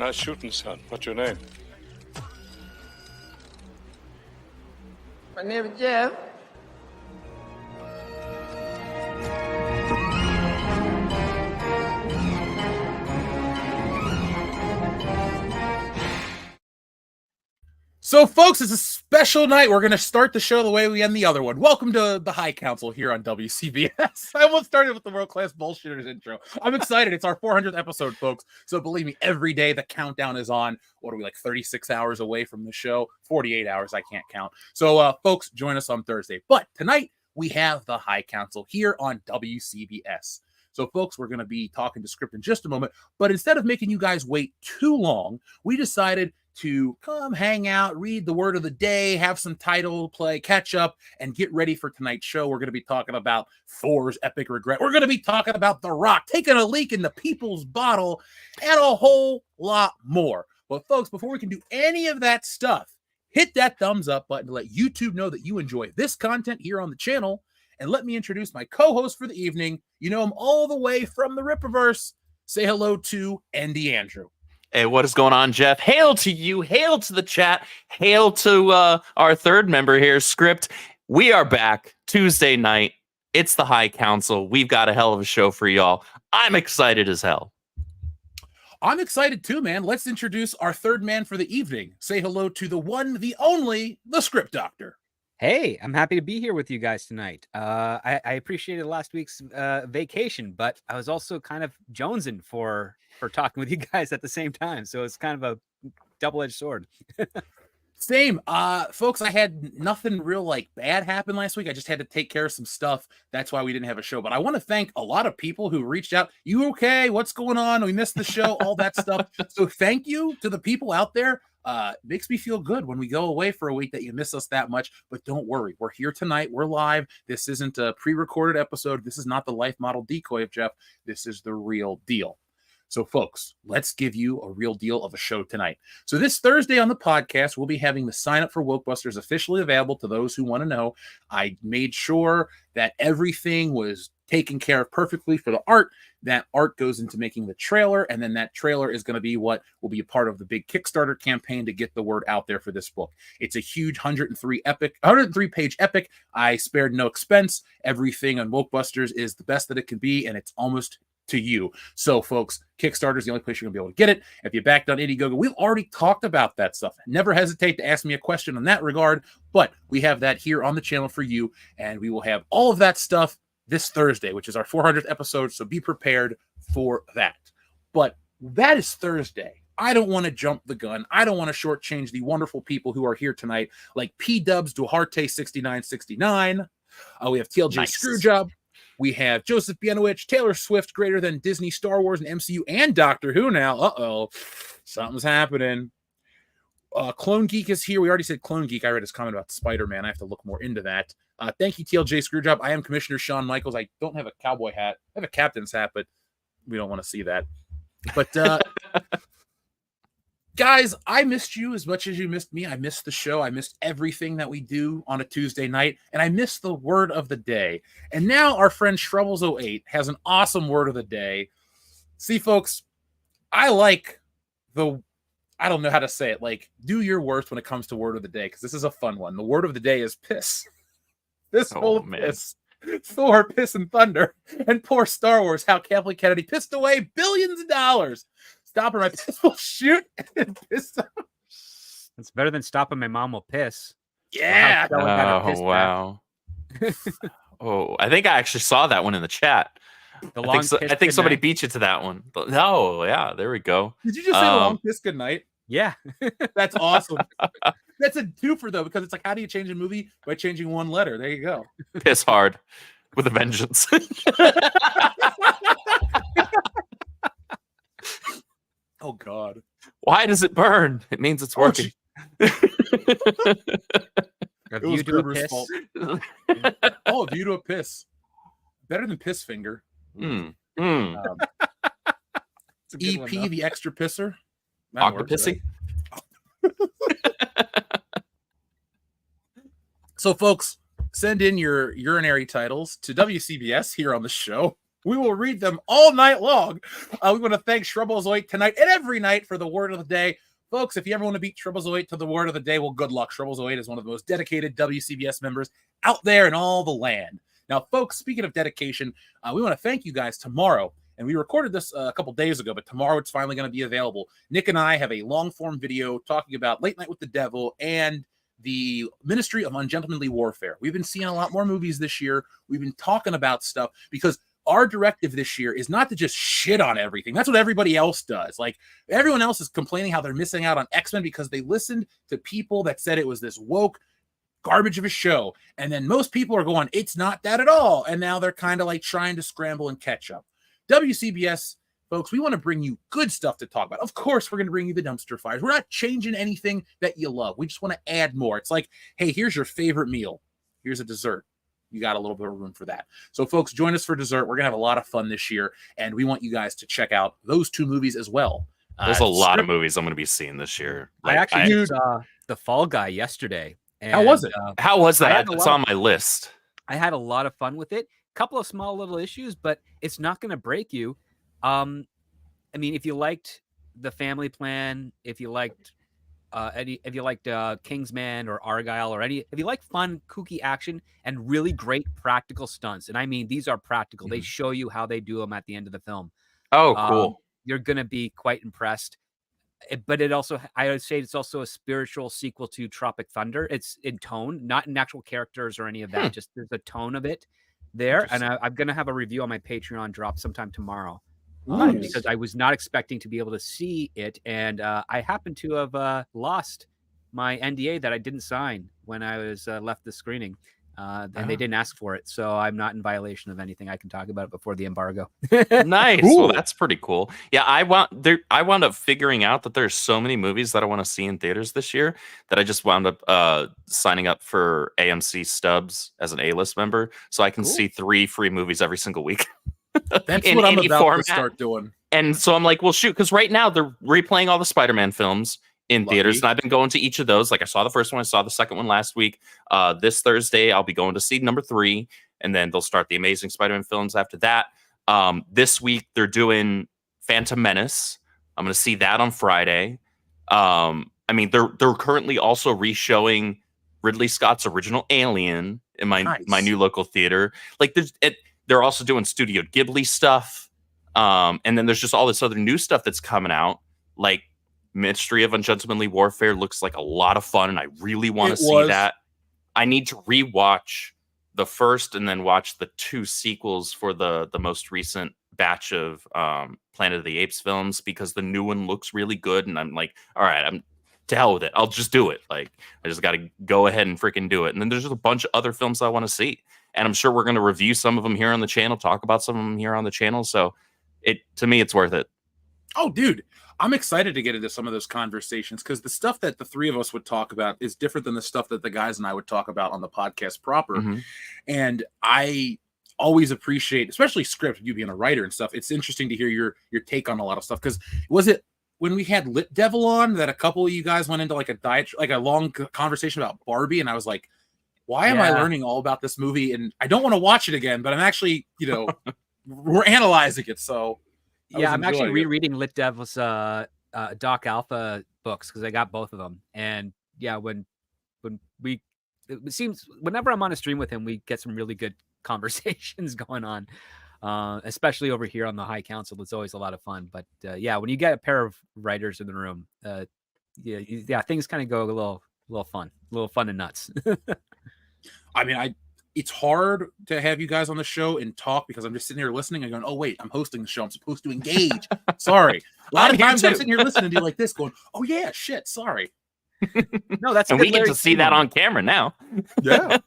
Nice shooting, son. What's your name? My name is Jeff. So, folks, it's a special night. We're going to start the show the way we end the other one. Welcome to the High Council here on WCBS. I almost started with the world-class bullshitters intro. I'm excited. It's our 400th episode, folks. So, believe me, every day the countdown is on. What are we, like 36 hours away from the show? 48 hours. I can't count. So, folks, join us on Thursday. But tonight, we have the High Council here on WCBS. So, folks, we're going to be talking to script in just a moment. But instead of making you guys wait too long, we decided to come hang out, read the word of the day, have some title play, catch up, and get ready for tonight's show. We're going to be talking about Thor's epic regret. We're going to be talking about The Rock taking a leak in the people's bottle and a whole lot more. But folks, before we can do any of that stuff, hit that thumbs up button to let YouTube know that you enjoy this content here on the channel. And let me introduce my co-host for the evening. You know him all the way from the Rippaverse. Say hello to Andy Andrew. Hey, what is going on, Jeff? Hail to you. Hail to the chat. Hail to our third member here, Script. We are back Tuesday night. It's the High Council. We've got a hell of a show for y'all. I'm excited as hell. I'm excited too, man. Let's introduce our third man for the evening. Say hello to the one, the only, the Script Doctor. Hey, I'm happy to be here with you guys tonight. I appreciated last week's vacation, but I was also kind of jonesing for talking with you guys at the same time. So it's kind of a double-edged sword. Same. Folks, I had nothing real like bad happen last week. I just had to take care of some stuff. That's why we didn't have a show. But I want to thank a lot of people who reached out. You okay? What's going on? We missed the show, all that stuff. So thank you to the people out there. Makes me feel good when we go away for a week that you miss us that much. But don't worry, we're here tonight. We're live. This isn't a pre-recorded episode. This is not the life model decoy of Jeff. This is the real deal. So, folks, let's give you a real deal of a show tonight. So this Thursday on the podcast, we'll be having the sign up for Wokebusters officially available to those who want to know. I made sure that everything was taken care of perfectly for the art. That art goes into making the trailer, and then that trailer is going to be what will be a part of the big Kickstarter campaign to get the word out there for this book. It's a huge 103-page epic. I spared no expense. Everything on Wokebusters is the best that it can be, and it's almost to you. So, folks, Kickstarter is the only place you're going to be able to get it. If you backed on Indiegogo, we've already talked about that stuff. Never hesitate to ask me a question in that regard, but we have that here on the channel for you, and we will have all of that stuff this Thursday, which is our 400th episode, so be prepared for that. But that is Thursday. I don't want to jump the gun. I don't want to shortchange the wonderful people who are here tonight, like P-Dubs Duarte 6969. We have TLJ Nice. Screwjob. We have Joseph Bienowicz, Taylor Swift, greater than Disney, Star Wars, and MCU, and Doctor Who now. Uh-oh. Something's happening. Clone Geek is here. We already said Clone Geek. I read his comment about Spider-Man. I have to look more into that. Thank you, TLJ Screwjob. I am Commissioner Shawn Michaels. I don't have a cowboy hat. I have a captain's hat, but we don't want to see that. But guys, I missed you as much as you missed me. I missed the show. I missed everything that we do on a Tuesday night, and I missed the word of the day. And now our friend Shrubbles08 has an awesome word of the day. See, folks, I like I don't know how to say it. Like, do your worst when it comes to word of the day, because this is a fun one. The word of the day is piss. This whole piss. Thor, piss, and thunder. And poor Star Wars, how Kathleen Kennedy pissed away billions of dollars. Stopping my piss will shoot and piss out. It's better than stopping my mom will piss. Yeah. Oh, wow. Oh, I think I actually saw that one in the chat. I think somebody beat you to that one. No, yeah, there we go. Did you just say long piss good night? Yeah. That's awesome. That's a twofer, though, because it's like, how do you change a movie? By changing one letter. There you go. Piss hard with a vengeance. Oh, God. Why does it burn? It means it's working. It was You do a Gruber's piss. fault. Oh, if you do a piss. Better than piss finger. Mm. It's a good one, though. The extra pisser. That works, Octopissy. right? So, folks, send in your urinary titles to WCBS here on the show. We will read them all night long. We want to thank Shrubbozoid tonight and every night for the word of the day. Folks, if you ever want to beat Shrubbozoid to the word of the day, well, good luck. Shrubbozoid is one of the most dedicated WCBS members out there in all the land. Now, folks, speaking of dedication, we want to thank you guys tomorrow. And we recorded this a couple days ago, but tomorrow it's finally going to be available. Nick and I have a long-form video talking about Late Night with the Devil and the Ministry of Ungentlemanly Warfare. We've been seeing a lot more movies this year. We've been talking about stuff because our directive this year is not to just shit on everything. That's what everybody else does. Like, everyone else is complaining how they're missing out on X-Men because they listened to people that said it was this woke garbage of a show. And then most people are going, it's not that at all. And now they're kind of like trying to scramble and catch up. WCBS, folks, we want to bring you good stuff to talk about. Of course, we're going to bring you the dumpster fires. We're not changing anything that you love. We just want to add more. It's like, hey, here's your favorite meal. Here's a dessert. You got a little bit of room for that. So, folks, join us for dessert. We're going to have a lot of fun this year, and we want you guys to check out those two movies as well. There's a lot of movies I'm going to be seeing this year. Like, I actually saw The Fall Guy yesterday. And, how was it? How was that? It's on my list. I had a lot of fun with it. Couple of small little issues, but it's not going to break you. I mean, if you liked The Family Plan, if you liked Kingsman or Argyle or if you like fun, kooky action and really great practical stunts, and I mean these are practical. They show you how they do them at the end of the film. Oh, cool! You're going to be quite impressed. But it also, I would say, it's also a spiritual sequel to Tropic Thunder. It's in tone, not in actual characters or any of that. Just there's a tone of it there, and I'm going to have a review on my Patreon drop sometime tomorrow. Nice. Because I was not expecting to be able to see it, and I happen to have lost my NDA that I didn't sign when I was left the screening, and they didn't ask for it, so I'm not in violation of anything. I can talk about it before the embargo. Nice. Cool. Well, that's pretty cool. Yeah, I wound up figuring out that there's so many movies that I want to see in theaters this year that I just wound up signing up for AMC Stubs as an A-list member, so I can see 3 free movies every single week. That's in what I'm any about format. to start doing. And so I'm like, well, shoot, because right now they're replaying all the Spider-Man films in theaters, and I've been going to each of those. Like, I saw the first one, I saw the second one last week. This Thursday, I'll be going to see number 3, and then they'll start the Amazing Spider-Man films after that. This week, they're doing Phantom Menace. I'm going to see that on Friday. I mean, they're currently also re-showing Ridley Scott's original Alien in my new local theater. Like, they're also doing Studio Ghibli stuff. And then there's just all this other new stuff that's coming out. Like, Ministry of Ungentlemanly Warfare looks like a lot of fun, and I really want to see that. I need to rewatch the first and then watch the 2 sequels for the most recent batch of Planet of the Apes films, because the new one looks really good, and I'm like, all right, I'm to hell with it. I'll just do it. Like, I just got to go ahead and freaking do it. And then there's just a bunch of other films I want to see. And I'm sure we're going to review some of them here on the channel, talk about some of them here on the channel. So to me, it's worth it. Oh, dude, I'm excited to get into some of those conversations, because the stuff that the 3 of us would talk about is different than the stuff that the guys and I would talk about on the podcast proper. And I always appreciate, especially script, you being a writer and stuff. It's interesting to hear your take on a lot of stuff. Because was it when we had Lit Devil on that a couple of you guys went into like a long conversation about Barbie, and I was like, why am I learning all about this movie? And I don't want to watch it again, but I'm actually, we're analyzing it. So yeah, I'm actually rereading Lit Devil's Doc Alpha books, because I got both of them. And yeah, when it seems whenever I'm on a stream with him, we get some really good conversations going on, especially over here on the High Council. It's always a lot of fun. But yeah, when you get a pair of writers in the room, things kind of go a little fun and nuts. I mean, it's hard to have you guys on the show and talk, because I'm just sitting here listening and going, oh, wait, I'm hosting the show. I'm supposed to engage. Sorry. A lot of times I'm sitting here listening to you like this going, oh, yeah, shit, sorry. No, that's and we get to see that on camera now. Yeah.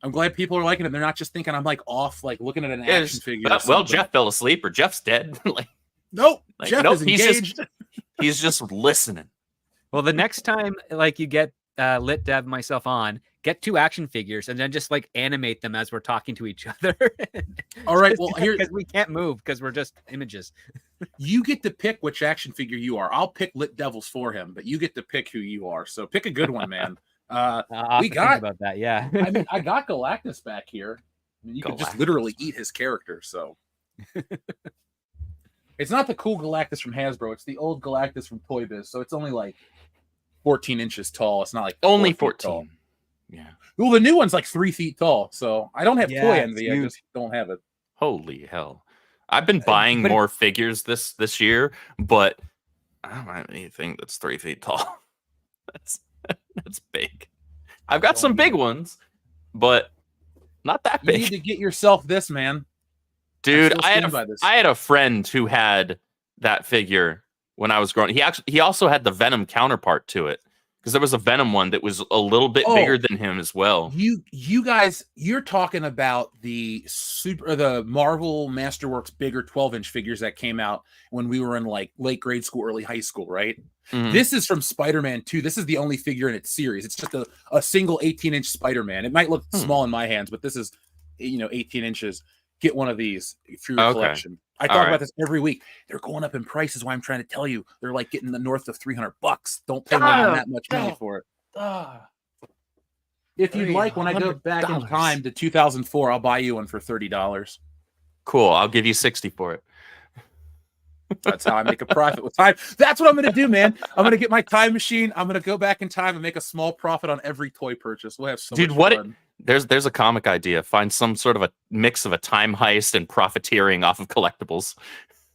I'm glad people are liking it. They're not just thinking I'm like off, like looking at an action figure. Well, Jeff fell asleep or Jeff's dead. Nope. Jeff is engaged. He's just listening. Well, the next time you get Lit Dev myself on, get 2 action figures and then just animate them as we're talking to each other. All right. Well, here, because we can't move because we're just images. You get to pick which action figure you are. I'll pick Lit Devils for him, but you get to pick who you are. So pick a good one, man. We got about that. Yeah. I mean, I got Galactus back here. mean, you could just literally eat his character. So it's not the cool Galactus from Hasbro. It's the old Galactus from Toy Biz. So it's only like 14 inches tall. It's not like only 14. Tall. Yeah. Well, the new one's like 3 feet tall. So I don't have toy envy. Huge. I just don't have it. Holy hell! I've been buying more figures this year, but I don't have anything that's 3 feet tall. That's big. I've got some big ones, but not that big. You need to get yourself this, man. Dude, I had a friend who had that figure when I was growing. He also had the Venom counterpart to it, because there was a Venom one that was a little bit bigger than him as well. You guys, you're talking about the Marvel Masterworks bigger 12-inch figures that came out when we were in like late grade school, early high school, right? Mm-hmm. This is from Spider-Man 2. This is the only figure in its series. It's just a single 18-inch Spider-Man. It might look small in my hands, but this is 18 inches. Get one of these for your collection. I talk about this every week. They're going up in prices. Why I'm trying to tell you, they're like getting the north of $300. Don't pay that much money for it. If you'd like, when I go back in time to 2004, I'll buy you one for $30. Cool. I'll give you 60 for it. That's how I make a profit with time. That's what I'm going to do, man. I'm going to get my time machine. I'm going to go back in time and make a small profit on every toy purchase. We'll have so much fun. There's a comic idea. Find some sort of a mix of a time heist and profiteering off of collectibles.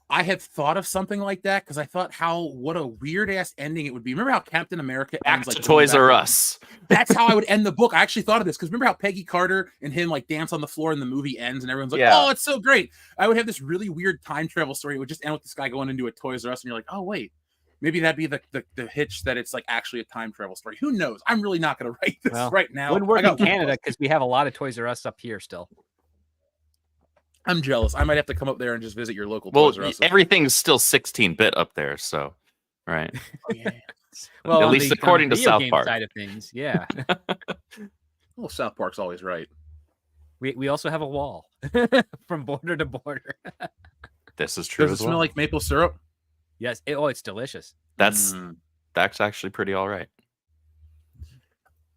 I have thought of something like that because I thought what a weird ass ending it would be. Remember how Captain America ends like Toys R Us? That's how I would end the book. I actually thought of this because remember how Peggy Carter and him like dance on the floor and the movie ends and everyone's like, oh, it's so great. I would have this really weird time travel story. It would just end with this guy going into a Toys R Us and you're like, oh wait, maybe that'd be the hitch that it's like actually a time travel story. Who knows? I'm really not going to write this right now. Wouldn't work in Canada because we have a lot of Toys R Us up here still. I'm jealous. I might have to come up there and just visit your local Toys R Us. Everything's still 16-bit up there, so right. Well, at least according to South Park side of things, yeah. Well, South Park's always right. We also have a wall from border to border. This is true. Does it smell like maple syrup? Yes. It's delicious. That's actually pretty all right.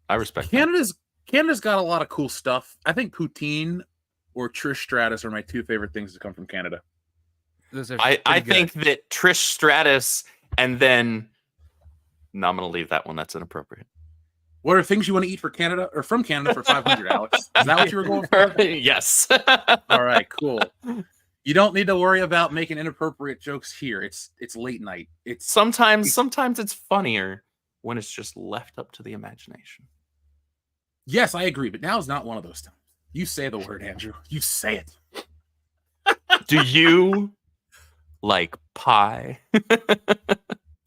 I respect Canada's got a lot of cool stuff. I think poutine or Trish Stratus are my two favorite things to come from Canada. I think that Trish Stratus and then no, I'm going to leave that one. That's inappropriate. What are things you want to eat for Canada or from Canada for $500, Alex? Is that what you were going for? Yes. All right, cool. You don't need to worry about making inappropriate jokes here. It's late night. Sometimes it's funnier when it's just left up to the imagination. Yes, I agree, but now is not one of those times. You say the word, Andrew. You say it. Do you like pie?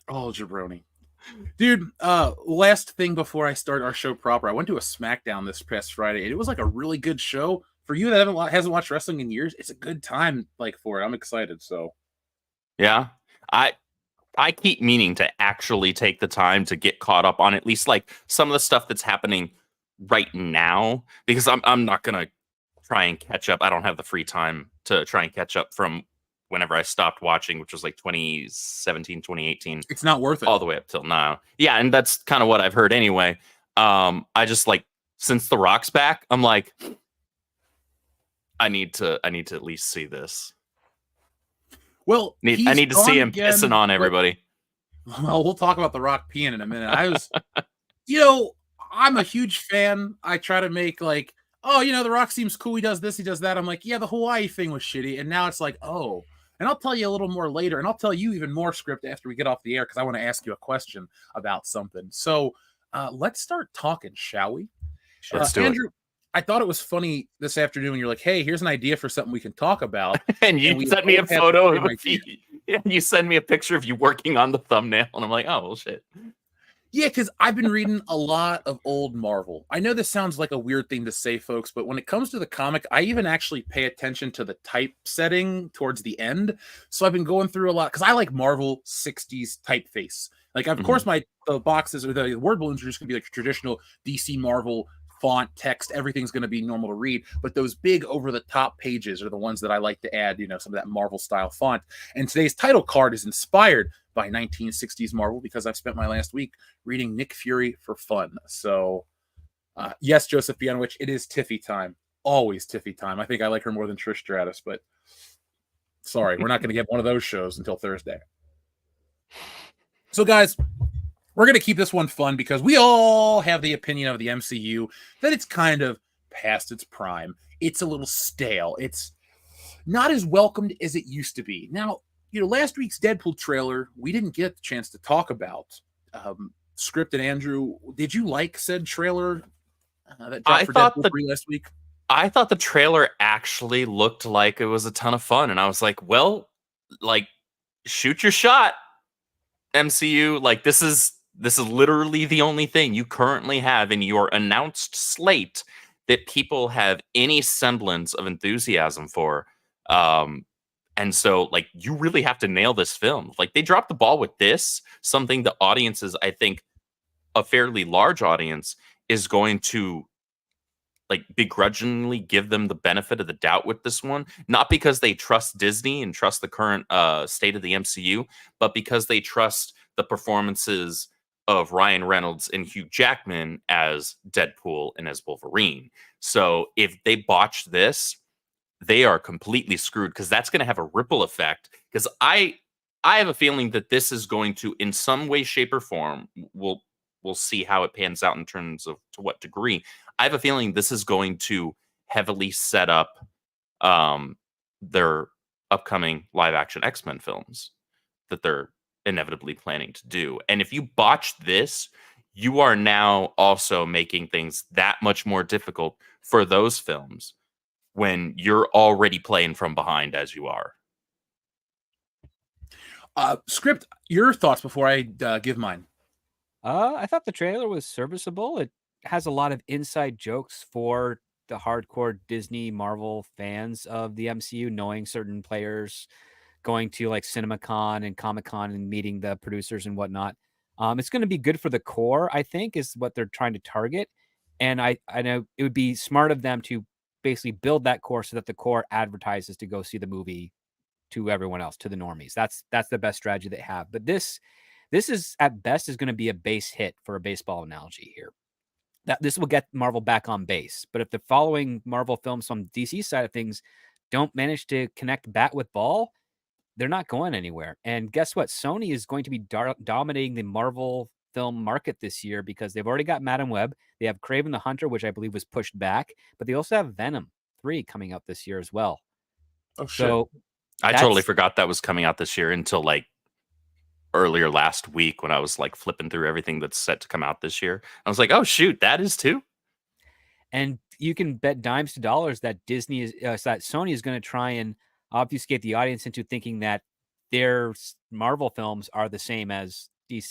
Oh, jabroni. Dude, last thing before I start our show proper, I went to a SmackDown this past Friday, and it was like a really good show. For you that hasn't watched wrestling in years, it's a good time for it. I'm excited, so. Yeah. I keep meaning to actually take the time to get caught up on at least like some of the stuff that's happening right now, because I'm not gonna try and catch up. I don't have the free time to try and catch up from whenever I stopped watching, which was like 2017, 2018. It's not worth it. All the way up till now. Yeah, and that's kind of what I've heard anyway. I just since The Rock's back, I'm like, I need to at least see this. Well, I need to see him pissing on everybody. Well, we'll talk about The Rock peeing in a minute. I was, I'm a huge fan. I try to make The Rock seems cool. He does this, he does that. I'm like, yeah, the Hawaii thing was shitty. And now it's like, oh, and I'll tell you a little more later. And I'll tell you even more script after we get off the air, because I want to ask you a question about something. So let's start talking, shall we? Let's do Andrew, it. I thought it was funny this afternoon when you're like, hey, here's an idea for something we can talk about. and you sent me a photo of you send me a picture of you working on the thumbnail. And I'm like, oh, well, shit. Yeah, because I've been reading a lot of old Marvel. I know this sounds like a weird thing to say, folks, but when it comes to the comic, I even actually pay attention to the typesetting towards the end. So I've been going through a lot because I like Marvel 60s typeface. Of course, the boxes or the word balloons are just going to be like traditional DC Marvel font, text, everything's going to be normal to read. But those big over-the-top pages are the ones that I like to add, some of that Marvel-style font. And today's title card is inspired by 1960s Marvel because I've spent my last week reading Nick Fury for fun. So, yes, Joseph Bianowicz, it is Tiffy time. always Tiffy time. I think I like her more than Trish Stratus, but sorry, we're not going to get one of those shows until Thursday. So, guys, we're going to keep this one fun because we all have the opinion of the MCU that it's kind of past its prime. It's a little stale. It's not as welcomed as it used to be. Now, last week's Deadpool trailer, we didn't get the chance to talk about. Script and Andrew, did you like said trailer that dropped for Deadpool 3 last week? I thought the trailer actually looked like it was a ton of fun, and I was like, well, like, shoot your shot, MCU. Like, this is literally the only thing you currently have in your announced slate that people have any semblance of enthusiasm for. And so, like, you really have to nail this film. Like, they dropped the ball with this, something the audiences, I think, a fairly large audience, is going to, like, begrudgingly give them the benefit of the doubt with this one. Not because they trust Disney and trust the current state of the MCU, but because they trust the performances of Ryan Reynolds and Hugh Jackman as Deadpool and as Wolverine. So if they botch this, they are completely screwed, because that's going to have a ripple effect. Because I have a feeling that this is going to, in some way, shape, or form, we'll see how it pans out in terms of to what degree. I have a feeling this is going to heavily set up their upcoming live-action X-Men films that they're inevitably planning to do. And if you botch this, you are now also making things that much more difficult for those films, when you're already playing from behind as you are. Script, your thoughts before I give mine. I thought the trailer was serviceable. It has a lot of inside jokes for the hardcore Disney Marvel fans of the MCU, knowing certain players, going to like CinemaCon and Comic-Con and meeting the producers and whatnot. It's going to be good for the core, I think, is what they're trying to target. And I know it would be smart of them to basically build that core so that the core advertises to go see the movie to everyone else, to the normies. That's the best strategy they have. But this is at best is going to be a base hit, for a baseball analogy here. That this will get Marvel back on base. But if the following Marvel films from DC side of things don't manage to connect bat with ball, they're not going anywhere. And guess what? Sony is going to be dominating the Marvel film market this year, because they've already got Madam Web. They have Kraven the Hunter, which I believe was pushed back, but they also have Venom 3 coming out this year as well. Oh, shit. So I totally forgot that was coming out this year until like earlier last week, when I was like flipping through everything that's set to come out this year. I was like, oh shoot, that is too. And you can bet dimes to dollars that that Sony is going to try and obfuscate the audience into thinking that their Marvel films are the same as the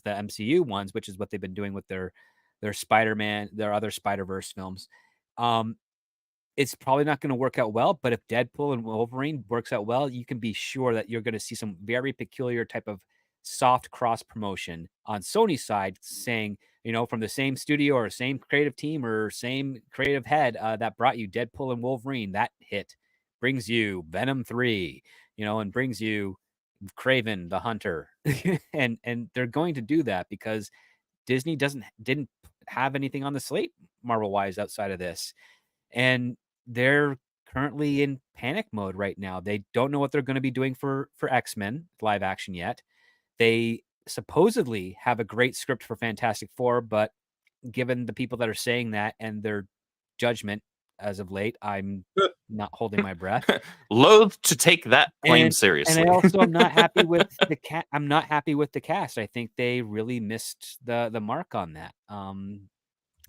MCU ones, which is what they've been doing with their Spider-Man, their other Spider-Verse films. It's probably not going to work out well, but if Deadpool and Wolverine works out well, you can be sure that you're going to see some very peculiar type of soft cross promotion on Sony's side, saying, from the same studio or same creative team or same creative head that brought you Deadpool and Wolverine, that hit brings you Venom 3, and brings you Kraven the Hunter. and they're going to do that because Disney didn't have anything on the slate Marvel wise outside of this. And they're currently in panic mode right now. They don't know what they're going to be doing for X-Men live action yet. They supposedly have a great script for Fantastic Four, but given the people that are saying that and their judgment as of late, I'm not holding my breath. Loath to take that claim seriously. And I also am not happy with the cast. I'm not happy with the cast. I think they really missed the mark on that.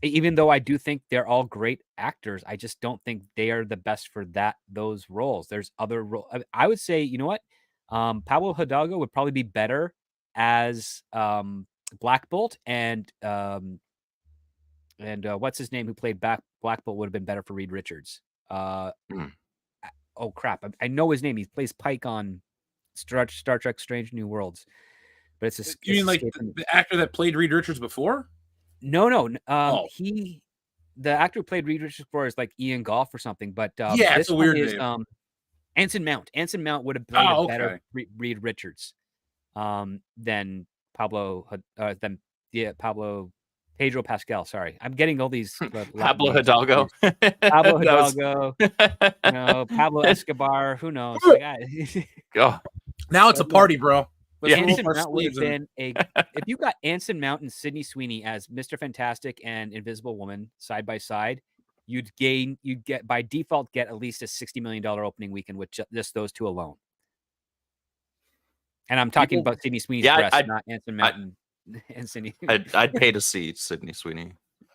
Even though I do think they're all great actors, I just don't think they are the best for those roles. There's other roles. I would say, you know what? Pablo Hidalgo would probably be better as Black Bolt, and what's his name who played Black Bolt would have been better for Reed Richards. Oh crap! I know his name. He plays Pike on Star Trek: Strange New Worlds. But it's you mean like the actor that played Reed Richards before? No. The actor who played Reed Richards before is like Ian Goff or something. But yeah, it's a weird name. Anson Mount. Anson Mount would have played better Reed Richards than Pablo Pedro Pascal. Sorry, I'm getting all these. Pablo Hidalgo. Pablo That was- Hidalgo. Pablo Escobar. Who knows? Like, Oh, Now it's a party, bro. Let's roll Anson up our Mount would have sleeves and- been if you got Anson Mount and Sydney Sweeney as Mr. Fantastic and Invisible Woman side by side, you'd get by default get at least a $60 million opening weekend with just those two alone. And I'm talking about Sydney Sweeney's breast, not Anson Mount and Sydney. I'd pay to see Sydney Sweeney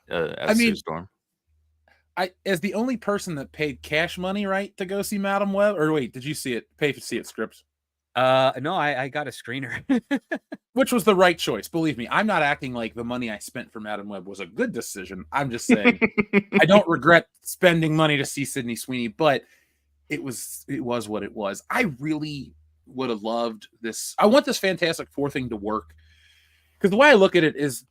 as Sue Storm. As the only person that paid cash money, right, to go see Madam Web, or wait, did you see it? Pay to see it, Scripps? No, I got a screener. Which was the right choice. Believe me, I'm not acting like the money I spent for Madam Web was a good decision. I'm just saying I don't regret spending money to see Sydney Sweeney, but it was what it was. I really would have loved this. I want this Fantastic Four thing to work. Because the way I look at it is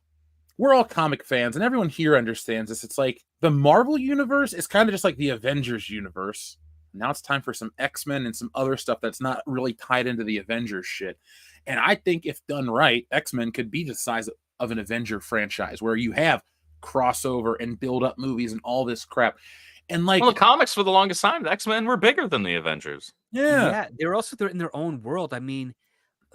we're all comic fans, and everyone here understands this. It's like the Marvel universe is kind of just like the Avengers universe. Now it's time for some X-Men and some other stuff that's not really tied into the Avengers shit. And I think if done right, X-Men could be the size of an Avenger franchise where you have crossover and build up movies and all this crap. And like, well, the comics for the longest time, the X-Men were bigger than the Avengers. Yeah. They're in their own world. I mean,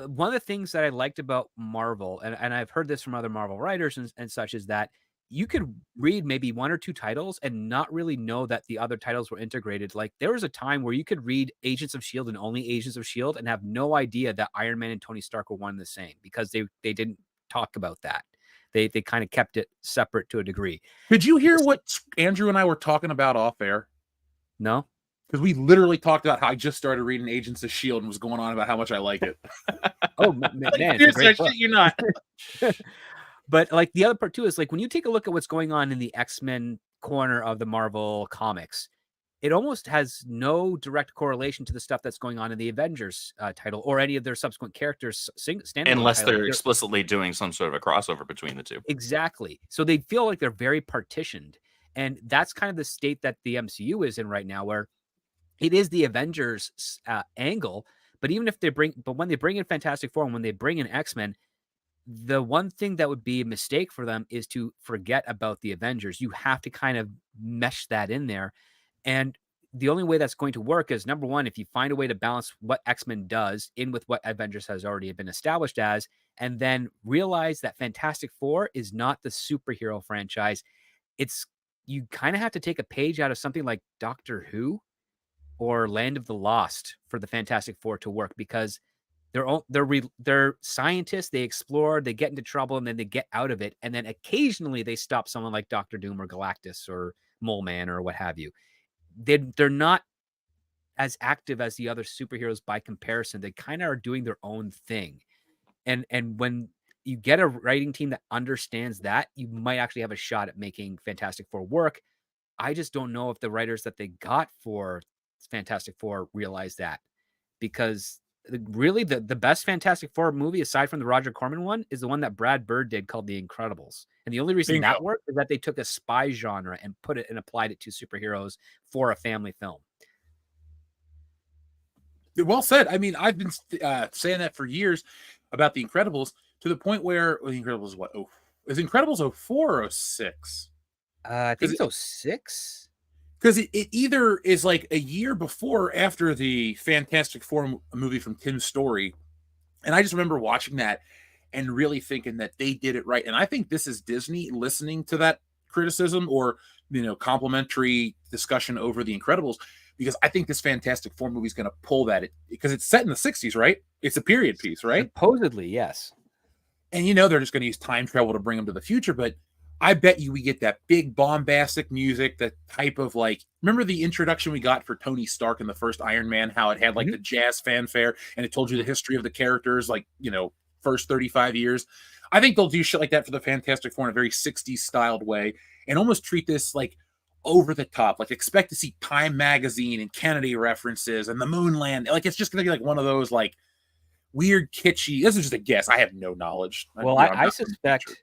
one of the things that I liked about Marvel, and I've heard this from other Marvel writers and such, is that you could read maybe one or two titles and not really know that the other titles were integrated. Like there was a time where you could read Agents of S.H.I.E.L.D. and only Agents of S.H.I.E.L.D. and have no idea that Iron Man and Tony Stark were one and the same because they didn't talk about that. They kind of kept it separate to a degree. Did you hear what Andrew and I were talking about off air? No. Because we literally talked about how I just started reading Agents of S.H.I.E.L.D. and was going on about how much I like it. Oh, man. It's a great book. You're not. But like the other part too is like when you take a look at what's going on in the X-Men corner of the Marvel comics, it almost has no direct correlation to the stuff that's going on in the Avengers title or any of their subsequent characters. Unless they're explicitly doing some sort of a crossover between the two. Exactly. So they feel like they're very partitioned. And that's kind of the state that the MCU is in right now, where it is the Avengers angle. But even if when they bring in Fantastic Four and when they bring in X-Men, the one thing that would be a mistake for them is to forget about the Avengers. You have to kind of mesh that in there. And the only way that's going to work is, number one, if you find a way to balance what X-Men does in with what Avengers has already been established as, and then realize that Fantastic Four is not the superhero franchise. You kind of have to take a page out of something like Doctor Who or Land of the Lost for the Fantastic Four to work, because they're scientists, they explore, they get into trouble, and then they get out of it. And then occasionally they stop someone like Doctor Doom or Galactus or Mole Man or what have you. They're not as active as the other superheroes by comparison. They kind of are doing their own thing. And when you get a writing team that understands that, you might actually have a shot at making Fantastic Four work. I just don't know if the writers that they got for Fantastic Four realize that, because really the best Fantastic Four movie aside from the Roger Corman one is the one that Brad Bird did called The Incredibles. And the only reason that worked is that they took a spy genre and put it and applied it to superheroes for a family film. Well said. I mean, I've been saying that for years about The Incredibles, to the point where The Incredibles is Incredibles 04 or 06? I think it's 06. Because it either is like a year before or after the Fantastic Four movie from Tim Story. And I just remember watching that and really thinking that they did it right. And I think this is Disney listening to that criticism or, complimentary discussion over The Incredibles, because I think this Fantastic Four movie is going to pull that, because it's set in the 60s, right? It's a period piece, right? Supposedly, yes. And they're just going to use time travel to bring them to the future, but I bet you we get that big bombastic music, that type of remember the introduction we got for Tony Stark in the first Iron Man, how it had the jazz fanfare and it told you the history of the characters, first 35 years. I think they'll do shit like that for the Fantastic Four in a very 60s styled way and almost treat this over the top. Expect to see Time Magazine and Kennedy references and the moon land. It's just going to be one of those weird, kitschy. This is just a guess. I have no knowledge. Well, I suspect...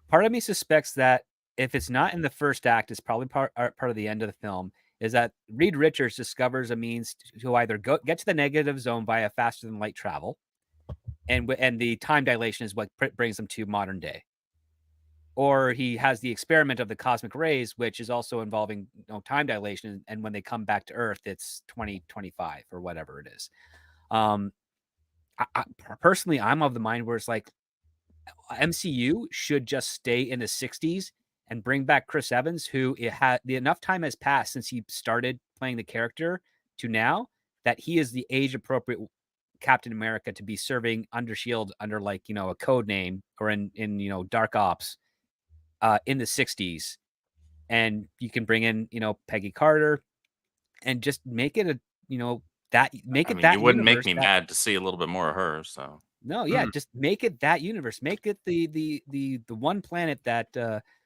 Part of me suspects that if it's not in the first act, it's probably part of the end of the film, is that Reed Richards discovers a means to either get to the negative zone via faster than light travel, and the time dilation is what brings them to modern day. or he has the experiment of the cosmic rays, which is also involving time dilation. And when they come back to Earth, it's 2025 or whatever it is. Personally, I'm of the mind where it's like MCU should just stay in the 60s and bring back Chris Evans, who enough time has passed since he started playing the character to now that he is the age appropriate Captain America to be serving under Shield under a code name or in Dark Ops in the 60s. And you can bring in, Peggy Carter and just make it You wouldn't make me mad to see a little bit more of her. So no, yeah, just make it that universe. Make it the one planet that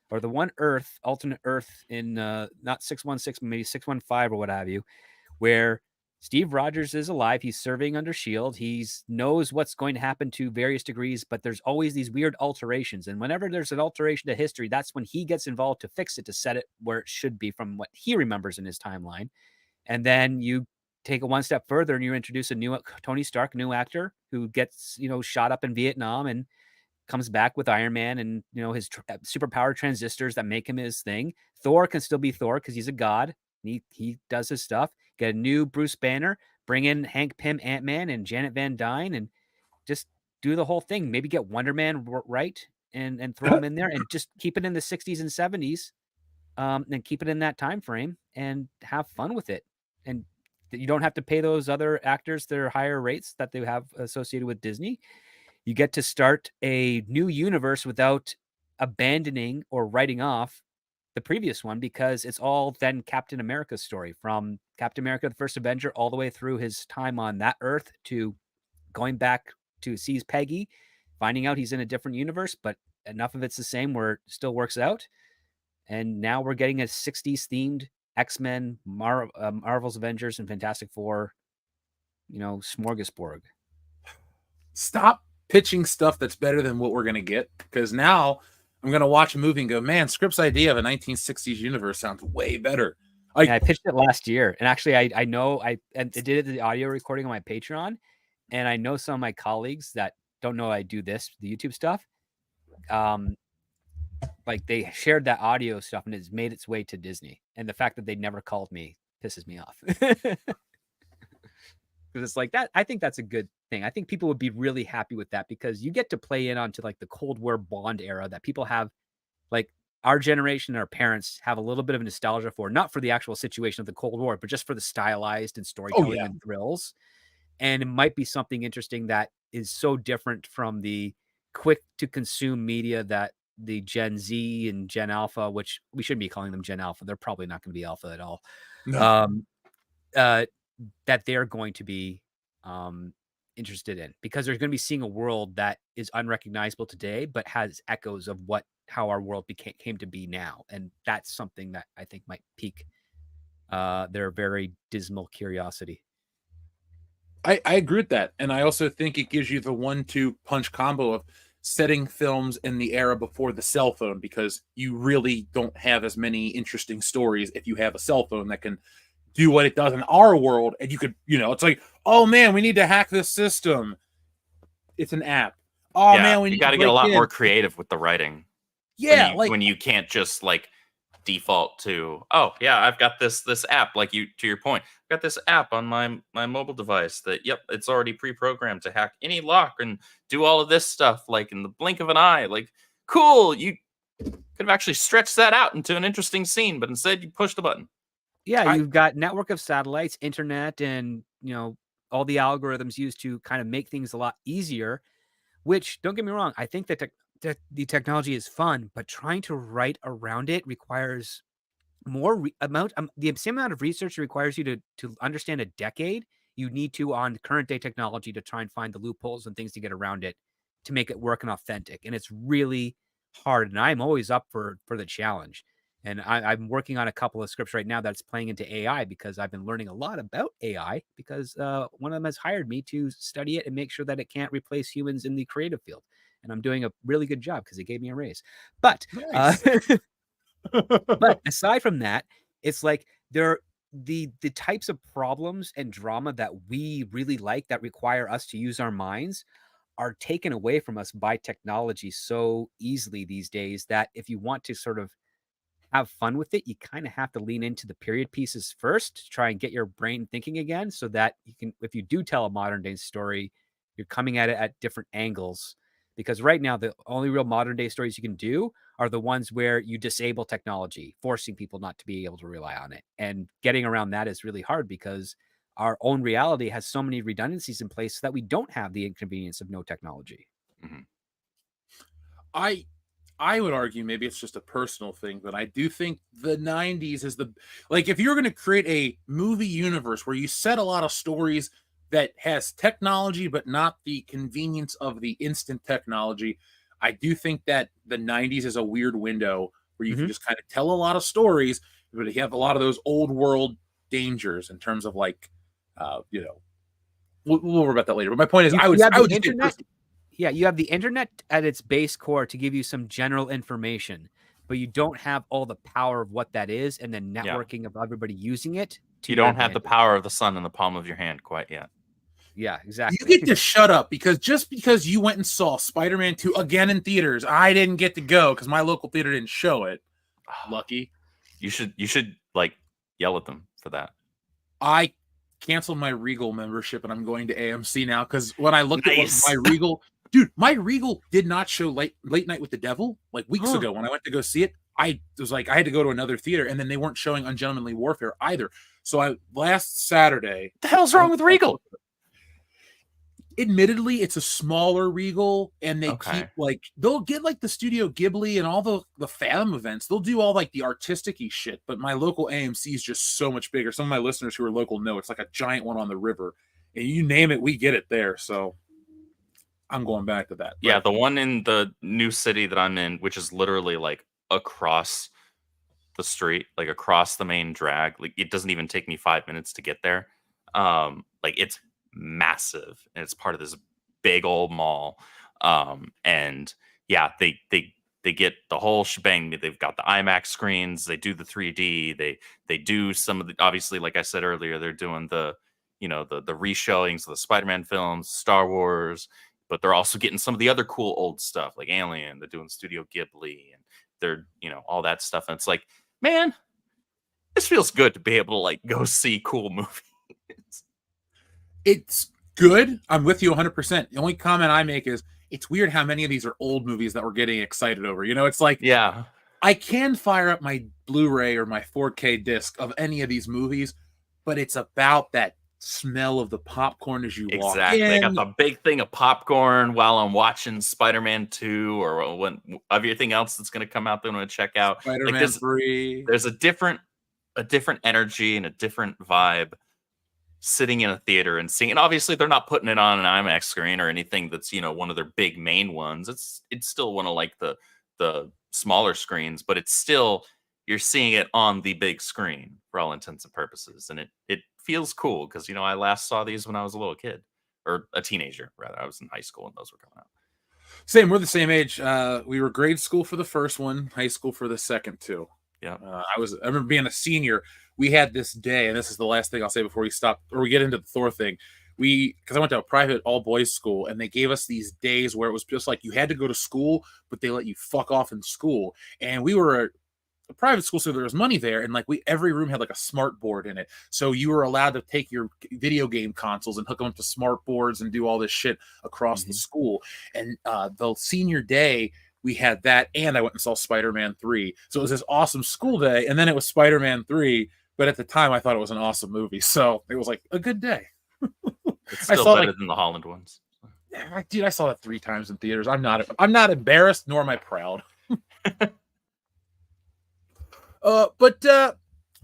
or the one Earth, alternate Earth in not 616, maybe 615 or what have you, where Steve Rogers is alive. He's serving under Shield. He knows what's going to happen to various degrees, but there's always these weird alterations. And whenever there's an alteration to history, that's when he gets involved to fix it, to set it where it should be from what he remembers in his timeline. And then you take it one step further and you introduce a new Tony Stark, new actor who gets, shot up in Vietnam and comes back with Iron Man and, his superpower transistors that make him his thing. Thor can still be Thor because he's a god. He does his stuff. Get a new Bruce Banner, bring in Hank Pym, Ant-Man, and Janet Van Dyne, and just do the whole thing. Maybe get Wonder Man right and throw him in there and just keep it in the 60s and 70s and keep it in that time frame and have fun with it. And you don't have to pay those other actors their higher rates that they have associated with Disney. You get to start a new universe without abandoning or writing off the previous one, because it's all then Captain America's story, from Captain America, the First Avenger, all the way through his time on that Earth to going back to seize Peggy, finding out he's in a different universe, but enough of it's the same where it still works out. And now we're getting a 60s themed X-Men, Marvel's Avengers, and Fantastic Four, smorgasbord. Stop pitching stuff that's better than what we're going to get, because now I'm going to watch a movie and go, man, Script's idea of a 1960s universe sounds way better. I pitched it last year, and actually I know I did the audio recording on my Patreon, and I know some of my colleagues that don't know I do the YouTube stuff. They shared that audio stuff and it's made its way to Disney. And the fact that they never called me pisses me off. Because it's like that. I think that's a good thing. I think people would be really happy with that, because you get to play in onto the Cold War Bond era that people have, our generation and our parents have a little bit of nostalgia for, not for the actual situation of the Cold War, but just for the stylized and storytelling and thrills. And it might be something interesting that is so different from the quick to consume media that the Gen Z and Gen Alpha, which we shouldn't be calling them Gen Alpha. They're probably not going to be Alpha at all. No. That they're going to be interested in, because they're going to be seeing a world that is unrecognizable today, but has echoes of how our world came to be now. And that's something that I think might pique their very dismal curiosity. I agree with that. And I also think it gives you the 1-2 punch combo of setting films in the era before the cell phone, because you really don't have as many interesting stories if you have a cell phone that can do what it does in our world. And you could, it's like, oh man, we need to hack this system. It's an app. Oh man, you got to get a lot more creative with the writing. Yeah, when you can't just default to, oh yeah, I've got this app, to your point, I've got this app on my mobile device that, yep, it's already pre-programmed to hack any lock and do all of this stuff in the blink of an eye. Cool, you could have actually stretched that out into an interesting scene, but instead you pushed the button. Yeah, you've got network of satellites, internet, and all the algorithms used to kind of make things a lot easier, which, don't get me wrong, I think that the technology is fun, but trying to write around it requires the same amount of research it requires you to understand a decade. You need to on current day technology to try and find the loopholes and things to get around it to make it work and authentic. And it's really hard. And I'm always up for the challenge. And I'm working on a couple of scripts right now that's playing into AI, because I've been learning a lot about AI, because one of them has hired me to study it and make sure that it can't replace humans in the creative field. And I'm doing a really good job because they gave me a raise. But nice. But aside from that, it's the types of problems and drama that we really like, that require us to use our minds, are taken away from us by technology so easily these days that if you want to sort of have fun with it, you kind of have to lean into the period pieces first to try and get your brain thinking again so that you can, if you do tell a modern day story, you're coming at it at different angles. Because right now, the only real modern day stories you can do are the ones where you disable technology, forcing people not to be able to rely on it. And getting around that is really hard because our own reality has so many redundancies in place so that we don't have the inconvenience of no technology. Mm-hmm. I would argue maybe it's just a personal thing, but I do think the 90s is like, if you're going to create a movie universe where you set a lot of stories that has technology, but not the convenience of the instant technology, I do think that the 90s is a weird window where you can just kind of tell a lot of stories, but you have a lot of those old world dangers in terms of like, we'll worry about that later. But my point is, I would just internet. Yeah, you have the internet at its base core to give you some general information, but you don't have all the power of what that is and then networking of everybody using it. You don't have the power of the sun in the palm of your hand quite yet. Yeah, exactly. You get to shut up because just because you went and saw Spider-Man 2 again in theaters, I didn't get to go because my local theater didn't show it. Lucky. You should like yell at them for that. I canceled my Regal membership and I'm going to AMC now because when I looked at my Regal, dude, my Regal did not show late night with the devil like weeks ago when I went to go see it. I was like, I had to go to another theater and then they weren't showing Ungentlemanly Warfare either. So last Saturday, what the hell's wrong with Regal? Admittedly, it's a smaller Regal, and they keep like they'll get like the Studio Ghibli and all the Fathom events. They'll do all like the artistic-y shit, but my local AMC is just so much bigger. Some of my listeners who are local know it's like a giant one on the river, and you name it, we get it there. So I'm going back to that. Yeah, the one in the new city that I'm in, which is literally like across the street, like across the main drag. Like it doesn't even take me 5 minutes to get there. Like it's massive and it's part of this big old mall, and yeah, they get the whole shebang. They've got the IMAX screens, they do the 3D, they do some of the, obviously like I said earlier, they're doing the the reshowings of the Spider-Man films, Star Wars, but they're also getting some of the other cool old stuff like Alien. They're doing Studio Ghibli and they're all that stuff, and it's like, man, this feels good to be able to like go see cool movies. It's good. I'm with you 100%. The only comment I make is it's weird how many of these are old movies that we're getting excited over. It's like, yeah, I can fire up my Blu-ray or my 4K disc of any of these movies, but it's about that smell of the popcorn as you walk in. I got the big thing of popcorn while I'm watching Spider-Man 2 or when everything else that's going to come out that I'm going to check out. Spider-Man 3. There's a different energy and a different vibe sitting in a theater and seeing. And obviously, they're not putting it on an IMAX screen or anything that's one of their big main ones. It's still one of like the smaller screens, but it's still, you're seeing it on the big screen for all intents and purposes, and it feels cool because I last saw these when I was a little kid, or a teenager rather. I was in high school when those were coming out. Same, we're the same age. We were grade school for the first one, high school for the second two. Yeah, I remember being a senior. We had this day, and this is the last thing I'll say before we stop, or we get into the Thor thing. Because I went to a private all-boys school, and they gave us these days where it was just like you had to go to school, but they let you fuck off in school. And we were a private school, so there was money there, and like every room had like a smart board in it. So you were allowed to take your video game consoles and hook them up to smart boards and do all this shit across the school. And the senior day, we had that, and I went and saw Spider-Man 3. So it was this awesome school day, and then it was Spider-Man 3. But at the time, I thought it was an awesome movie. So it was like a good day. It's still better than the Holland ones. Dude, I saw that 3 times in theaters. I'm not embarrassed, nor am I proud. But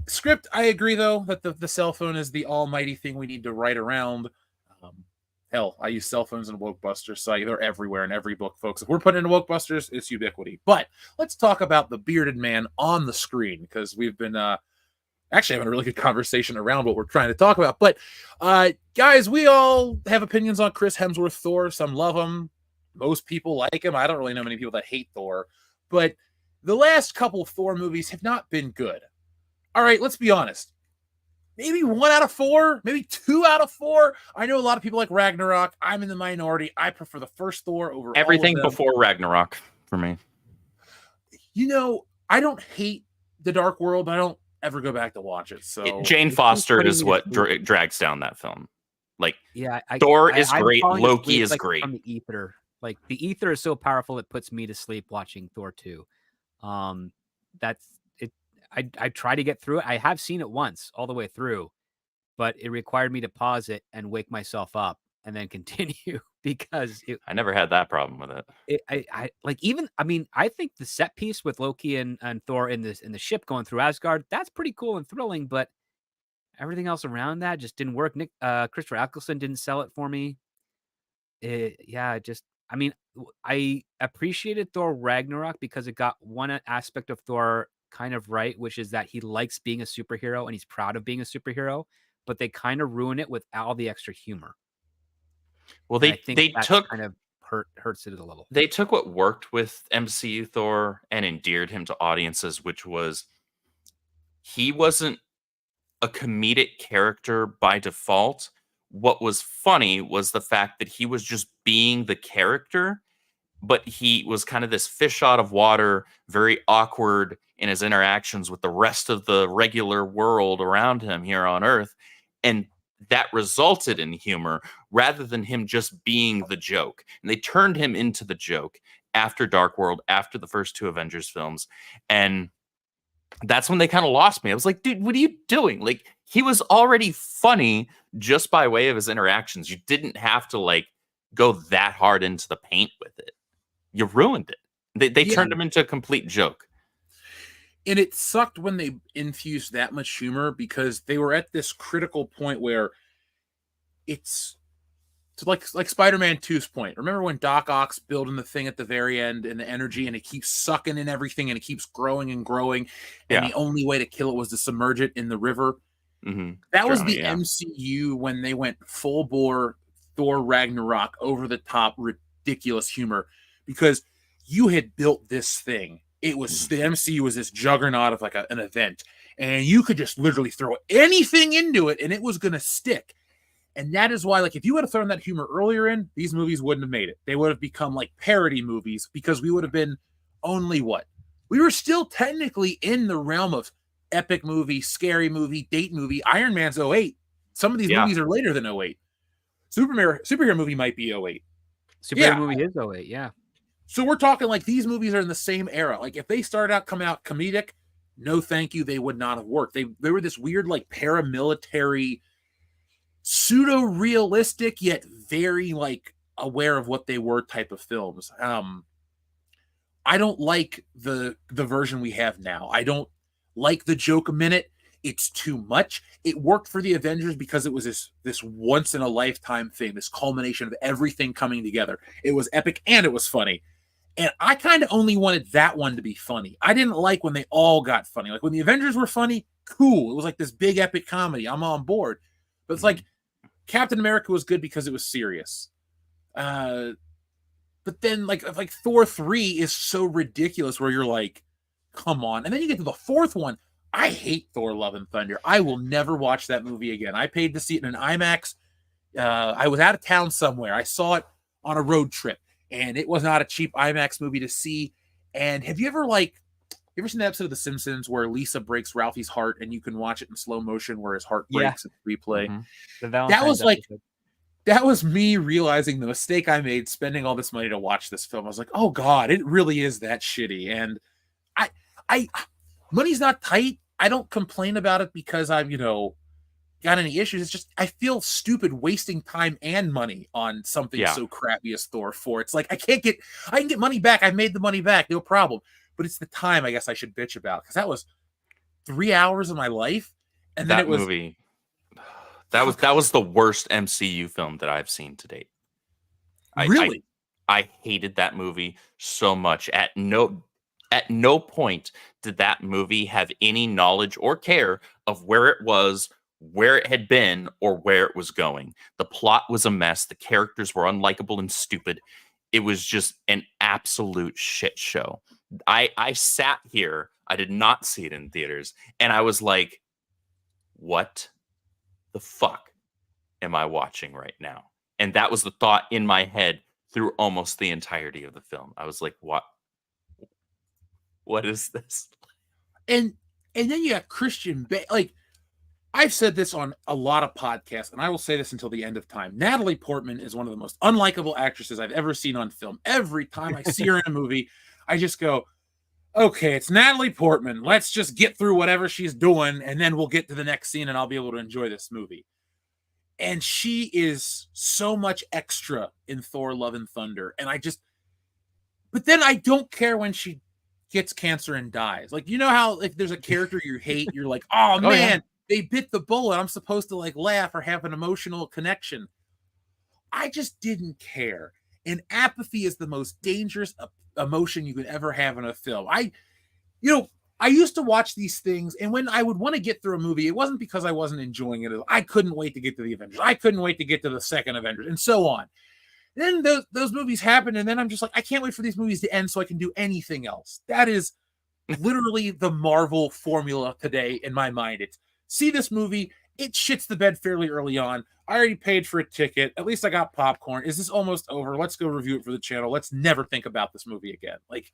script, I agree, though, that the cell phone is the almighty thing we need to write around. Hell, I use cell phones in Wokebusters, so they're everywhere in every book, folks. If we're putting in Wokebusters, it's ubiquity. But let's talk about the bearded man on the screen, because we've been actually having a really good conversation around what we're trying to talk about. But guys, we all have opinions on Chris Hemsworth Thor. Some love him. Most people like him. I don't really know many people that hate Thor. But the last couple of Thor movies have not been good. All right, let's be honest. maybe 1 out of 4, maybe 2 out of 4. I know a lot of people like Ragnarok. I'm in the minority. I prefer the first Thor over Everything all of them. before Ragnarok for me. You know, I don't hate The Dark World, but I don't ever go back to watch it. So Jane It keeps Foster putting is me to what sleep. drags down that film. Like, Yeah, Thor is I'm great. falling Loki asleep, is like, great. from the ether. Like the ether is so powerful it puts me to sleep watching Thor 2. That's it. I try to get through it. I have seen it once all the way through, but it required me to pause it and wake myself up and then continue because I never had that problem with it. I like, even I mean, I think the set piece with Loki and Thor in the ship going through Asgard, that's pretty cool and thrilling, but everything else around that just didn't work. Christopher Eccleston didn't sell it for me. Yeah, just I mean, I appreciated Thor Ragnarok because it got one aspect of Thor kind of right, which is that he likes being a superhero and he's proud of being a superhero, but they kind of ruin it with all the extra humor. Well, And I think they that's took kind of hurts it a little. they took what worked with MCU Thor and endeared him to audiences, which was he wasn't a comedic character by default. What was funny was the fact that he was just being the character, but he was kind of this fish out of water, very awkward in his interactions with the rest of the regular world around him here on Earth. And that resulted in humor rather than him just being the joke. And they turned him into the joke after Dark World, after the first 2 Avengers films. And that's when they kind of lost me. I was like, dude, what are you doing? Like, he was already funny just by way of his interactions. You didn't have to like go that hard into the paint with it. You ruined it. They turned him into a complete joke. And it sucked when they infused that much humor because they were at this critical point where it's like Spider-Man 2's point. Remember when Doc Ock's building the thing at the very end and the energy and it keeps sucking in everything and it keeps growing and growing. And the only way to kill it was to submerge it in the river. Mm-hmm. That was the MCU when they went full bore Thor Ragnarok, over the top, ridiculous humor, because you had built this thing. It was the MCU was this juggernaut of like an event, and you could just literally throw anything into it and it was going to stick. And that is why, like, if you would have thrown that humor earlier in, these movies wouldn't have made it. They would have become like parody movies because we would have been only what? We were still technically in the realm of epic movie, scary movie, date movie. Iron Man's 08. Some of these movies are later than 08. Superhero movie might be 08. Superhero movie is 08, yeah. So we're talking like these movies are in the same era. Like if they started out coming out comedic, no thank you, they would not have worked. They were this weird like paramilitary, pseudo-realistic yet very like aware of what they were type of films. I don't like the version we have now. I don't like the joke a minute. It's too much. It worked for the Avengers because it was this once in a lifetime thing, this culmination of everything coming together. It was epic and it was funny. And I kind of only wanted that one to be funny. I didn't like when they all got funny. Like when the Avengers were funny, cool. It was like this big epic comedy. I'm on board. But it's like Captain America was good because it was serious. But then like Thor 3 is so ridiculous where you're like, come on. And then you get to the 4th one. I hate Thor Love and Thunder. I will never watch that movie again. I paid to see it in an IMAX. I was out of town somewhere. I saw it on a road trip, and it was not a cheap IMAX movie to see. And have you ever seen the episode of The Simpsons where Lisa breaks Ralphie's heart and you can watch it in slow motion where his heart breaks and replay? Mm-hmm. That was me realizing the mistake I made spending all this money to watch this film. I was like, oh God, it really is that shitty. And I money's not tight. I don't complain about it because I've, got any issues. It's just, I feel stupid wasting time and money on something so crappy as Thor 4. It's like, I can get money back. I made the money back. No problem. But it's the time I guess I should bitch about because that was 3 hours of my life. And then movie, that was the worst MCU film that I've seen to date. Really? I hated that movie so much. At no point did that movie have any knowledge or care of where it was, where it had been, or where it was going. The plot was a mess. The characters were unlikable and stupid. It was just an absolute shit show. I sat here. I did not see it in theaters. And I was like, what the fuck am I watching right now? And that was the thought in my head through almost the entirety of the film. I was like, what is this? And then you got Christian Bale. Like, I've said this on a lot of podcasts, and I will say this until the end of time. Natalie Portman is one of the most unlikable actresses I've ever seen on film. Every time I see her in a movie, I just go, okay, it's Natalie Portman. Let's just get through whatever she's doing, and then we'll get to the next scene, and I'll be able to enjoy this movie. And she is so much extra in Thor: Love and Thunder. And but then I don't care when she gets cancer and dies. Like, you know how if there's a character you hate, you're like, oh man, they bit the bullet. I'm supposed to like laugh or have an emotional connection. I just didn't care. And apathy is the most dangerous emotion you could ever have in a film. I used to watch these things, and when I would want to get through a movie, it wasn't because I wasn't enjoying it. I couldn't wait to get to the Avengers. I couldn't wait to get to the second Avengers, and so on. Then those movies happen, and then I'm just like, I can't wait for these movies to end so I can do anything else. That is literally the Marvel formula today in my mind. It's see this movie, it shits the bed fairly early on. I already paid for a ticket. At least I got popcorn. Is this almost over? Let's go review it for the channel. Let's never think about this movie again. Like,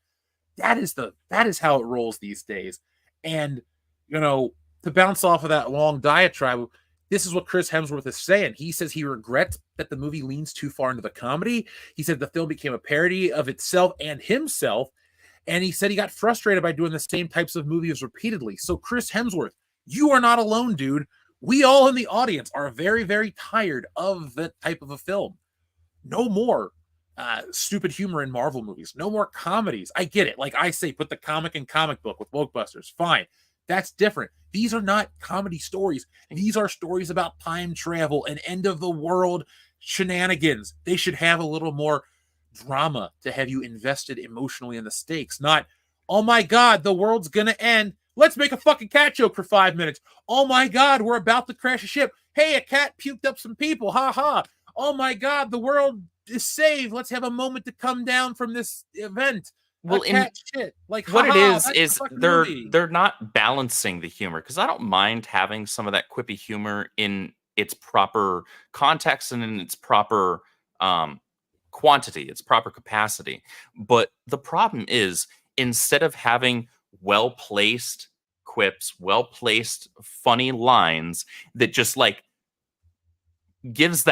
that is how it rolls these days. And, to bounce off of that long diatribe, this is what Chris Hemsworth is saying. He says he regrets that the movie leans too far into the comedy. He said the film became a parody of itself and himself. And he said he got frustrated by doing the same types of movies repeatedly. So Chris Hemsworth, you are not alone, dude. We all in the audience are very, very tired of that type of a film. No more stupid humor in Marvel movies. No more comedies. I get it. Like I say, put the comic in comic book with Wokebusters. Fine. That's different. These are not comedy stories. These are stories about time travel and end of the world shenanigans. They should have a little more drama to have you invested emotionally in the stakes. Not, oh my God, the world's going to end. Let's make a fucking cat joke for 5 minutes. Oh my God, we're about to crash a ship. Hey, a cat puked up some people. Ha ha. Oh my God, the world is saved. Let's have a moment to come down from this event. Well, shit. Like what it is they're not balancing the humor, because I don't mind having some of that quippy humor in its proper context and in its proper quantity, its proper capacity. But the problem is, instead of having well-placed quips, well-placed funny lines that just like gives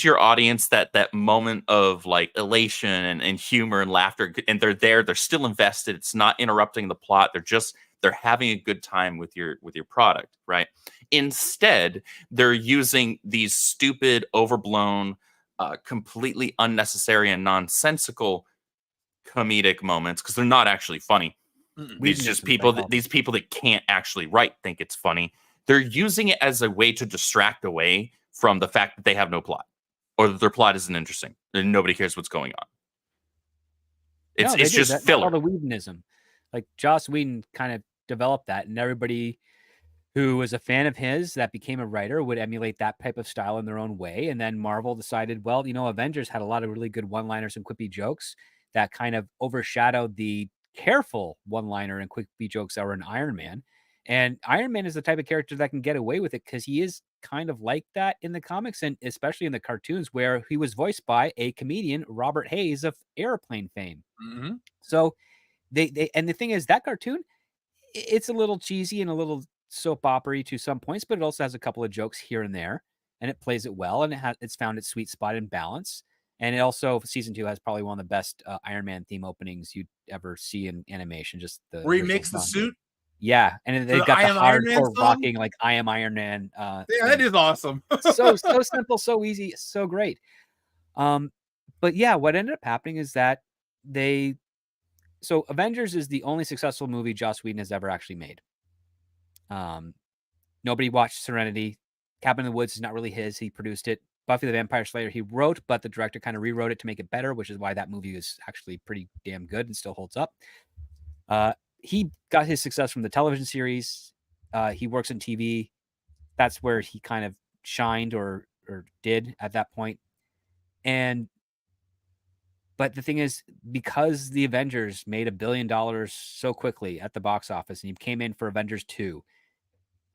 your audience that moment of like elation and humor and laughter, and they're still invested. It's not interrupting the plot. They're having a good time with your product, right? Instead, they're using these stupid, overblown, completely unnecessary and nonsensical comedic moments, because they're not actually funny. These people that can't actually write think it's funny. They're using it as a way to distract away from the fact that they have no plot, or that their plot isn't interesting and nobody cares what's going on. It's just filler. That's all the Whedonism. Like Joss Whedon kind of developed that, and everybody who was a fan of his that became a writer would emulate that type of style in their own way. And then Marvel decided, well, Avengers had a lot of really good one-liners and quippy jokes that kind of overshadowed the careful one-liner and quippy jokes that were in Iron Man. And Iron Man is the type of character that can get away with it because he is kind of like that in the comics, and especially in the cartoons, where he was voiced by a comedian, Robert Hayes of Airplane fame. Mm-hmm. So they and the thing is, that cartoon, it's a little cheesy and a little soap opera to some points, but it also has a couple of jokes here and there, and it plays it well, and it's found its sweet spot in balance. And it also, season 2 has probably one of the best Iron Man theme openings you'd ever see in animation. Just where he makes the suit. Yeah, and they've got the hardcore rocking, like I Am Iron Man. Yeah, that is awesome. so simple, so easy, so great. But yeah, what ended up happening is that Avengers is the only successful movie Joss Whedon has ever actually made. Nobody watched Serenity. Cabin in the Woods is not really his. He produced it. Buffy the Vampire Slayer he wrote, but the director kind of rewrote it to make it better, which is why that movie is actually pretty damn good and still holds up. He got his success from the television series. He works in TV. That's where he kind of shined or did at that point. But the thing is, because the Avengers made $1 billion so quickly at the box office, and he came in for Avengers 2,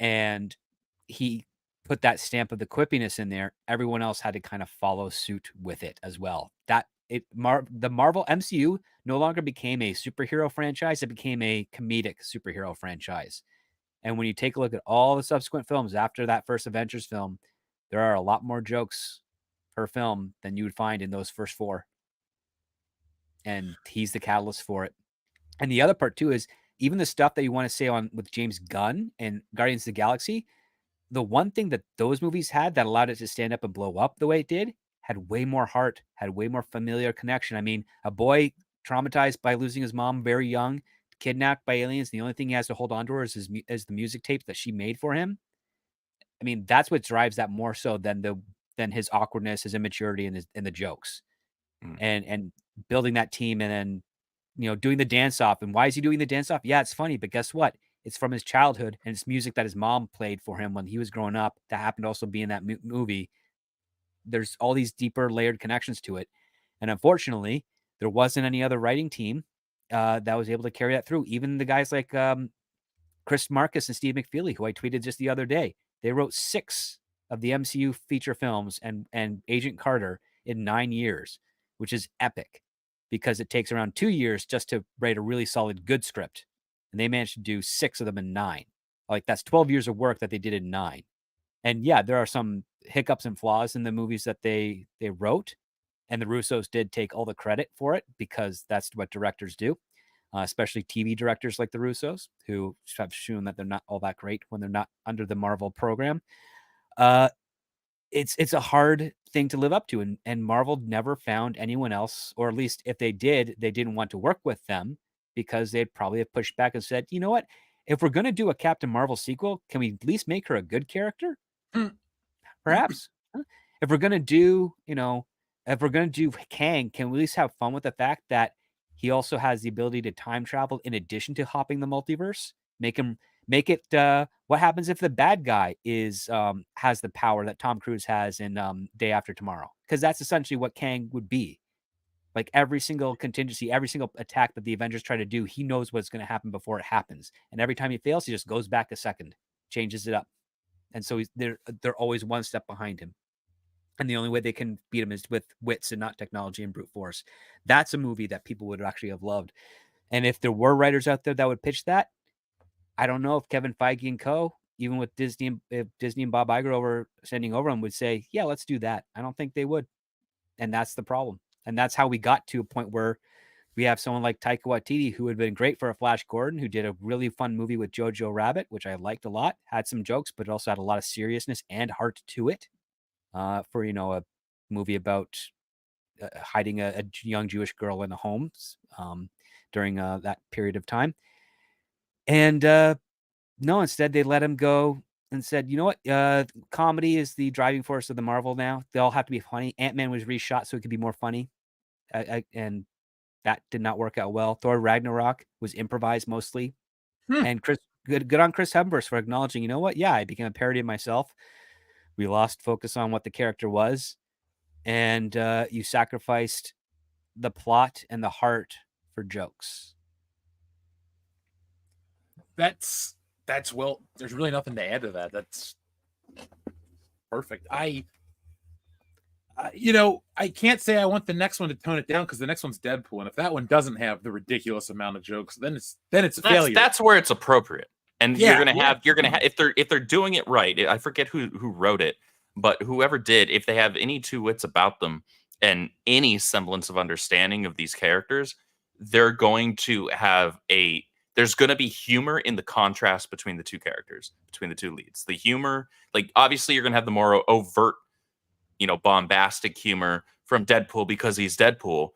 and he put that stamp of the quippiness in there, everyone else had to kind of follow suit with it as well. The Marvel MCU no longer became a superhero franchise. It became a comedic superhero franchise. And when you take a look at all the subsequent films after that first Avengers film, there are a lot more jokes per film than you would find in those first 4. And he's the catalyst for it. And the other part too is even the stuff that you want to say on with James Gunn and Guardians of the Galaxy, the one thing that those movies had that allowed it to stand up and blow up the way it did had way more heart, had way more familiar connection. I mean, a boy traumatized by losing his mom very young, kidnapped by aliens. The only thing he has to hold on to is the music tape that she made for him. I mean, that's what drives that more so than his awkwardness, his immaturity, and the jokes, and building that team, and then doing the dance off. And why is he doing the dance off? Yeah, it's funny, but guess what? It's from his childhood, and it's music that his mom played for him when he was growing up. That happened to also be in that movie. There's all these deeper layered connections to it, and unfortunately, there wasn't any other writing team that was able to carry that through. Even the guys like Chris Marcus and Steve McFeely, who I tweeted just the other day, they wrote 6 of the MCU feature films and Agent Carter in 9 years, which is epic because it takes around 2 years just to write a really solid, good script. And they managed to do 6 of them in 9. Like, that's 12 years of work that they did in 9. And yeah, there are some hiccups and flaws in the movies that they wrote. And the Russos did take all the credit for it because that's what directors do, especially TV directors like the Russos, who have shown that they're not all that great when they're not under the Marvel program. It's a hard thing to live up to. And Marvel never found anyone else, or at least if they did, they didn't want to work with them because they'd probably have pushed back and said, you know what? If we're going to do a Captain Marvel sequel, can we at least make her a good character? Perhaps. If we're going to do, Kang, can we at least have fun with the fact that he also has the ability to time travel in addition to hopping the multiverse? Make it what happens if the bad guy has the power that Tom Cruise has in Day After Tomorrow? Because that's essentially what Kang would be. Like, every single contingency, every single attack that the Avengers try to do, he knows what's going to happen before it happens. And every time he fails, he just goes back a second, changes it up. And so they're always one step behind him. And the only way they can beat him is with wits and not technology and brute force. That's a movie that people would actually have loved. And if there were writers out there that would pitch that, I don't know if Kevin Feige and co., even with Disney, if Disney and Bob Iger were sending over them, would say, yeah, let's do that. I don't think they would. And that's the problem. And that's how we got to a point where we have someone like Taika Waititi, who had been great for a Flash Gordon, who did a really fun movie with Jojo Rabbit, which I liked a lot, had some jokes, but it also had a lot of seriousness and heart to it, for, a movie about hiding a young Jewish girl in a home during that period of time. And no, instead they let him go and said, you know what, comedy is the driving force of the Marvel now. They all have to be funny. Ant-Man was reshot so it could be more funny. And that did not work out well. Thor Ragnarok was improvised mostly. And good on Chris Hemsworth for acknowledging, you know what? Yeah, I became a parody of myself. We lost focus on what the character was. And you sacrificed the plot and the heart for jokes. That's well, there's really nothing to add to that. That's perfect. I can't say I want the next one to tone it down because the next one's Deadpool, and if that one doesn't have the ridiculous amount of jokes, then it's a failure. That's where it's appropriate. And you're gonna have if they're doing it right. I forget who wrote it, but whoever did, if they have any two wits about them and any semblance of understanding of these characters, they're going to have there's going to be humor in the contrast between the two characters, between the two leads. The humor, like, obviously you're going to have the more overt, bombastic humor from Deadpool because he's Deadpool.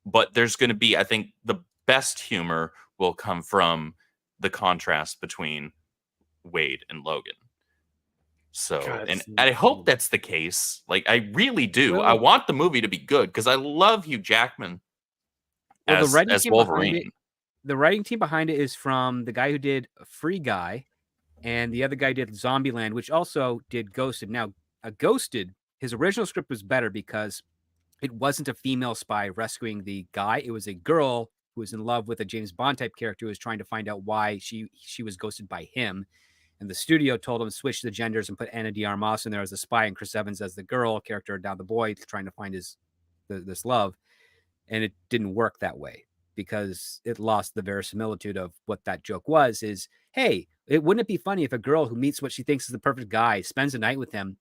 But there's going to be, I think, the best humor will come from the contrast between Wade and Logan. So, God, and I hope that's the case. Like, I really do. Really? I want the movie to be good because I love Hugh Jackman as Wolverine. The writing team behind it is from the guy who did Free Guy, and the other guy did Zombieland, which also did Ghosted. Now, Ghosted, his original script was better because it wasn't a female spy rescuing the guy. It was a girl who was in love with a James Bond type character who was trying to find out why she was ghosted by him. And the studio told him to switch the genders and put Anna de Armas in there as the spy and Chris Evans as the girl character, down the boy trying to find this love. And it didn't work that way because it lost the verisimilitude of what that joke was. Is, hey, wouldn't it be funny if a girl who meets what she thinks is the perfect guy spends a night with him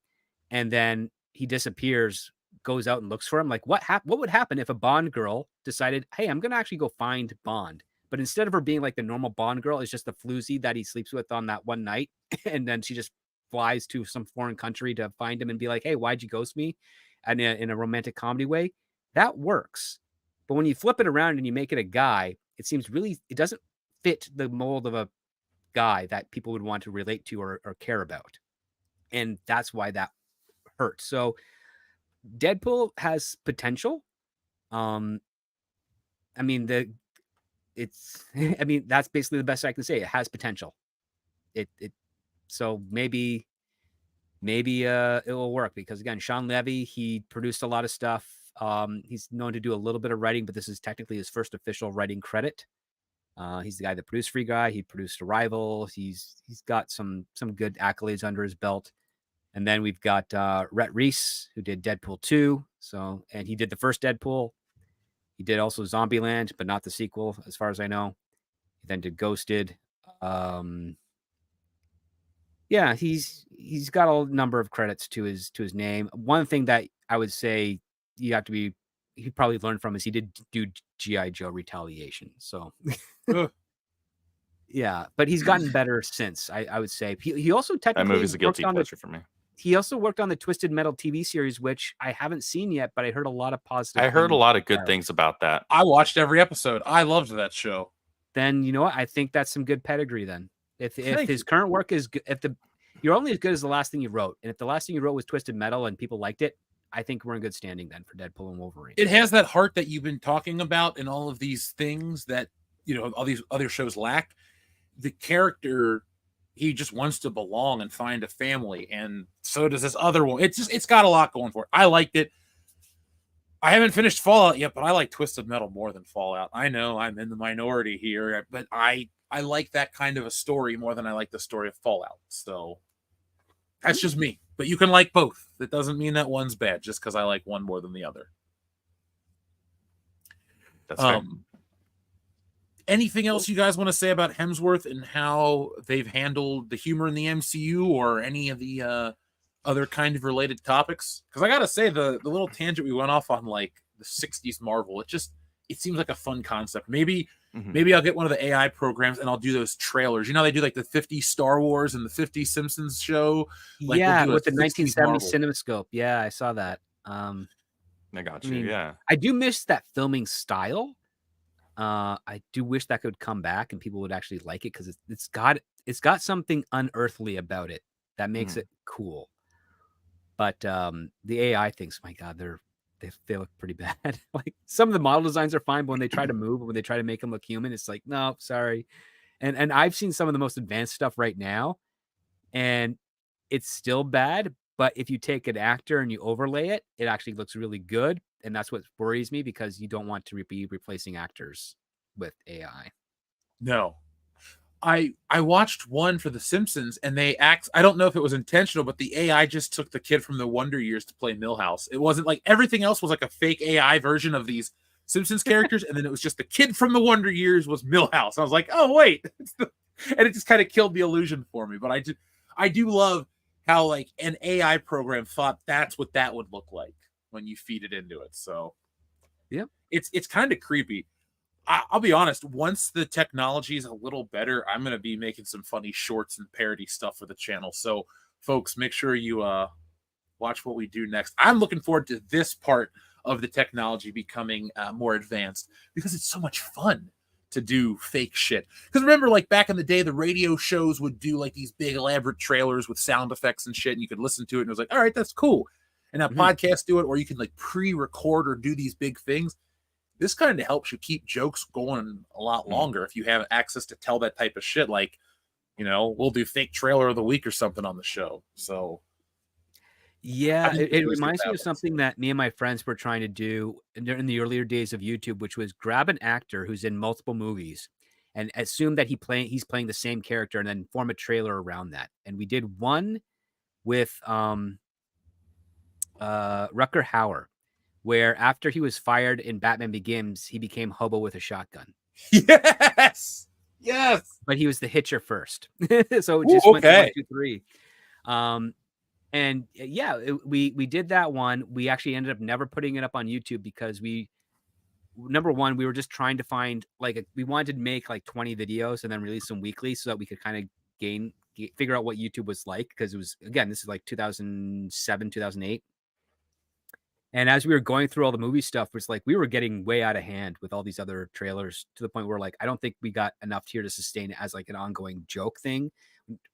and then he disappears, goes out and looks for him? Like, what would happen if a Bond girl decided, hey, I'm going to actually go find Bond? But instead of her being like the normal Bond girl, it's just the floozy that he sleeps with on that one night. And then she just flies to some foreign country to find him and be like, hey, why'd you ghost me? And in a romantic comedy way, that works. But when you flip it around and you make it a guy, it doesn't fit the mold of a guy that people would want to relate to or care about. And that's why that hurts. So Deadpool has potential. I mean, that's basically the best I can say. It has potential. So maybe it will work because, again, Sean Levy, he produced a lot of stuff. He's known to do a little bit of writing, but this is technically his first official writing credit. He's the guy that produced Free Guy. He produced Arrival. He's got some good accolades under his belt. And then we've got Rhett Reese, who did Deadpool 2. And he did the first Deadpool. He did also Zombieland, but not the sequel, as far as I know. He then did Ghosted. Yeah, he's got a number of credits to his name. One thing that I would say he probably learned from is he did do G.I. Joe Retaliation. So yeah, but he's gotten better since, I would say. He also technically that movie's a guilty pleasure for me. He also worked on the Twisted Metal TV series, which I haven't seen yet, but I heard a lot of positive. I heard a lot of good things about that. I watched every episode. I loved that show. Then you know what? I think that's some good pedigree. Then, if his current work is good, you're only as good as the last thing you wrote, and if the last thing you wrote was Twisted Metal and people liked it, I think we're in good standing then for Deadpool and Wolverine. It has that heart that you've been talking about in all of these things that all these other shows lack. The character, he just wants to belong and find a family, and so does this other one. It's got a lot going for it. I liked it. I haven't finished Fallout yet, but I like Twisted Metal more than Fallout. I know I'm in the minority here, but I like that kind of a story more than I like the story of Fallout. So that's just me. But you can like both. That doesn't mean that one's bad just because I like one more than the other. That's fair. Anything else you guys want to say about Hemsworth and how they've handled the humor in the MCU or any of the other kind of related topics? Because I gotta say, the little tangent we went off on, like the 60s Marvel, it seems like a fun concept. Maybe I'll get one of the AI programs and I'll do those trailers. They do like the 50 Star Wars and the 50 Simpsons show. Like, yeah, with the 1970 CinemaScope. Yeah, I saw that. I got you. Yeah, I do miss that filming style. I do wish that could come back and people would actually like it because it's got something unearthly about it that makes it cool. But the AI things, my God, they look pretty bad. Like some of the model designs are fine, but when they try to move or when they try to make them look human, it's like, no, sorry. And I've seen some of the most advanced stuff right now, and it's still bad. But if you take an actor and you overlay it, it actually looks really good. And that's what worries me because you don't want to be replacing actors with AI. No. I watched one for The Simpsons and I don't know if it was intentional, but the AI just took the kid from the Wonder Years to play Milhouse. It wasn't like everything else was like a fake AI version of these Simpsons characters. And then it was just the kid from the Wonder Years was Milhouse. I was like, oh, wait. And it just kind of killed the illusion for me. But I do love how like an AI program thought that's what that would look like when you feed it into it. So yeah, it's kind of creepy. I'll be honest, once the technology is a little better, I'm going to be making some funny shorts and parody stuff for the channel. So folks, make sure you watch what we do next. I'm looking forward to this part of the technology becoming more advanced because it's so much fun to do fake shit. Because remember, like back in the day, the radio shows would do like these big elaborate trailers with sound effects and shit, and you could listen to it and it was like, all right, that's cool. And now podcasts do it, or you can like pre-record or do these big things. This kind of helps you keep jokes going a lot longer if you have access to tell that type of shit. Like, we'll do fake trailer of the week or something on the show. So yeah, it reminds me of something that me and my friends were trying to do in the earlier days of YouTube, which was grab an actor who's in multiple movies and assume that he's playing the same character, and then form a trailer around that. And we did one with Rutger Hauer, where after he was fired in Batman Begins, he became Hobo with a shotgun. Yes. But he was the Hitcher first. So it just went to 1, 2, 3. And yeah, we did that one. We actually ended up never putting it up on YouTube because number one, we were just trying to find we wanted to make 20 videos and then release them weekly so that we could kind of figure out what YouTube was like. Because it was, again, this is 2007, 2008. And as we were going through all the movie stuff, it was we were getting way out of hand with all these other trailers to the point where I don't think we got enough here to sustain it as an ongoing joke thing.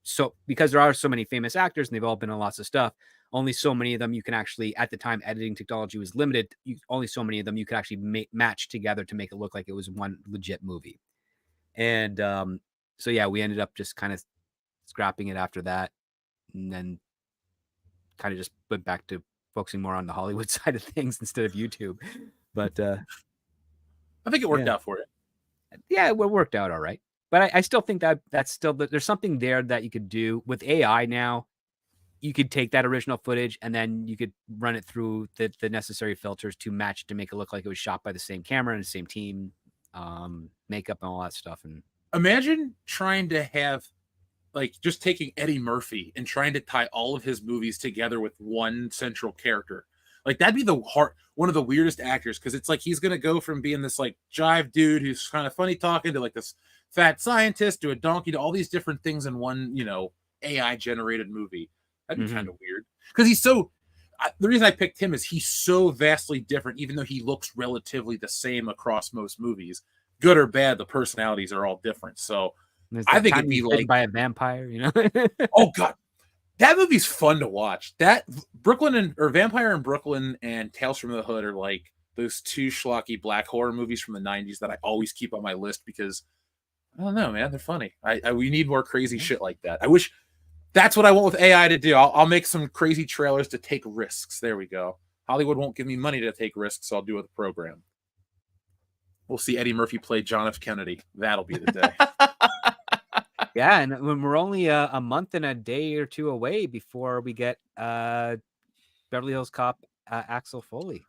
So because there are so many famous actors and they've all been in lots of stuff, only so many of them you can actually, at the time editing technology was limited, only so many of them you could actually match together to make it look like it was one legit movie. And so yeah, we ended up just kind of scrapping it after that, and then kind of just went back to focusing more on the Hollywood side of things instead of YouTube. But I think it worked out for it. Yeah, it worked out all right. But I still think that's still, there's something there that you could do with AI now. You could take that original footage and then you could run it through the necessary filters to match, to make it look like it was shot by the same camera and the same team, makeup and all that stuff. And imagine trying to have just taking Eddie Murphy and trying to tie all of his movies together with one central character. That'd be one of the weirdest actors, because it's he's gonna go from being this jive dude who's kind of funny talking to this fat scientist to a donkey to all these different things in one, AI generated movie. That'd be kind of weird, because he's so. The reason I picked him is he's so vastly different, even though he looks relatively the same across most movies. Good or bad, the personalities are all different. So I think it'd be by a vampire, Oh God, that movie's fun to watch. That Vampire in Brooklyn and Tales from the Hood are those two schlocky black horror movies from the 90s that I always keep on my list because I don't know, man, they're funny. We need more crazy shit like that. I wish that's what I want with AI to do. I'll make some crazy trailers to take risks. There we go. Hollywood won't give me money to take risks, so I'll do it with a program. We'll see Eddie Murphy play John F. Kennedy. That'll be the day. Yeah, and when we're only a month and a day or two away before we get Beverly Hills Cop Axel Foley.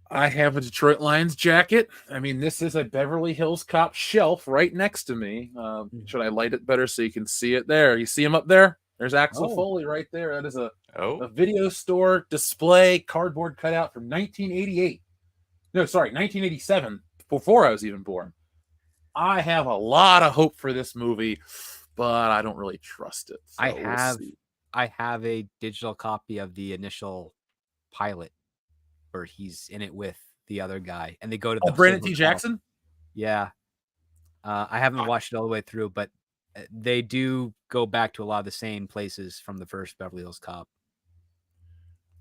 I have a Detroit Lions jacket. I mean, this is a Beverly Hills Cop shelf right next to me. Should I light it better so you can see it there? You see him up there? There's Axel Foley right there. That is a video store display cardboard cutout from 1988. No, sorry, 1987, before I was even born. I have a lot of hope for this movie, but I don't really trust it. So I have a digital copy of the initial pilot where he's in it with the other guy, and they go to the Brandon T. Jackson. Yeah, I haven't watched it all the way through, but they do go back to a lot of the same places from the first Beverly Hills Cop.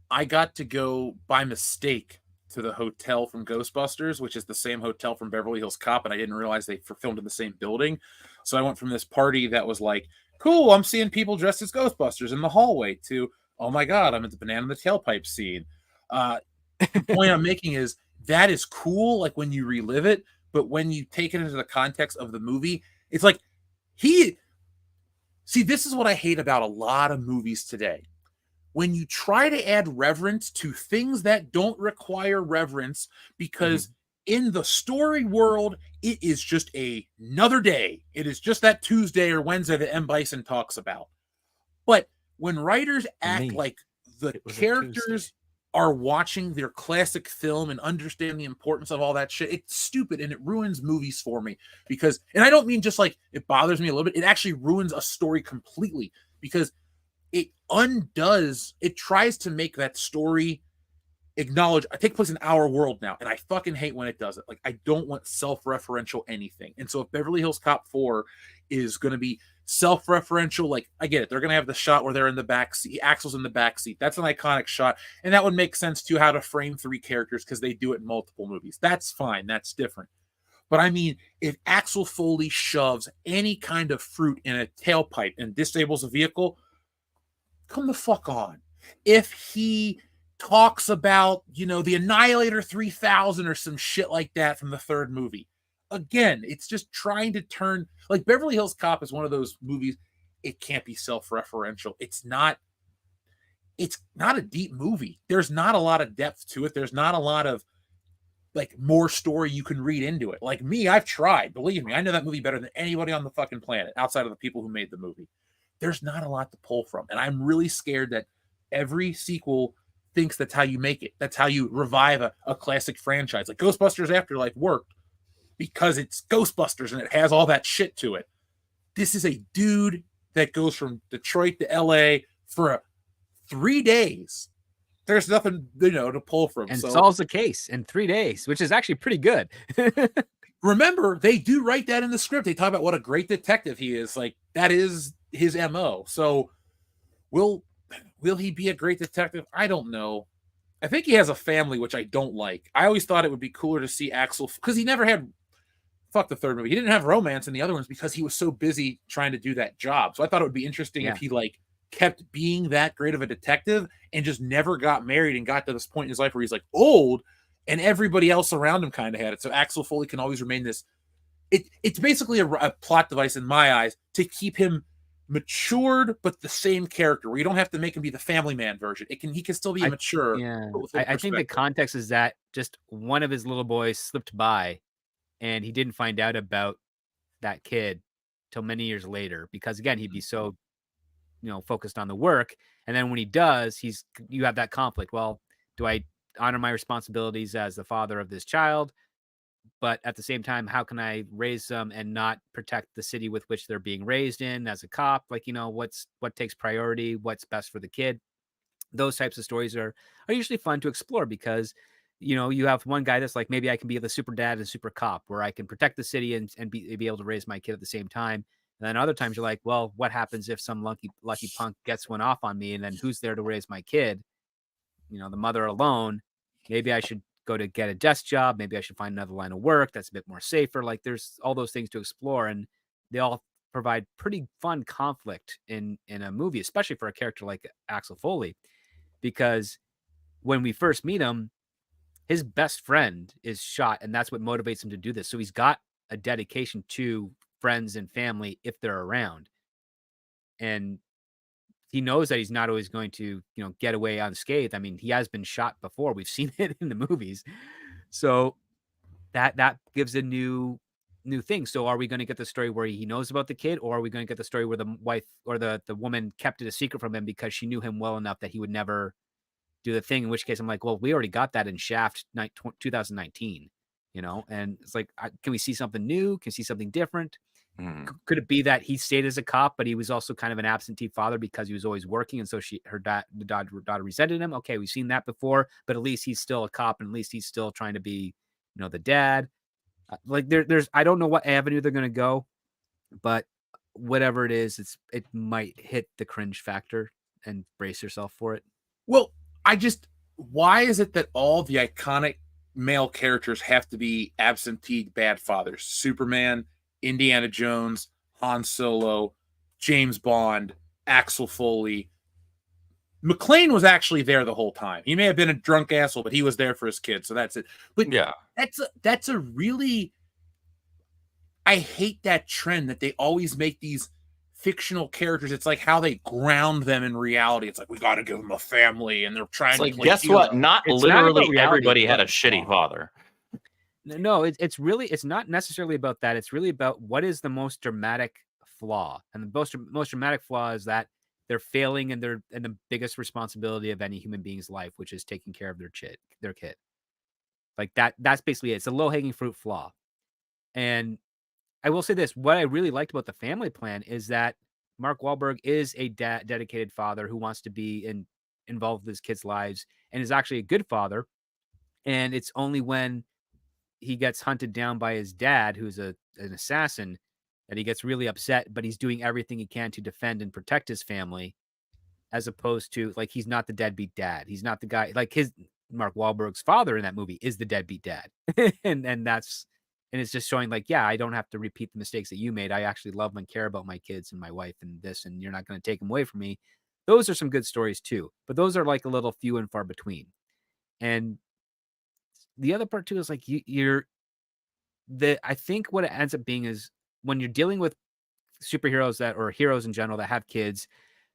I got to go by mistake to the hotel from Ghostbusters, which is the same hotel from Beverly Hills Cop, and I didn't realize they filmed in the same building. So I went from this party that was cool, I'm seeing people dressed as Ghostbusters in the hallway, to, oh my God, I'm at the Banana in the Tailpipe scene. The point I'm making is that is cool, when you relive it, but when you take it into the context of the movie, it's this is what I hate about a lot of movies today. When you try to add reverence to things that don't require reverence, because in the story world, it is just another day. It is just that Tuesday or Wednesday that M. Bison talks about. But when writers act like the characters are watching their classic film and understand the importance of all that shit, it's stupid and it ruins movies for me. Because, and I don't mean just it bothers me a little bit, it actually ruins a story completely, because it tries to make that story acknowledge I take place in our world now, and I fucking hate when it does it. I don't want self-referential anything. And so if Beverly Hills Cop 4 is going to be self-referential, I get it, they're going to have the shot where they're in the back seat, Axel's in the back seat, that's an iconic shot, and that would make sense to how to frame three characters because they do it in multiple movies. That's fine, that's different. But I mean, if Axel Foley shoves any kind of fruit in a tailpipe and disables a vehicle, come the fuck on. If he talks about, the Annihilator 3000 or some shit like that from the third movie, again, it's just trying to turn, like, Beverly Hills Cop is one of those movies. It can't be self-referential. It's not a deep movie. There's not a lot of depth to it. There's not a lot of like more story you can read into it. Like me, I've tried. Believe me, I know that movie better than anybody on the fucking planet outside of the people who made the movie. There's not a lot to pull from. And I'm really scared that every sequel thinks that's how you make it. That's how you revive a classic franchise. Like Ghostbusters Afterlife worked because it's Ghostbusters and it has all that shit to it. This is a dude that goes from Detroit to LA for 3 days. There's nothing, to pull from. And solves the case in 3 days, which is actually pretty good. Remember, they do write that in the script. They talk about what a great detective he is. Like, that is his MO. So will he be a great detective? I don't know. I think he has a family, which I don't like. I always thought it would be cooler to see Axel, because he never had, fuck the third movie, he didn't have romance in the other ones because he was so busy trying to do that job. So I thought it would be interesting if he kept being that great of a detective and just never got married and got to this point in his life where he's like old and everybody else around him kind of had it. So Axel Foley can always remain this. It's basically a plot device in my eyes to keep him matured, but the same character where you don't have to make him be the family man version. He can still be mature. Yeah. I think the context is that just one of his little boys slipped by and he didn't find out about that kid till many years later, because again, he'd be so focused on the work. And then when he does, you have that conflict. Well, do I honor my responsibilities as the father of this child? But at the same time, how can I raise them and not protect the city with which they're being raised in as a cop? Like, what takes priority? What's best for the kid? Those types of stories are usually fun to explore because, you have one guy that's like, maybe I can be the super dad and super cop where I can protect the city and be able to raise my kid at the same time. And then other times you're like, well, what happens if some lucky punk gets one off on me? And then who's there to raise my kid? The mother alone. Maybe I should go to get a desk job. Maybe I should find another line of work that's a bit more safer. Like there's all those things to explore. And they all provide pretty fun conflict in a movie, especially for a character like Axel Foley. Because when we first meet him, his best friend is shot. And that's what motivates him to do this. So he's got a dedication to friends and family if they're around, and he knows that he's not always going to get away unscathed. I mean, he has been shot before. We've seen it in the movies, so that gives a new thing. So are we going to get the story where he knows about the kid, or are we going to get the story where the wife or the woman kept it a secret from him because she knew him well enough that he would never do the thing? In which case I'm like, well, we already got that in Shaft 2019, and it's like, can we see something new? Can we see something different? Could it be that he stayed as a cop, but he was also kind of an absentee father because he was always working, and so the daughter resented him? Okay, we've seen that before, but at least he's still a cop, and at least he's still trying to be, the dad. Like there's I don't know what avenue they're going to go, but whatever it is, it might hit the cringe factor, and brace yourself for it. Well, why is it that all the iconic male characters have to be absentee bad fathers? Superman, Indiana Jones, Han Solo, James Bond, Axel Foley. McClane was actually there the whole time. He may have been a drunk asshole, but he was there for his kids, so that's it. But yeah, that's a really, I hate that trend that they always make these fictional characters. It's like how they ground them in reality. It's like, we got to give them a family, and they're trying to guess what? Not literally everybody had a shitty father. No, it's not necessarily about that. It's really about what is the most dramatic flaw, and the most dramatic flaw is that they're failing in the biggest responsibility of any human being's life, which is taking care of their kid. Like that's basically it. It's a low hanging fruit flaw. And I will say this: what I really liked about the family plan is that Mark Wahlberg is a dedicated father who wants to be involved with his kids' lives, and is actually a good father. And it's only when he gets hunted down by his dad, who's an assassin, that he gets really upset, but he's doing everything he can to defend and protect his family, as opposed to, like, he's not the deadbeat dad. He's not the guy, like Mark Wahlberg's father in that movie is the deadbeat dad. and it's just showing, like, yeah, I don't have to repeat the mistakes that you made. I actually love and care about my kids and my wife and this, and you're not going to take them away from me. Those are some good stories too, but those are like a little few and far between. And the other part too is like I think what it ends up being is when you're dealing with superheroes or heroes in general that have kids,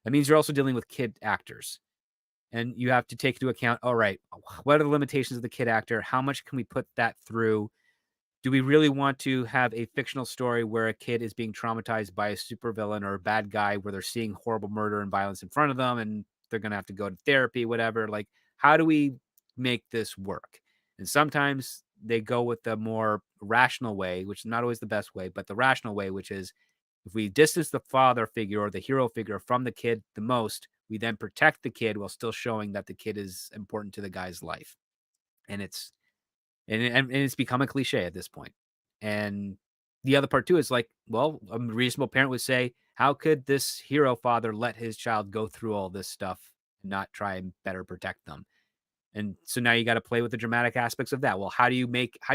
that means you're also dealing with kid actors. And you have to take into account, all right, what are the limitations of the kid actor? How much can we put that through? Do we really want to have a fictional story where a kid is being traumatized by a supervillain or a bad guy where they're seeing horrible murder and violence in front of them and they're going to have to go to therapy, whatever? Like, how do we make this work? And sometimes they go with the more rational way, which is not always the best way, but the rational way, which is if we distance the father figure or the hero figure from the kid the most, we then protect the kid while still showing that the kid is important to the guy's life. And it's become a cliche at this point. And the other part too is like, well, a reasonable parent would say, how could this hero father let his child go through all this stuff and not try and better protect them? And so now you got to play with the dramatic aspects of that. Well, how do you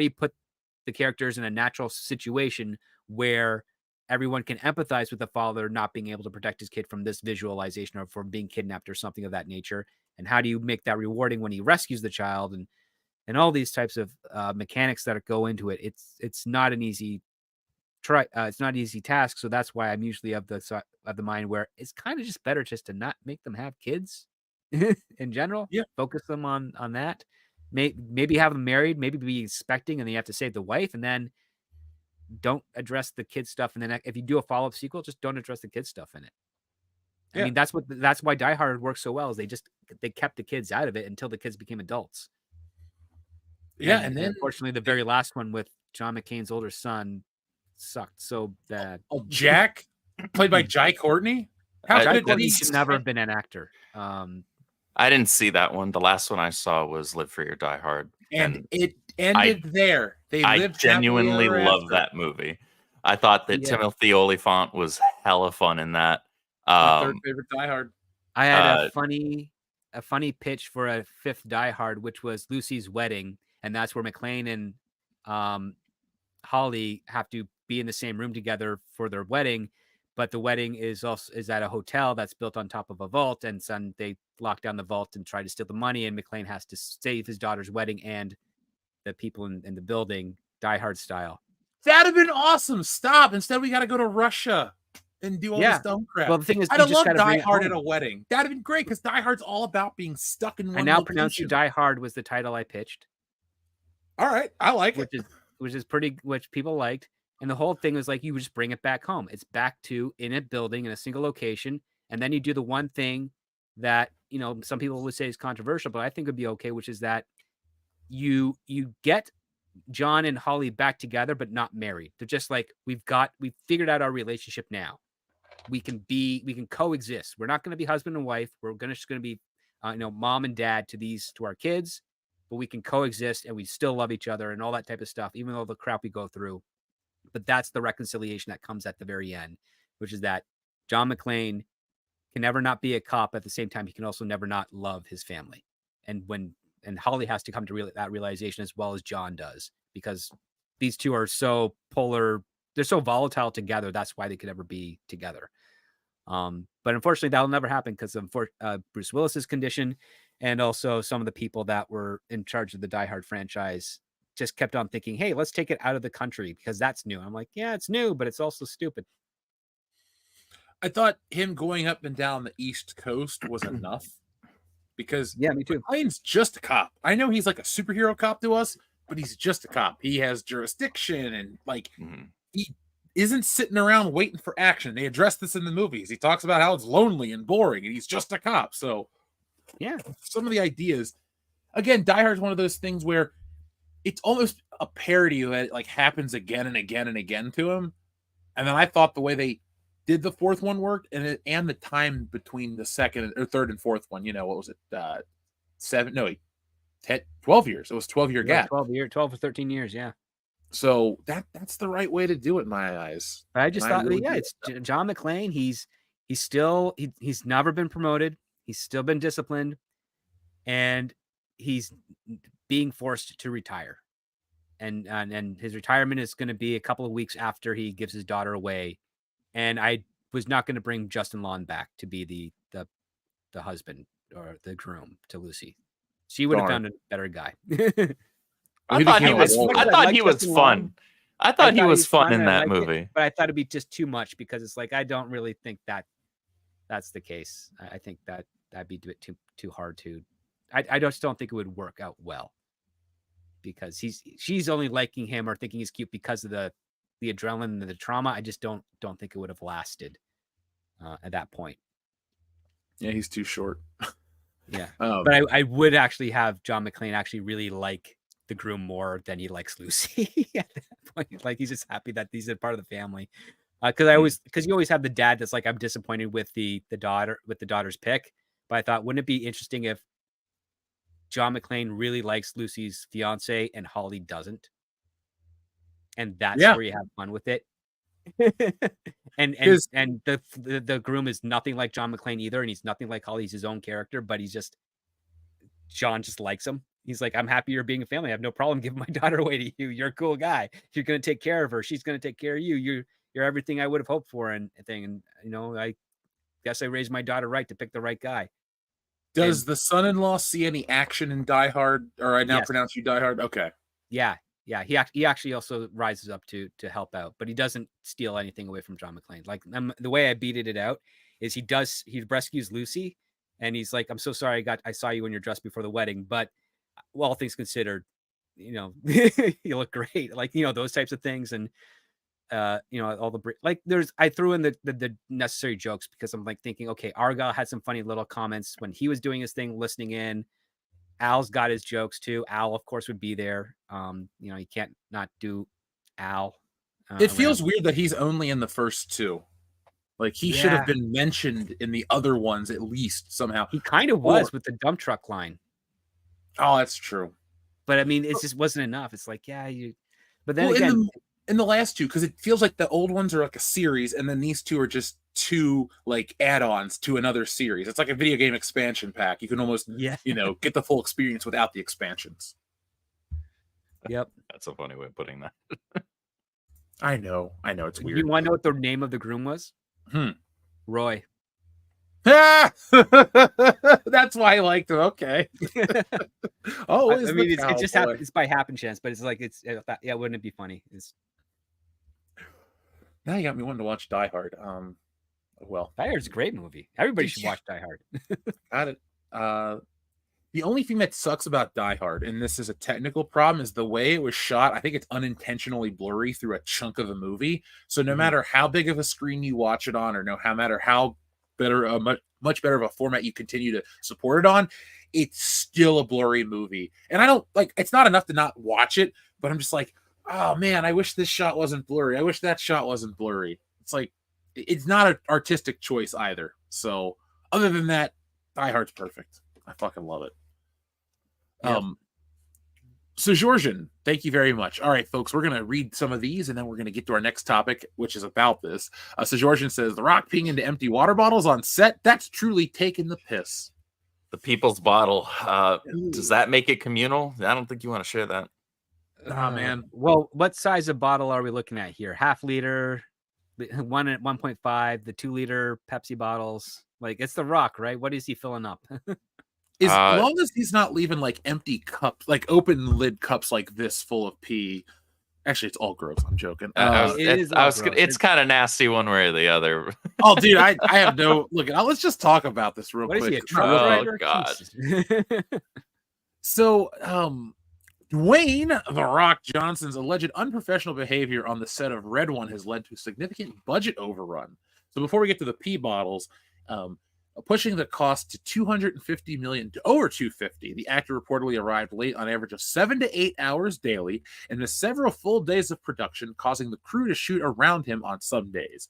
put the characters in a natural situation where everyone can empathize with the father not being able to protect his kid from this visualization or from being kidnapped or something of that nature? And how do you make that rewarding when he rescues the child and all these types of mechanics that go into it? It's not an easy it's not an easy task. So that's why I'm usually of the mind where it's kind of just better just to not make them have kids in general. Yeah. Focus them on that. Maybe have them married, maybe be expecting, and then you have to save the wife, and then don't address the kid stuff. And then if you do a follow-up sequel, just don't address the kid stuff in it. Yeah. I mean, that's why Die Hard works so well, is they kept the kids out of it until the kids became adults. Yeah, and then unfortunately the very last one with John McCain's older son sucked so bad. Oh, Jack, played by Jai Courtney. How could he should never have been an actor? I didn't see that one. The last one I saw was Live Free or Die Hard, and it ended there. I genuinely love that movie. I thought that Timothy Olyphant was hella fun in that. My third favorite Die Hard. I had a funny pitch for a fifth Die Hard, which was Lucy's Wedding, and that's where McClane and Holly have to be in the same room together for their wedding. But the wedding is at a hotel that's built on top of a vault, and son they lock down the vault and try to steal the money, and McClane has to save his daughter's wedding and the people in the building, Die Hard style. That'd have been awesome. Stop. Instead, we got to go to Russia and do all this dumb crap. Well, the thing is, I'd have loved Die Hard at a wedding. That'd have been great because Die Hard's all about being stuck in one I now location. pronounce you Die Hard was the title I pitched. All right, I like it. Which people liked. And the whole thing was like, you just bring it back home. It's back to in a building in a single location. And then you do the one thing that, some people would say is controversial, but I think would be okay, which is that you get John and Holly back together, but not married. They're just like, we've figured out our relationship now. We can coexist. We're not going to be husband and wife. We're just going to be, mom and dad to our kids, but we can coexist and we still love each other and all that type of stuff, even though the crap we go through. But that's the reconciliation that comes at the very end, which is that John McClane can never not be a cop. At the same time, he can also never not love his family. And Holly has to come to that realization as well as John does, because these two are so polar. They're so volatile together. That's why they could ever be together. But unfortunately, that'll never happen because of Bruce Willis's condition, and also some of the people that were in charge of the Die Hard franchise just kept on thinking, hey, let's take it out of the country because that's new. I'm like, yeah, it's new, but it's also stupid. I thought him going up and down the East Coast was enough because me too. McClane's just a cop. I know he's like a superhero cop to us, but he's just a cop. He has jurisdiction and he isn't sitting around waiting for action. They address this in the movies. He talks about how it's lonely and boring and he's just a cop. So yeah, some of the ideas, again, Die Hard is one of those things where it's almost a parody that like happens again and again and again to him. And then I thought the way they did the fourth one worked, and the time between the second or third and fourth one, what was it? 12 years. It was 12-year gap. 12 or 13 years. Yeah. So that's the right way to do it in my eyes. I just thought, it's John McClane. He's never been promoted. He's still been disciplined, and he's being forced to retire. And his retirement is going to be a couple of weeks after he gives his daughter away. And I was not going to bring Justin Long back to be the husband or the groom to Lucy. She would have found a better guy. I thought he was fun. I thought he was fun in I that liked it, movie. but I thought it'd be just too much because it's like I don't really think that's the case. I think that'd be a bit too hard to. I just don't think it would work out well because she's only liking him or thinking he's cute because of the adrenaline and the trauma. I just don't think it would have lasted at that point. Yeah, he's too short. Yeah, but I would actually have John McClane actually really like the groom more than he likes Lucy at that point. Like he's just happy that he's a part of the family. Because you always have the dad that's like, I'm disappointed with the daughter's pick. But I thought, wouldn't it be interesting if John McClane really likes Lucy's fiance and Holly doesn't, and that's where you have fun with it. and the groom is nothing like John McClane either, and he's nothing like Holly. He's his own character, but John just likes him. He's like, I'm happy you're being a family. I have no problem giving my daughter away to you. You're a cool guy. You're going to take care of her. She's going to take care of you. You're everything I would have hoped for and thing. And, I guess I raised my daughter right to pick the right guy. Does the son-in-law see any action in Die Hard? Or I now pronounce you Die Hard? Okay. Yeah. Yeah. He actually also rises up to help out, but he doesn't steal anything away from John McClane. Like the way I beated it out is he rescues Lucy and he's like, I'm so sorry. I saw you in your dress before the wedding, but all things considered, you look great. Like, those types of things. And, all I threw in the necessary jokes because I'm like thinking, okay, Argyle had some funny little comments when he was doing his thing, listening in. Al's got his jokes too. Al, of course, would be there. You can't not do Al. It feels weird that he's only in the first two. Like he should have been mentioned in the other ones at least somehow. He kind of was with the dump truck line. Oh, that's true. But I mean, it just wasn't enough. It's like, but then again, in the last two, because it feels like the old ones are like a series, and then these two are just two like add-ons to another series. It's like a video game expansion pack. You can almost, get the full experience without the expansions. Yep, that's a funny way of putting that. I know, it's weird. You want to know what the name of the groom was? Roy. That's why I liked it. Okay. I mean, it just happens. It's by happen chance, but it's like wouldn't it be funny? Now you got me wanting to watch Die Hard. Well, Die Hard's a great movie. Everybody should watch Die Hard. Got it. The only thing that sucks about Die Hard, and this is a technical problem, is the way it was shot. I think it's unintentionally blurry through a chunk of the movie. So no matter how big of a screen you watch it on, or no matter how much better of a format you continue to support it on, it's still a blurry movie. And I don't it's not enough to not watch it, but I'm just like, oh man, I wish this shot wasn't blurry. I wish that shot wasn't blurry. It's like, it's not an artistic choice either. So other than that, Die Hard's perfect. I fucking love it. Yep. So Georgian, thank you very much. All right, folks, we're going to read some of these and then we're going to get to our next topic, which is about this. So Georgian says, The Rock peeing into empty water bottles on set, that's truly taking the piss. The people's bottle. Does that make it communal? I don't think you want to share that. Nah, man. Well, what size of bottle are we looking at here? Half liter, 1 at 1.5, the 2 liter Pepsi bottles. Like, it's The Rock, right? What is he filling up? As long as he's not leaving like empty cups, like open lid cups like this full of pee. Actually, it's all gross. I'm joking. It's kind of nasty one way or the other. Oh, dude, I have no look. Let's just talk about this real quick. Is he, a truck driver? God. So, Dwayne "The Rock" Johnson's alleged unprofessional behavior on the set of Red One has led to a significant budget overrun. So, before we get to the pee bottles, pushing the cost to $250 million to over $250. The actor reportedly arrived late on average of 7 to 8 hours daily and missed several full days of production, causing the crew to shoot around him on some days.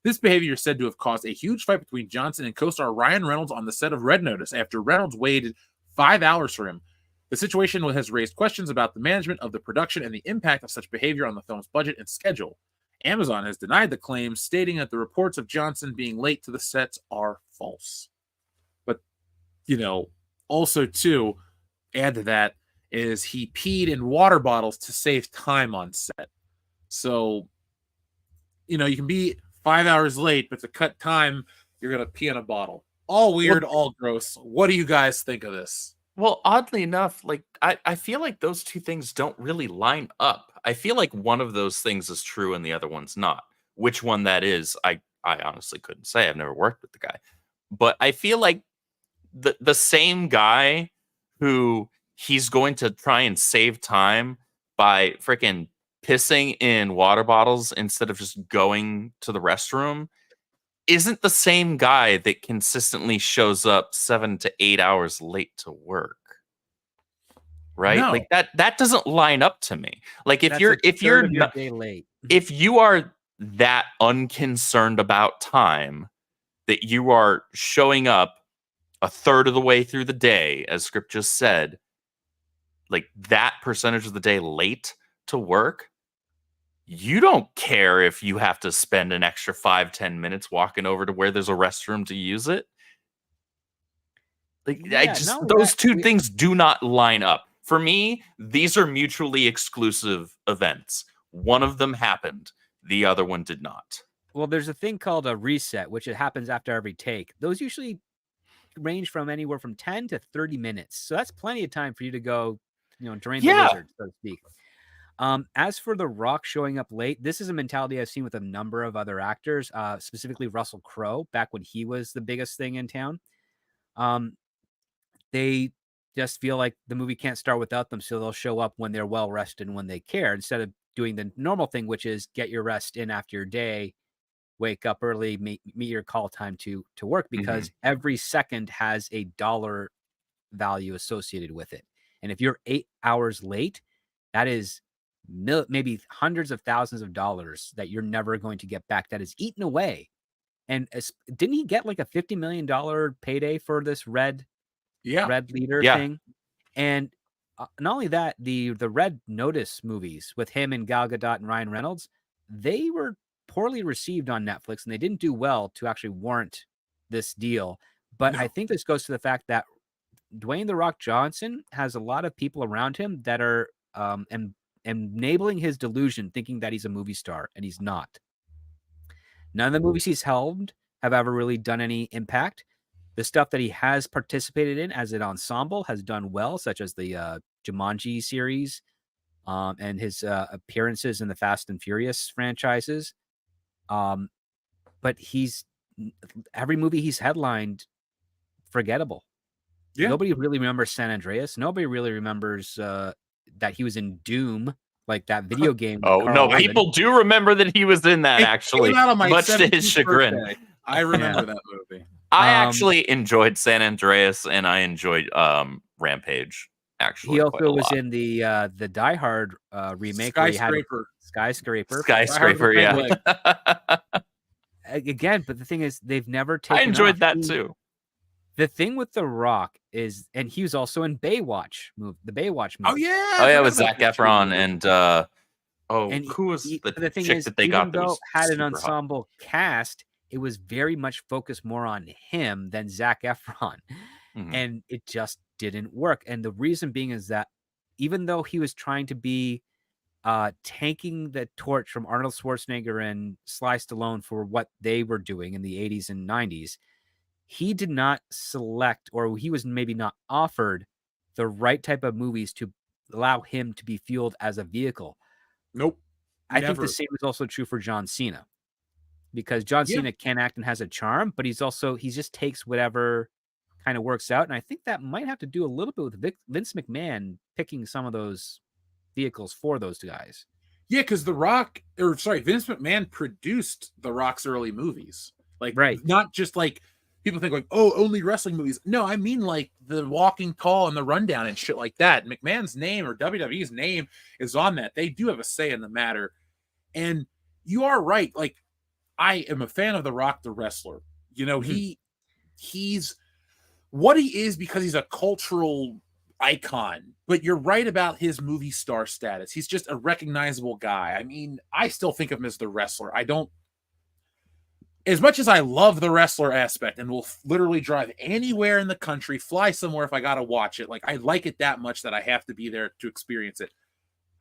This behavior is said to have caused a huge fight between Johnson and co-star Ryan Reynolds on the set of Red Notice after Reynolds waited 5 hours for him. The situation has raised questions about the management of the production and the impact of such behavior on the film's budget and schedule. Amazon has denied the claims, stating that the reports of Johnson being late to the sets are false. But, also, too, add to that is he peed in water bottles to save time on set. So, you can be 5 hours late, but to cut time, you're going to pee in a bottle. All weird, all gross. What do you guys think of this? Well, oddly enough, like I feel like those two things don't really line up. I feel like one of those things is true and the other one's not. Which one that is, I honestly couldn't say. I've never worked with the guy. But I feel like the same guy who he's going to try and save time by freaking pissing in water bottles instead of just going to the restroom isn't the same guy that consistently shows up 7 to 8 hours late to work. Right? No. Like that doesn't line up to me. Like if That's you're a if third you're of your not, day late. if you are that unconcerned about time that you are showing up a third of the way through the day, as Script just said, like that percentage of the day late to work, you don't care if you have to spend an extra 5-10 minutes walking over to where there's a restroom to use it. Like those two things do not line up. For me, these are mutually exclusive events. One of them happened, the other one did not. Well, there's a thing called a reset, which it happens after every take. Those usually range from anywhere from 10 to 30 minutes. So that's plenty of time for you to go, drain the lizard, so to speak. As for The Rock showing up late, this is a mentality I've seen with a number of other actors, specifically Russell Crowe, back when he was the biggest thing in town. They just feel like the movie can't start without them, so they'll show up when they're well rested and when they care, instead of doing the normal thing, which is get your rest in after your day, wake up early, meet your call time to work, because every second has a dollar value associated with it. And if you're 8 hours late, that is maybe hundreds of thousands of dollars that you're never going to get back. That is eaten away. And didn't he get like a $50 million payday for this Red Leader thing? And not only that, the Red Notice movies with him and Gal Gadot and Ryan Reynolds, they were poorly received on Netflix, and they didn't do well to actually warrant this deal. But I think this goes to the fact that Dwayne "The Rock" Johnson has a lot of people around him that are enabling his delusion, thinking that he's a movie star, and he's not. None of the movies he's helmed have ever really done any impact. The stuff that he has participated in as an ensemble has done well, such as the Jumanji series and his appearances in the Fast and Furious franchises. But every movie he's headlined, forgettable. Yeah. Nobody really remembers San Andreas. Nobody really remembers that he was in Doom, like that video game. Oh, no, people do remember that he was in that, actually, much to his chagrin. Birthday. I remember that movie. I actually enjoyed San Andreas, and I enjoyed Rampage, actually. He also was in the Die Hard remake. Skyscraper, yeah. Again, but the thing is, they've never taken I enjoyed that, too. The thing with The Rock is, and he was also in Baywatch movie. Oh yeah, oh yeah, with Zac Efron and who was the thing chick is, that they even got? Though that had an ensemble cast, it was very much focused more on him than Zac Efron, and it just didn't work. And the reason being is that even though he was trying to be taking the torch from Arnold Schwarzenegger and Sly Stallone for what they were doing in the 80s and 90s, he did not select, or he was maybe not offered the right type of movies to allow him to be fueled as a vehicle. Nope. I think the same is also true for John Cena, because John Cena can act and has a charm, but he just takes whatever kind of works out. And I think that might have to do a little bit with Vince McMahon picking some of those vehicles for those guys. Yeah, because Vince McMahon produced The Rock's early movies. Like, not just like people think like, oh, only wrestling movies. No, I mean like the Walking Tall and the Rundown and shit like that. McMahon's name or WWE's name is on that. They do have a say in the matter. And you are right. Like, I am a fan of The Rock, the wrestler. You know, he's what he is because he's a cultural icon. But you're right about his movie star status. He's just a recognizable guy. I mean, I still think of him as the wrestler. I don't, as much as I love the wrestler aspect and will literally drive anywhere in the country, fly somewhere if I got to watch it. Like, I like it that much that I have to be there to experience it.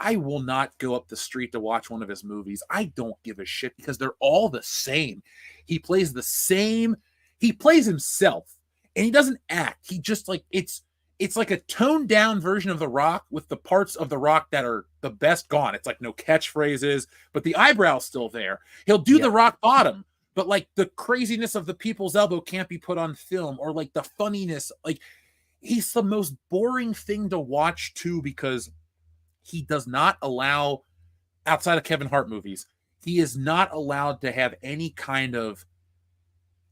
I will not go up the street to watch one of his movies. I don't give a shit because they're all the same. He plays the same. He plays himself and he doesn't act. He just like, it's it's like a toned down version of The Rock with the parts of The Rock that are the best gone. It's like no catchphrases, but the eyebrow's still there. He'll do the rock bottom, but like the craziness of the people's elbow can't be put on film, or like the funniness. Like, he's the most boring thing to watch too, because he does not allow, outside of Kevin Hart movies, he is not allowed to have any kind of,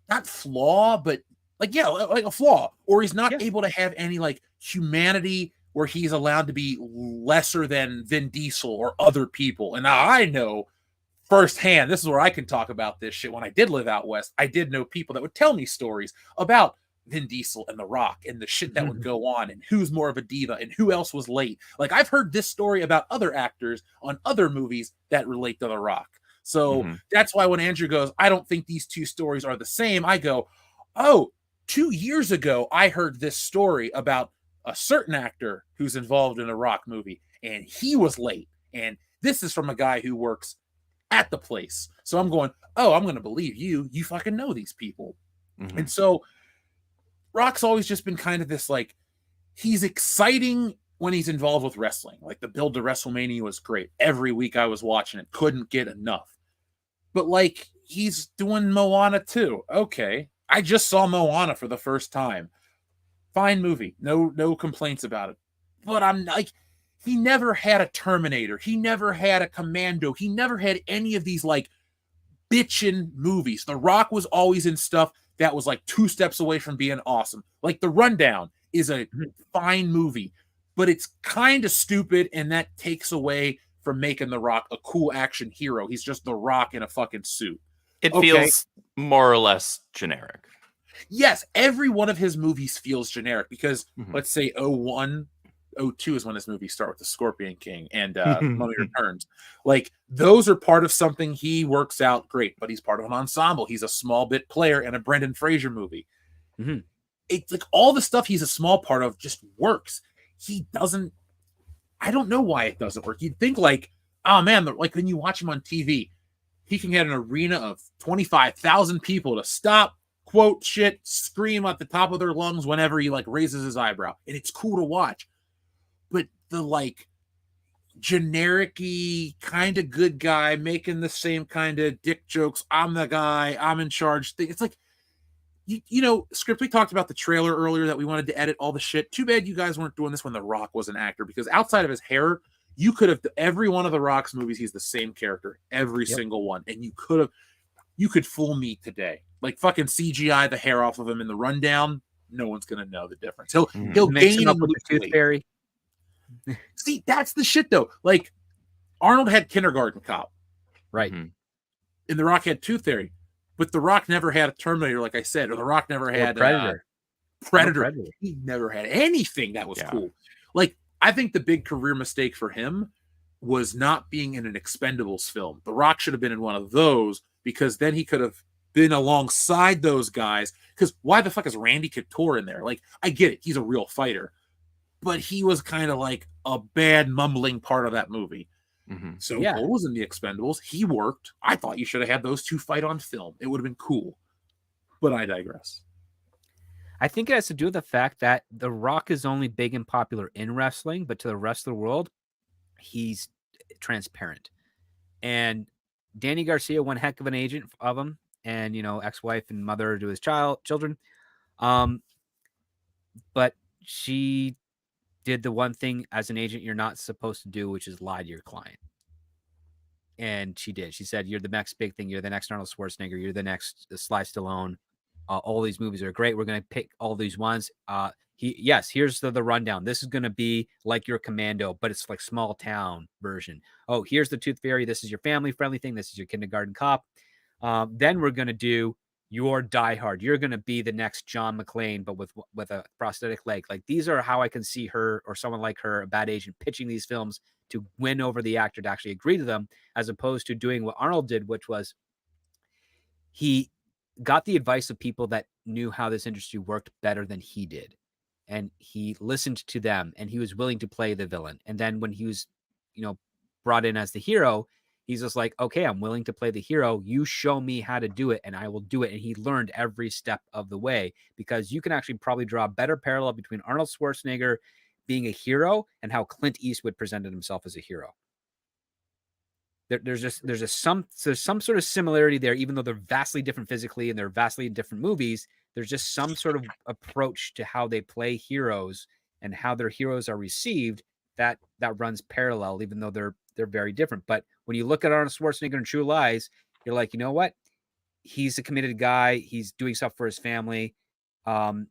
not flaw, but like a flaw, or he's not able to have any like humanity where he's allowed to be lesser than Vin Diesel or other people. And now I know firsthand, this is where I can talk about this shit. When I did live out west, I did know people that would tell me stories about Vin Diesel and The Rock and the shit that would go on and who's more of a diva and who else was late. Like, I've heard this story about other actors on other movies that relate to The Rock. So that's why when Andrew goes, I don't think these two stories are the same, I go, oh, 2 years ago, I heard this story about a certain actor who's involved in a Rock movie, and he was late. And this is from a guy who works at the place. So I'm going, oh, I'm going to believe you. You fucking know these people. And so Rock's always just been kind of this, like, he's exciting when he's involved with wrestling. Like, the build to WrestleMania was great. Every week I was watching it. Couldn't get enough. But, like, he's doing Moana too. Okay. I just saw Moana for the first time. Fine movie. No complaints about it. But I'm like, he never had a Terminator. He never had a Commando. He never had any of these like bitchin' movies. The Rock was always in stuff that was like 2 steps away from being awesome. Like The Rundown is a fine movie, but it's kind of stupid, and that takes away from making The Rock a cool action hero. He's just The Rock in a fucking suit. It feels more or less generic. Yes, every one of his movies feels generic because let's say 01, 02 is when his movies start with the Scorpion King and Mummy Returns. Like, those are part of something he works out great, but he's part of an ensemble. He's a small bit player in a Brendan Fraser movie. It's like all the stuff he's a small part of just works. He doesn't, I don't know why it doesn't work. You'd think like, oh man, like when you watch him on TV, he can get an arena of 25,000 people to stop, quote shit, scream at the top of their lungs whenever he like raises his eyebrow. And it's cool to watch. But the like generic-y kind of good guy making the same kind of dick jokes, I'm the guy, I'm in charge thing. It's like, you know, Script, we talked about the trailer earlier that we wanted to edit all the shit. Too bad you guys weren't doing this when The Rock was an actor, because outside of his hair, you could have, every one of The Rock's movies, he's the same character, every single one. And you could fool me today. Like fucking CGI the hair off of him in The Rundown, no one's going to know the difference. He'll mix gain him up with the Tooth Fairy. See, that's the shit though. Like, Arnold had Kindergarten Cop. Right. And The Rock had Tooth Fairy. But The Rock never had a Terminator, like I said, or The Rock never had Predator. Predator. He never had anything that was cool. Like, I think the big career mistake for him was not being in an Expendables film. The Rock should have been in one of those, because then he could have been alongside those guys. Because why the fuck is Randy Couture in there? Like, I get it. He's a real fighter. But he was kind of like a bad mumbling part of that movie. So Cole was in the Expendables. He worked. I thought you should have had those two fight on film. It would have been cool. But I digress. I think it has to do with the fact that The Rock is only big and popular in wrestling, but to the rest of the world, he's transparent. And Danny Garcia, one heck of an agent of him, and, you know, ex-wife and mother to his children. But she did the one thing as an agent you're not supposed to do, which is lie to your client. And she did. She said, you're the next big thing. You're the next Arnold Schwarzenegger. You're the next Sly Stallone. All these movies are great. We're going to pick all these ones. Here's the rundown. This is going to be like your Commando, but it's like small town version. Oh, here's the Tooth Fairy. This is your family friendly thing. This is your Kindergarten Cop. Then we're going to do your Die Hard. You're going to be the next John McClane, but with a prosthetic leg. Like, these are how I can see her or someone like her, a bad agent, pitching these films to win over the actor to actually agree to them, as opposed to doing what Arnold did, which was he got the advice of people that knew how this industry worked better than he did. And he listened to them, and he was willing to play the villain. And then when he was, brought in as the hero, He's just like, okay, I'm willing to play the hero. You show me how to do it, and I will do it. And he learned every step of the way, because you can actually probably draw a better parallel between Arnold Schwarzenegger being a hero and how Clint Eastwood presented himself as a hero. There's some sort of similarity there, even though they're vastly different physically and they're vastly different movies. There's just some sort of approach to how they play heroes and how their heroes are received that runs parallel, even though they're very different. But when you look at Arnold Schwarzenegger in True Lies, you're like, you know what? He's a committed guy. He's doing stuff for his family. And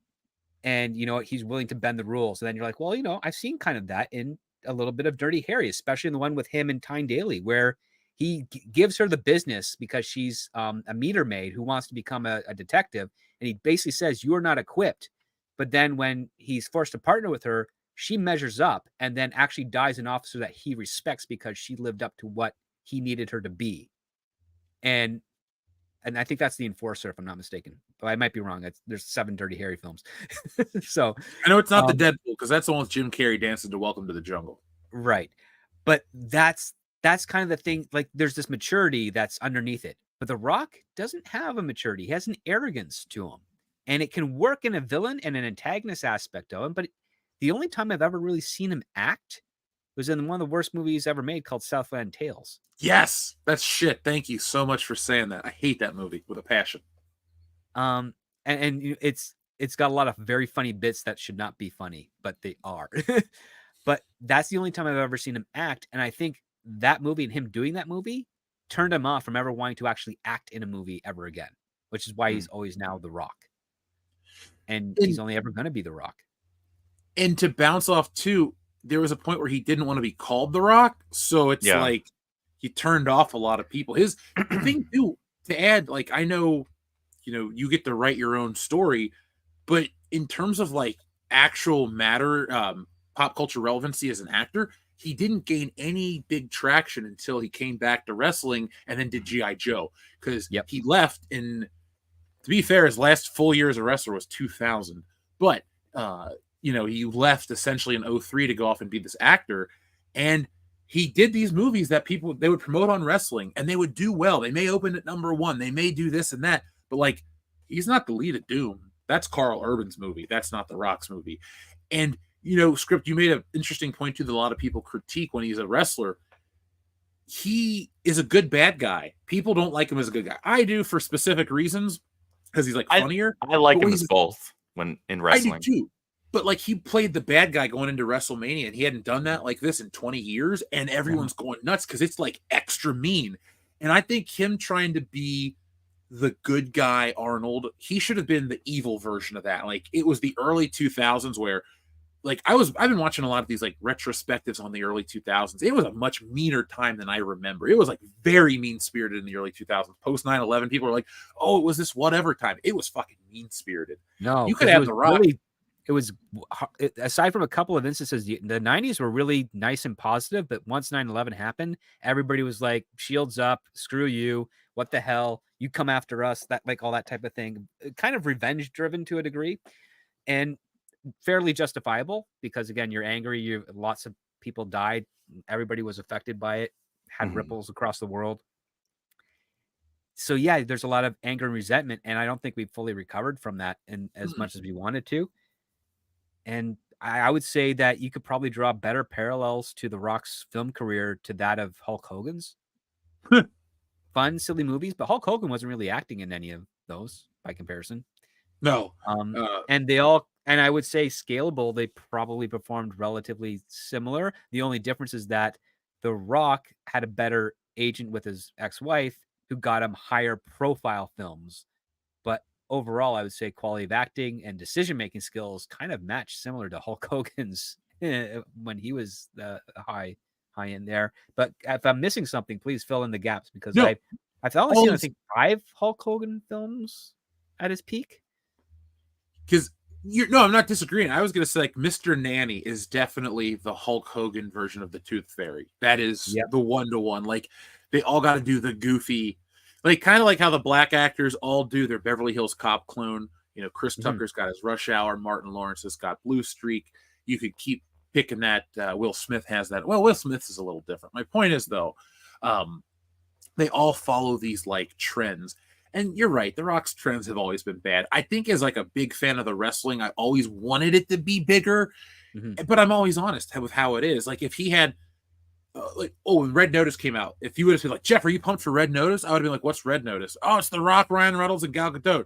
you know, he's willing to bend the rules. And then you're like, well, you know, I've seen kind of that in a little bit of Dirty Harry, especially in the one with him and Tyne Daly, where he gives her the business because she's a meter maid who wants to become a detective. And he basically says, you are not equipped. But then when he's forced to partner with her, she measures up and then actually dies an officer that he respects because she lived up to what he needed her to be. And I think that's the Enforcer, if I'm not mistaken. But I might be wrong. There's 7 Dirty Harry films. So I know it's not the Deadpool, because that's the one with Jim Carrey dancing to Welcome to the Jungle. Right. But that's kind of the thing. Like, there's this maturity that's underneath it. But The Rock doesn't have a maturity. He has an arrogance to him. And it can work in a villain and an antagonist aspect of him. But the only time I've ever really seen him act was in one of the worst movies ever made, called Southland Tales. Yes, that's shit. Thank you so much for saying that. I hate that movie with a passion. And it's got a lot of very funny bits that should not be funny, but they are. But that's the only time I've ever seen him act. And I think that movie and him doing that movie turned him off from ever wanting to actually act in a movie ever again, which is why he's always now The Rock. And he's only ever going to be The Rock. And to bounce off too, there was a point where he didn't want to be called The Rock. So it's like he turned off a lot of people. His thing too, to add, like, I know, you know, you get to write your own story, but in terms of like actual matter, pop culture relevancy as an actor, he didn't gain any big traction until he came back to wrestling and then did G.I. Joe. Because he left in, to be fair, his last full year as a wrestler was 2000. But, you know, he left essentially in 03 to go off and be this actor. And he did these movies that they would promote on wrestling and they would do well. They may open at #1. They may do this and that. But, like, he's not the lead at Doom. That's Carl Urban's movie. That's not The Rock's movie. And, you know, Script, you made an interesting point, too, that a lot of people critique when he's a wrestler. He is a good bad guy. People don't like him as a good guy. I do, for specific reasons, because he's, like, funnier. I like him as both when in wrestling. I do, too. But, like, he played the bad guy going into WrestleMania, and he hadn't done that like this in 20 years, and everyone's going nuts because it's, like, extra mean. And I think him trying to be the good guy Arnold, he should have been the evil version of that. Like, it was the early 2000s where, like, I've been watching a lot of these, like, retrospectives on the early 2000s. It was a much meaner time than I remember. It was, like, very mean-spirited in the early 2000s. Post 9/11, people were like, oh, it was this whatever time. It was fucking mean-spirited. No, you could have The Rock. Really, it was, aside from a couple of instances, the 90s were really nice and positive, but once 9/11 happened, everybody was like, shields up, screw you, what the hell, you come after us, that, like, all that type of thing. Kind of revenge driven to a degree, and fairly justifiable, because again, you're angry, lots of people died, everybody was affected by it, had ripples across the world. So yeah, there's a lot of anger and resentment, and I don't think we've fully recovered from that in as much as we wanted to. And I would say that you could probably draw better parallels to The Rock's film career to that of Hulk Hogan's. Fun, silly movies, but Hulk Hogan wasn't really acting in any of those by comparison. No. And they all, and I would say scalable, they probably performed relatively similar. The only difference is that The Rock had a better agent with his ex-wife who got him higher profile films. But overall, I would say quality of acting and decision-making skills kind of match similar to Hulk Hogan's when he was high end there. But if I'm missing something, please fill in the gaps, because I've only seen, I think, 5 Hulk Hogan films at his peak. Because I'm not disagreeing. I was going to say, like, Mr. Nanny is definitely the Hulk Hogan version of the Tooth Fairy. That is the 1-to-1. Like, they all got to do the goofy, like, kind of like how the black actors all do their Beverly Hills Cop clone. You know, Chris Tucker's got his Rush Hour. Martin Lawrence has got Blue Streak. You could keep picking that. Will Smith has that. Well, Will Smith is a little different. My point is, though, they all follow these like trends. And you're right, The Rock's trends have always been bad. I think as like a big fan of the wrestling, I always wanted it to be bigger, but I'm always honest with how it is. Like if he had when Red Notice came out, if you would have said like, Jeff, are you pumped for Red Notice? I would have been like, what's Red Notice? Oh, it's The Rock, Ryan Reynolds, and Gal Gadot.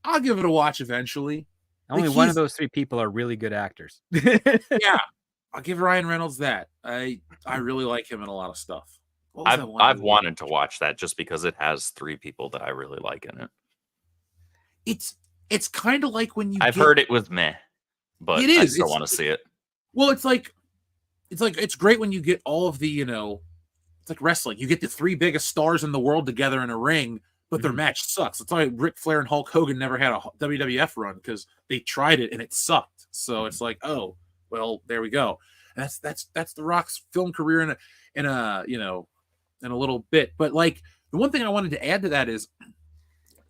I'll give it a watch eventually. Only one of those three people are really good actors. Yeah, I'll give Ryan Reynolds that. I really like him in a lot of stuff. I've wanted to watch that just because it has three people that I really like in it. It's kind of like when I've heard it was meh, but I still want to see it. Well, it's great when you get all of the, it's like wrestling. You get the three biggest stars in the world together in a ring, but their match sucks. That's why Ric Flair and Hulk Hogan never had a WWF run, because they tried it and it sucked. So it's like, oh, well, there we go. And that's The Rock's film career in a little bit. But like the one thing I wanted to add to that is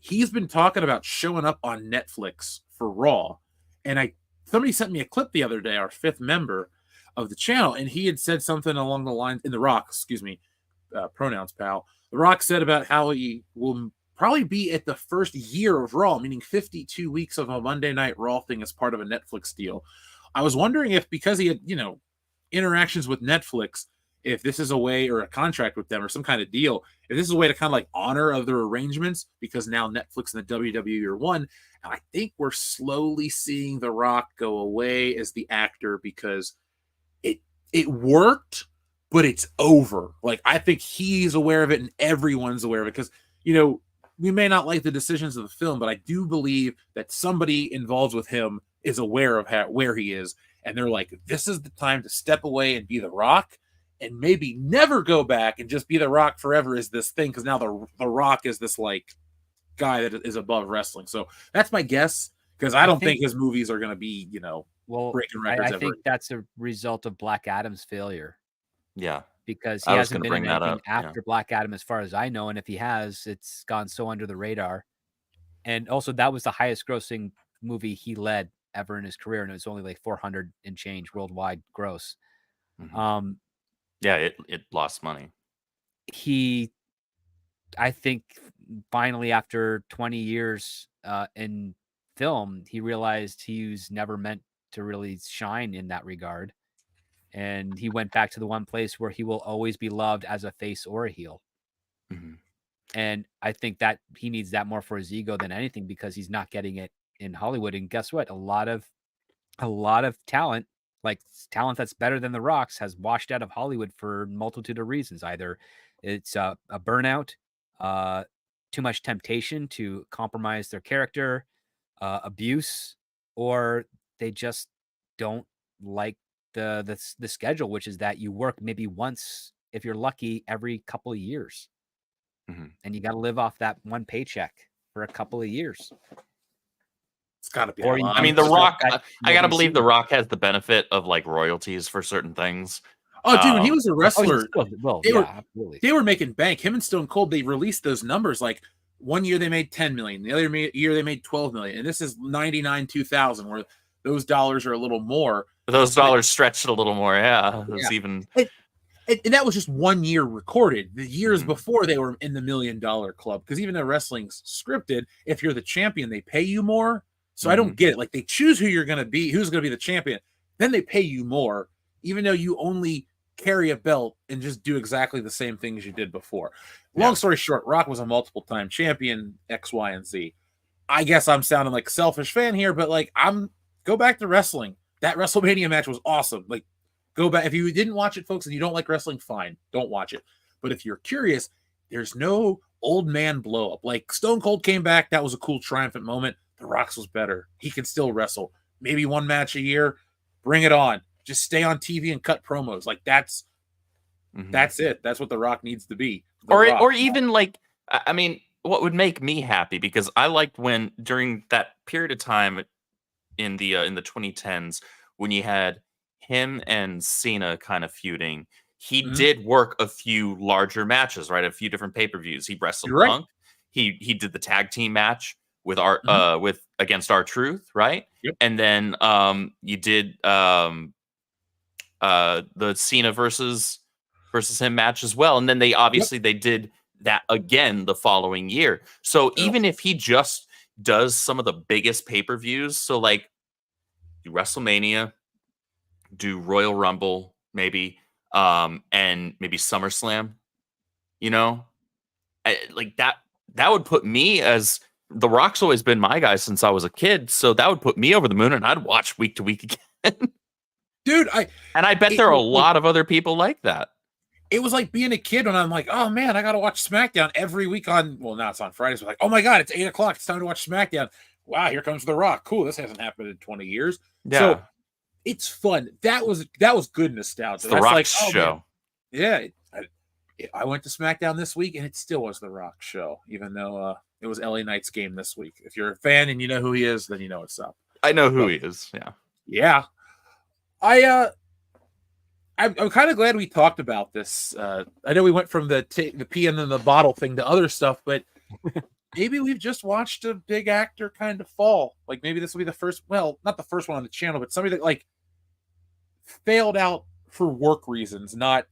he's been talking about showing up on Netflix for Raw. And somebody sent me a clip the other day, our fifth member of the channel, and he had said something along the lines in The Rock, pronouns, pal. The Rock said about how he will probably be at the first year of Raw, meaning 52 weeks of a Monday Night Raw thing as part of a Netflix deal. I was wondering if, because he had, interactions with Netflix, if this is a way, or a contract with them or some kind of deal, if this is a way to kind of like honor other arrangements, because now Netflix and the WWE are one. And I think we're slowly seeing The Rock go away as the actor, because it worked, but it's over. Like, I think he's aware of it and everyone's aware of it, because, we may not like the decisions of the film, but I do believe that somebody involved with him is aware of where he is. And they're like, this is the time to step away and be The Rock, and maybe never go back and just be The Rock forever is this thing. Because now the Rock is this like guy that is above wrestling. So that's my guess, because I don't think his movies are going to be, breaking records. I think that's a result of Black Adam's failure. Yeah. Because he hasn't been in anything after Black Adam, as far as I know. And if he has, it's gone so under the radar. And also, that was the highest grossing movie he led ever in his career. And it was only like 400 and change worldwide gross. Mm-hmm. Yeah, it lost money. I think finally, after 20 years in film, he realized he was never meant to really shine in that regard. And he went back to the one place where he will always be loved as a face or a heel. Mm-hmm. And I think that he needs that more for his ego than anything, because he's not getting it in Hollywood. And guess what? A lot of talent, like talent that's better than The Rock's, has washed out of Hollywood for a multitude of reasons. Either it's a burnout, too much temptation to compromise their character, abuse, or they just don't like the schedule, which is that you work maybe once, if you're lucky, every couple of years. Mm-hmm. And you got to live off that one paycheck for a couple of years. It's got to be. I mean, The Rock, I got to believe The Rock has the benefit of like royalties for certain things. Oh, dude, when he was a wrestler, they were making bank. Him and Stone Cold, they released those numbers. Like, one year they made 10 million, the other year they made 12 million. And this is 99, 2000, where those dollars are a little more. Those dollars stretched a little more. Yeah. Even. And that was just 1 year recorded. The years before, they were in the $1 million club, because even though wrestling's scripted, if you're the champion, they pay you more. So I don't get it. Like, they choose who you're going to be, who's going to be the champion. Then they pay you more, even though you only carry a belt and just do exactly the same things you did before. Long story short, Rock was a multiple time champion, X, Y, and Z. I guess I'm sounding like a selfish fan here, but like, go back to wrestling. That WrestleMania match was awesome. Like, go back. If you didn't watch it, folks, and you don't like wrestling, fine, don't watch it. But if you're curious, there's no old man blow up. Like, Stone Cold came back. That was a cool, triumphant moment. The Rock's was better. He can still wrestle. Maybe one match a year. Bring it on. Just stay on TV and cut promos. Like, that's it. That's what The Rock needs to be. Or even like, I mean, what would make me happy, because I liked when during that period of time in the 2010s, when you had him and Cena kind of feuding, he did work a few larger matches, right? A few different pay-per-views. He wrestled Punk. He did the tag team match with against R-Truth, right? Yep. And then you did the Cena versus him match as well. And then they obviously they did that again the following year. So even if he just does some of the biggest pay-per-views, so like do WrestleMania, do Royal Rumble, maybe, and maybe SummerSlam, like that would put me as The Rock's always been my guy since I was a kid. So that would put me over the moon, and I'd watch week to week again. Dude, I bet there are a lot of other people like that. It was like being a kid when I'm like, oh man, I got to watch SmackDown every week now it's on Fridays. But like, oh my God, it's 8:00. It's time to watch SmackDown. Wow, here comes The Rock. Cool. This hasn't happened in 20 years. Yeah. So it's fun. That was good nostalgia. The Rock's show. Man. Yeah. I went to SmackDown this week and it still was The Rock show, even though it was LA Knight's game this week. If you're a fan and you know who he is, then you know what's up. I know who he is. Yeah. Yeah. I'm kind of glad we talked about this. I know we went from the pee and then the bottle thing to other stuff, but maybe we've just watched a big actor kind of fall. Like maybe this will be the first, well, not the first one on the channel, but somebody that like failed out for work reasons, not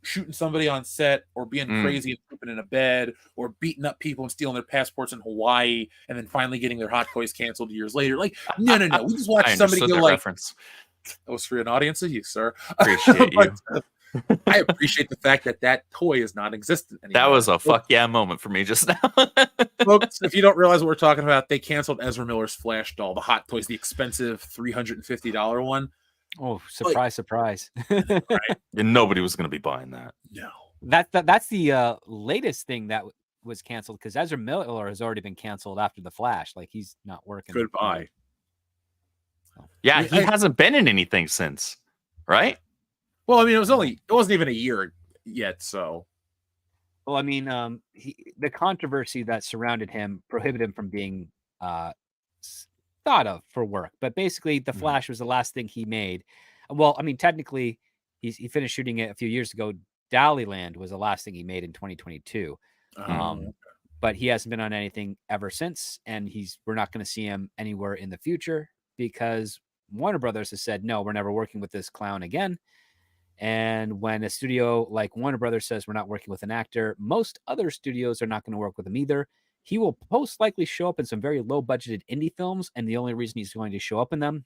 shooting somebody on set or being crazy and pooping in a bed or beating up people and stealing their passports in Hawaii and then finally getting their hot toys canceled years later. Like, no. We just watched somebody go like, reference. That was for an audience of you, sir. Appreciate you. I appreciate the fact that toy is non-existent anymore. That was a fuck yeah moment for me just now. Folks, if you don't realize what we're talking about, they canceled Ezra Miller's Flash doll, the Hot Toys, the expensive $350 one. Oh, surprise, surprise. Right? And nobody was going to be buying that. No. That's the latest thing that was canceled, because Ezra Miller has already been canceled after the Flash. Like, he's not working. Goodbye. Yeah, he hasn't been in anything since, right? Well, I mean, it wasn't even a year yet, so. Well, I mean, the controversy that surrounded him prohibited him from being thought of for work. But basically, the Flash was the last thing he made. Well, I mean, technically, he finished shooting it a few years ago. Daliland was the last thing he made in 2022. But he hasn't been on anything ever since, and we're not going to see him anywhere in the future, because Warner Brothers has said, no, we're never working with this clown again. And when a studio like Warner Brothers says we're not working with an actor, most other studios are not going to work with him either. He will most likely show up in some very low budgeted indie films. And the only reason he's going to show up in them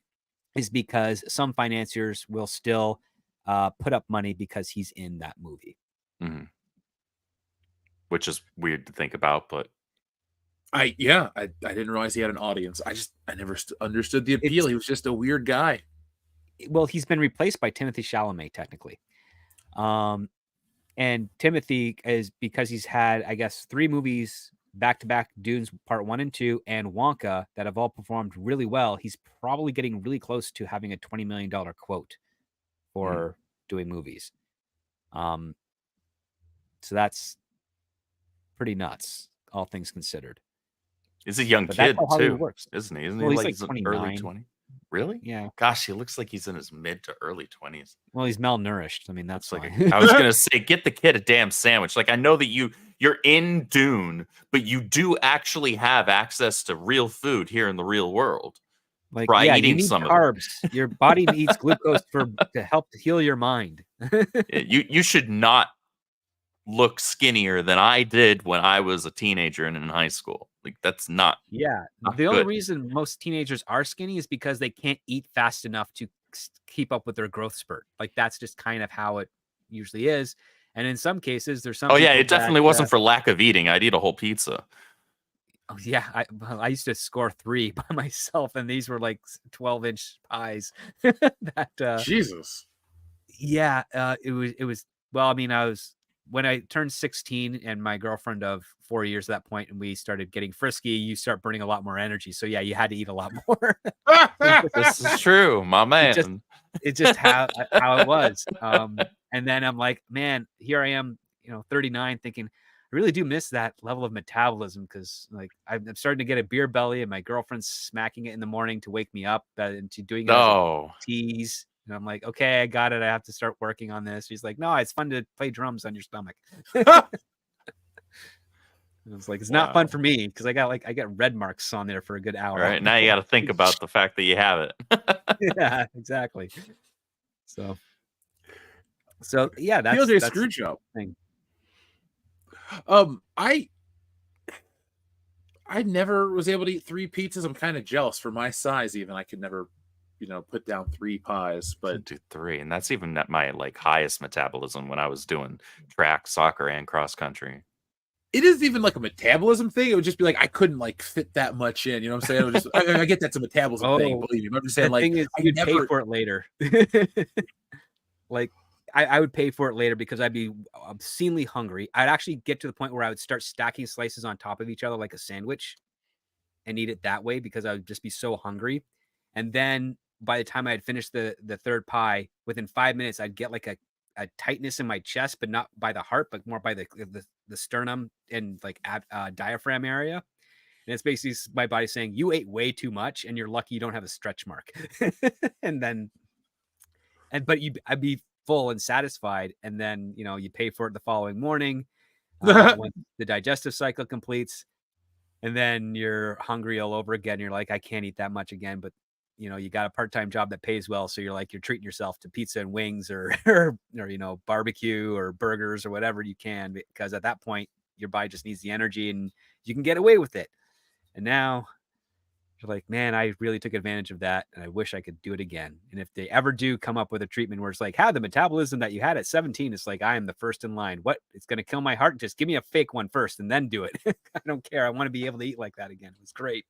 is because some financiers will still put up money because he's in that movie. Mm-hmm. Which is weird to think about, but I didn't realize he had an audience. I never understood the appeal. He was just a weird guy. Well, he's been replaced by Timothée Chalamet, technically. And Timothy is, because he's had, I guess, 3 movies back-to-back, Dunes Part 1 and 2, and Wonka, that have all performed really well. He's probably getting really close to having a $20 million quote for doing movies. So that's pretty nuts, all things considered. He's a young kid too, isn't he? Isn't he like early 20s? Really? Yeah. Gosh, he looks like he's in his mid to early 20s. Well, he's malnourished. I mean, that's like I was gonna say, get the kid a damn sandwich. Like, I know that you're in Dune, but you do actually have access to real food here in the real world. Like, try eating you need some carbs. Your body needs glucose to help heal your mind. You should not look skinnier than I did when I was a teenager and in high school. Like, that's not. Yeah. The only reason most teenagers are skinny is because they can't eat fast enough to keep up with their growth spurt. Like, that's just kind of how it usually is. And in some cases, there's some. Oh yeah, it definitely wasn't for lack of eating. I'd eat a whole pizza. Oh yeah, I used to score 3 by myself, and these were like 12-inch pies. Jesus. Yeah, it was. Well, I mean, when I turned 16 and my girlfriend of 4 years at that point, and we started getting frisky, you start burning a lot more energy. So yeah, you had to eat a lot more. This is true, my man. It's just how it was. And then I'm like, man, here I am, 39, thinking I really do miss that level of metabolism, because like I'm starting to get a beer belly, and my girlfriend's smacking it in the morning to wake me up, and to doing it as tease. And I'm like, okay, I got it. I have to start working on this. She's like, no, it's fun to play drums on your stomach. I was like, it's not fun for me, because I got red marks on there for a good hour. All right, now you got to think about the fact that you have it. Yeah, exactly. So yeah, that's PLJ Screwjob thing. I never was able to eat 3 pizzas. I'm kind of jealous for my size. Even I could never, put down 3 pies. But do 3, and that's even at my like highest metabolism when I was doing track, soccer, and cross country. it isn't even like a metabolism thing. It would just be like I couldn't like fit that much in. You know what I'm saying? It would just, I get that's a metabolism thing. Believe me, I'm just saying The like thing is, I you'd never. pay for it later. Like I would pay for it later because I'd be obscenely hungry. I'd actually get to the point where I would start stacking slices on top of each other like a sandwich and eat it that way because I would just be so hungry. And then by the time I had finished the third pie, within 5 minutes, I'd get like a tightness in my chest, but not by the heart, but more by the sternum and like diaphragm area. And it's basically my body saying, you ate way too much and you're lucky you don't have a stretch mark. But I'd be full and satisfied. And then, you pay for it the following morning when the digestive cycle completes. And then you're hungry all over again. You're like, I can't eat that much again. But, you got a part-time job that pays well. So you're treating yourself to pizza and wings or barbecue or burgers or whatever you can. Because at that point, your body just needs the energy and you can get away with it. And now you're like, man, I really took advantage of that. And I wish I could do it again. And if they ever do come up with a treatment where it's like, the metabolism that you had at 17, it's like, I am the first in line. What? It's going to kill my heart. Just give me a fake one first and then do it. I don't care. I want to be able to eat like that again. It was great.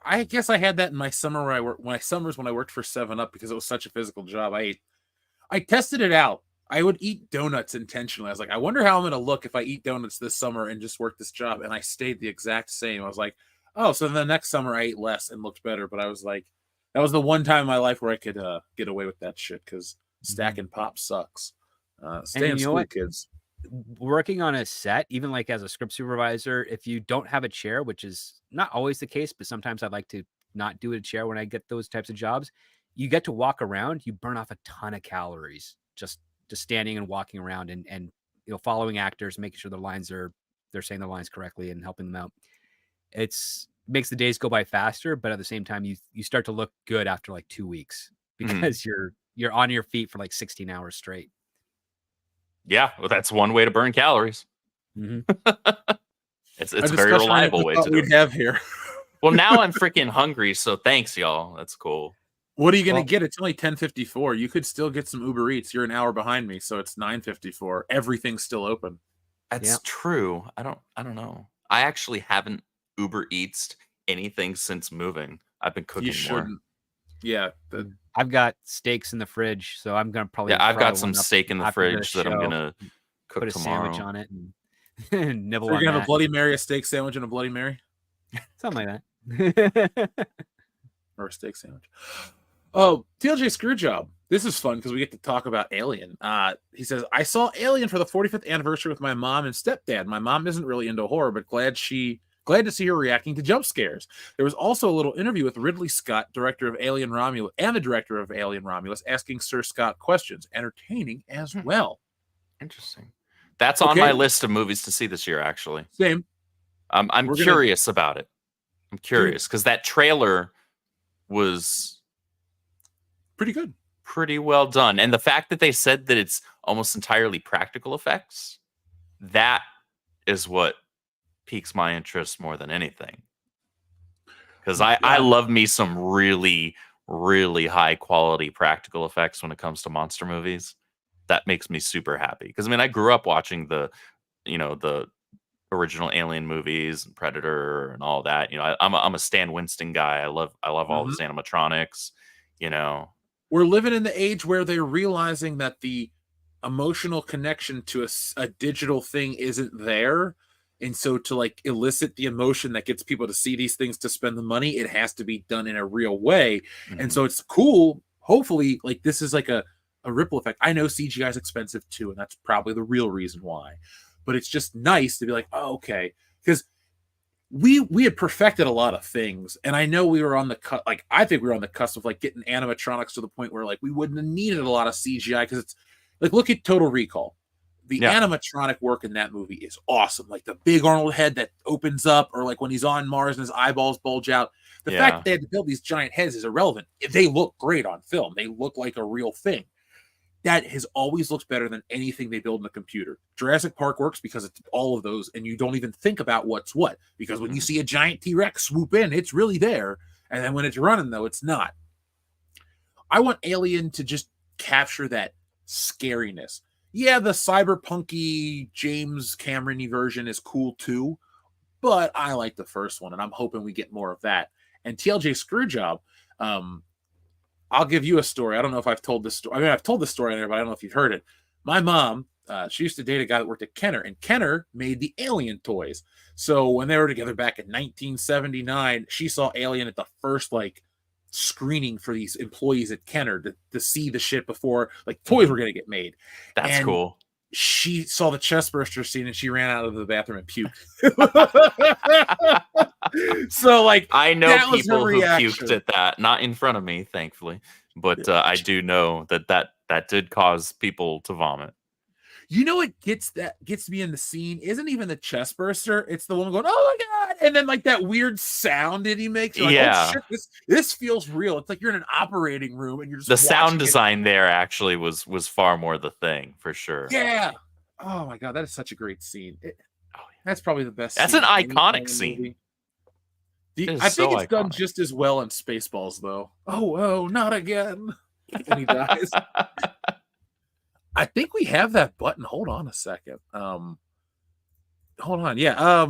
I guess I had that in my summer where when I worked for 7-Up because it was such a physical job. I tested it out. I would eat donuts intentionally. I was like, I wonder how I'm going to look if I eat donuts this summer and just work this job. And I stayed the exact same. I was like, oh, so the next summer I ate less and looked better. But I was like, that was the one time in my life where I could get away with that shit because stacking pop sucks. Stay in school, kids. Working on a set, even like as a script supervisor, if you don't have a chair, which is not always the case, but sometimes I'd like to not do a chair when I get those types of jobs, you get to walk around, you burn off a ton of calories just standing and walking around and following actors, making sure they're saying their lines correctly and helping them out. Makes the days go by faster, but at the same time, you start to look good after like 2 weeks because you're on your feet for like 16 hours straight. Yeah, well, that's one way to burn calories. Mm-hmm. It's a very reliable way to do it. Have here. Well, now I'm freaking hungry, so thanks, y'all. That's cool. What are you going to get? It's only 10:54. You could still get some Uber Eats. You're an hour behind me, so it's 9:54. Everything's still open. That's true. I don't know. I actually haven't Uber Eats anything since moving. I've been cooking more. Yeah. I've got steaks in the fridge, so I'm going to probably... Yeah, I've got some steak in the fridge that I'm going to cook put tomorrow. Put a sandwich on it and nibble on that. You're going to have a Bloody Mary, a steak sandwich, and a Bloody Mary? Something like that. Or a steak sandwich. Oh, TLJ Screwjob. This is fun because we get to talk about Alien. He says, I saw Alien for the 45th anniversary with my mom and stepdad. My mom isn't really into horror, but glad to see her reacting to jump scares. There was also a little interview with Ridley Scott, director of Alien Romulus, and the director of Alien Romulus, asking Sir Scott questions. Entertaining as well. Interesting. That's on my list of movies to see this year, actually. Same. I'm curious about it. I'm curious because that trailer was pretty good. Pretty well done. And the fact that they said that it's almost entirely practical effects, that is what piques my interest more than anything. Because I love me some really, really high quality practical effects when it comes to monster movies. That makes me super happy. Because I grew up watching the original Alien movies and Predator and all that. I'm a Stan Winston guy. I love all his animatronics. We're living in the age where they're realizing that the emotional connection to a digital thing isn't there. And so to elicit the emotion that gets people to see these things to spend the money, it has to be done in a real way. Mm-hmm. And so it's cool. Hopefully, this is a ripple effect. I know CGI is expensive too, and that's probably the real reason why. But it's just nice to be like, oh, okay. Because we had perfected a lot of things, and I know we were on the I think we were on the cusp of getting animatronics to the point where we wouldn't have needed a lot of CGI because it's look at Total Recall. The animatronic work in that movie is awesome. The big Arnold head that opens up, or when he's on Mars and his eyeballs bulge out. The fact that they had to build these giant heads is irrelevant. They look great on film. They look like a real thing. that has always looked better than anything they build in the computer. Jurassic Park works because it's all of those, and you don't even think about what's what. Because when you see a giant T-Rex swoop in, it's really there. And then when it's running, though, it's not. I want Alien to just capture that scariness. Yeah, the cyberpunky James Cameron-y version is cool too, but I like the first one, and I'm hoping we get more of that. And TLJ Screwjob, I'll give you a story. I don't know if I've told this story. I mean, I've told this story on there, but I don't know if you've heard it. My mom, she used to date a guy that worked at Kenner, and Kenner made the Alien toys. So when they were together back in 1979, she saw Alien at the first screening for these employees at Kenner to see the shit before toys were going to get made. That's cool. She saw the chest burster scene and she ran out of the bathroom and puked. So I know people who puked at that, not in front of me, thankfully, but I do know that did cause people to vomit. You know what gets me in the scene isn't even the chest burster. It's the woman going, "Oh my god!" and then that weird sound that he makes. You're oh shit, this feels real. It's like you're in an operating room and you're just the sound design there actually was far more the thing for sure. Yeah. Oh my god, that is such a great scene. That's probably the best. That's an iconic scene. I think it's done just as well in Spaceballs though. Oh, not again. And he dies. I think we have that button. Hold on a second. Hold on. Yeah.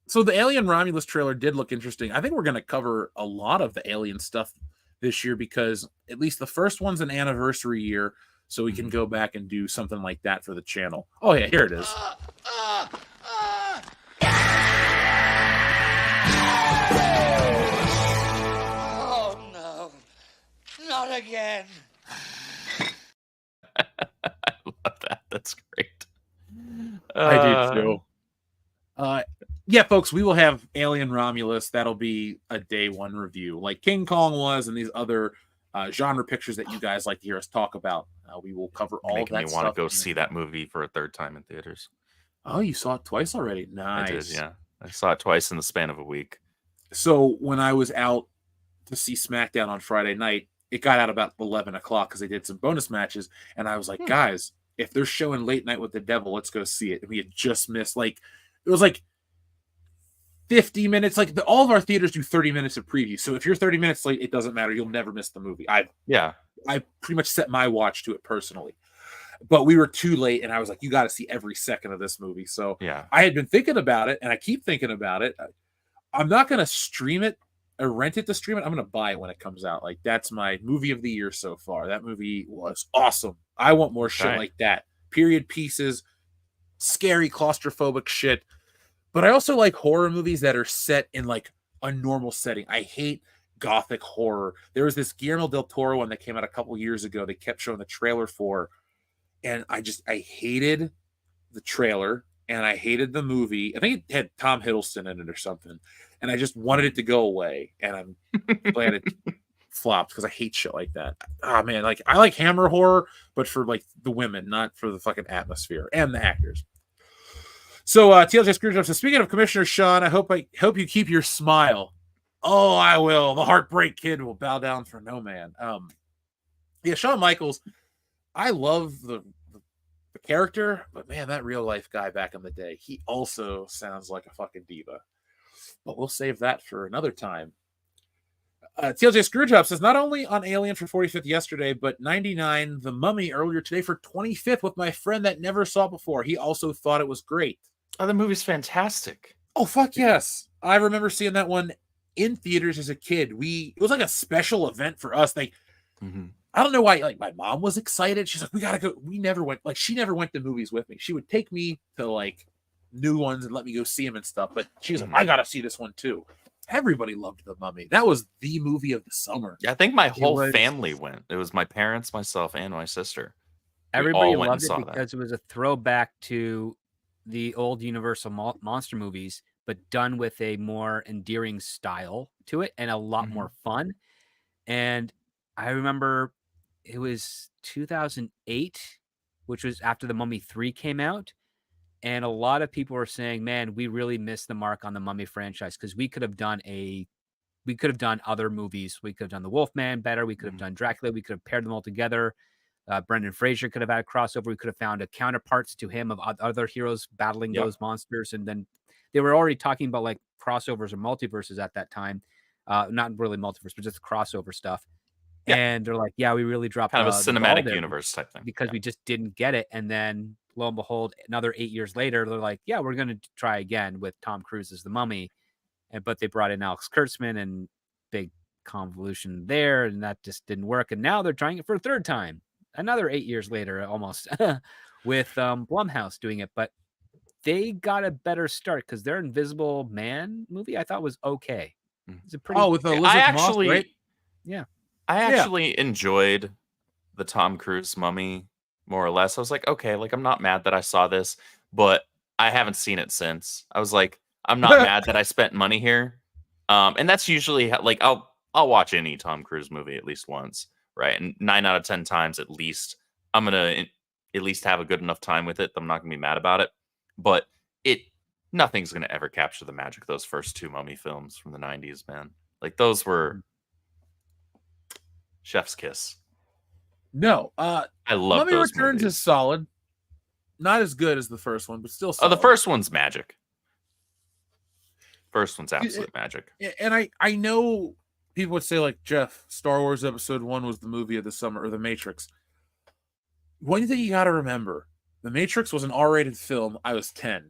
So the Alien Romulus trailer did look interesting. I think we're going to cover a lot of the Alien stuff this year because at least the first one's an anniversary year, so we can go back and do something like that for the channel. Oh yeah, here it is. Oh no, not again. I love that. That's great. I do too. Yeah, folks, we will have Alien Romulus. That'll be a day one review, like King Kong was, and these other genre pictures that you guys like to hear us talk about. We will cover all of that. Making me want to go see that movie for a third time in theaters. Oh, you saw it twice already? Nice. I did, yeah. I saw it twice in the span of a week. So when I was out to see SmackDown on Friday night, it got out about 11 o'clock because they did some bonus matches. And I was like, guys, if they're showing Late Night with the Devil, let's go see it. And we had just missed, it was 50 minutes. All of our theaters do 30 minutes of preview. So if you're 30 minutes late, it doesn't matter. You'll never miss the movie. I pretty much set my watch to it personally. But we were too late, and I was like, you got to see every second of this movie. So I had been thinking about it, and I keep thinking about it. I'm not going to stream it or rent it to stream it. I'm going to buy it when it comes out. That's my movie of the year so far. That movie was awesome. I want more shit like that. Period pieces, scary, claustrophobic shit. But I also like horror movies that are set in a normal setting. I hate gothic horror. There was this Guillermo del Toro one that came out a couple years ago. They kept showing the trailer for, and I hated the trailer and I hated the movie. I think it had Tom Hiddleston in it or something. And I just wanted it to go away. And I'm glad it flopped because I hate shit like that. Oh man, I like Hammer horror, but for the women, not for the fucking atmosphere and the actors. So TLJ Screwjob says, speaking of Commissioner Sean, I hope you keep your smile. Oh, I will. The Heartbreak Kid will bow down for no man. Yeah, Shawn Michaels. I love the character, but man, that real life guy back in the day, he also sounds like a fucking diva. But we'll save that for another time. TLJ Screwjob says, not only on Alien for 45th yesterday, but 99 The Mummy earlier today for 25th with my friend that never saw it before. He also thought it was great. Oh, the movie's fantastic. Oh, fuck yes. I remember seeing that one in theaters as a kid. It was like a special event for us. I don't know why, my mom was excited. She's like, we gotta go. We never went, she never went to movies with me. She would take me to new ones and let me go see them and stuff. But she was like, I gotta see this one too. Everybody loved The Mummy. That was the movie of the summer. Yeah, I think my whole family went. It was my parents, myself, and my sister. Everybody loved it because it was a throwback to the old Universal monster movies, but done with a more endearing style to it and a lot more fun. And I remember it was 2008, which was after The Mummy 3 came out. And a lot of people were saying, man, we really missed the mark on the Mummy franchise because we could have done other movies. We could have done The Wolfman better. We could have done Dracula. We could have paired them all together. Brendan Fraser could have had a crossover. We could have found a counterparts to him of other heroes battling those monsters. And then they were already talking about like crossovers or multiverses at that time. Not really multiverse, but just crossover stuff. Yeah. And they're like, yeah, we really dropped kind of a the ball cinematic there universe type thing because we just didn't get it. And then lo and behold, another 8 years later, they're like, yeah, we're going to try again with Tom Cruise as the Mummy. But they brought in Alex Kurtzman and big convolution there, and that just didn't work. And now they're trying it for a third time, another 8 years later, almost with Blumhouse doing it. But they got a better start because their Invisible Man movie I thought was okay. It's a pretty with Elizabeth Moss, right? Yeah. I actually enjoyed the Tom Cruise Mummy more or less. I was like, okay, like I'm not mad that I saw this, but I haven't seen it since. I was like, I'm not mad that I spent money here. And that's usually like I'll watch any Tom Cruise movie at least once, right? And 9 out of 10 times at least, I'm gonna at least have a good enough time with it that I'm not gonna be mad about it. But nothing's gonna ever capture the magic of those first 2 Mummy films from the 90s, man. Like those were chef's kiss. No, I love Mummy those Returns movies. is solid. Not as good as the first one, but still solid. Oh, the first one's magic. First one's absolute magic. And I know people would say like, Jeff, Star Wars Episode 1 was the movie of the summer, or The Matrix. One thing you got to remember, The Matrix was an R-rated film. I was 10.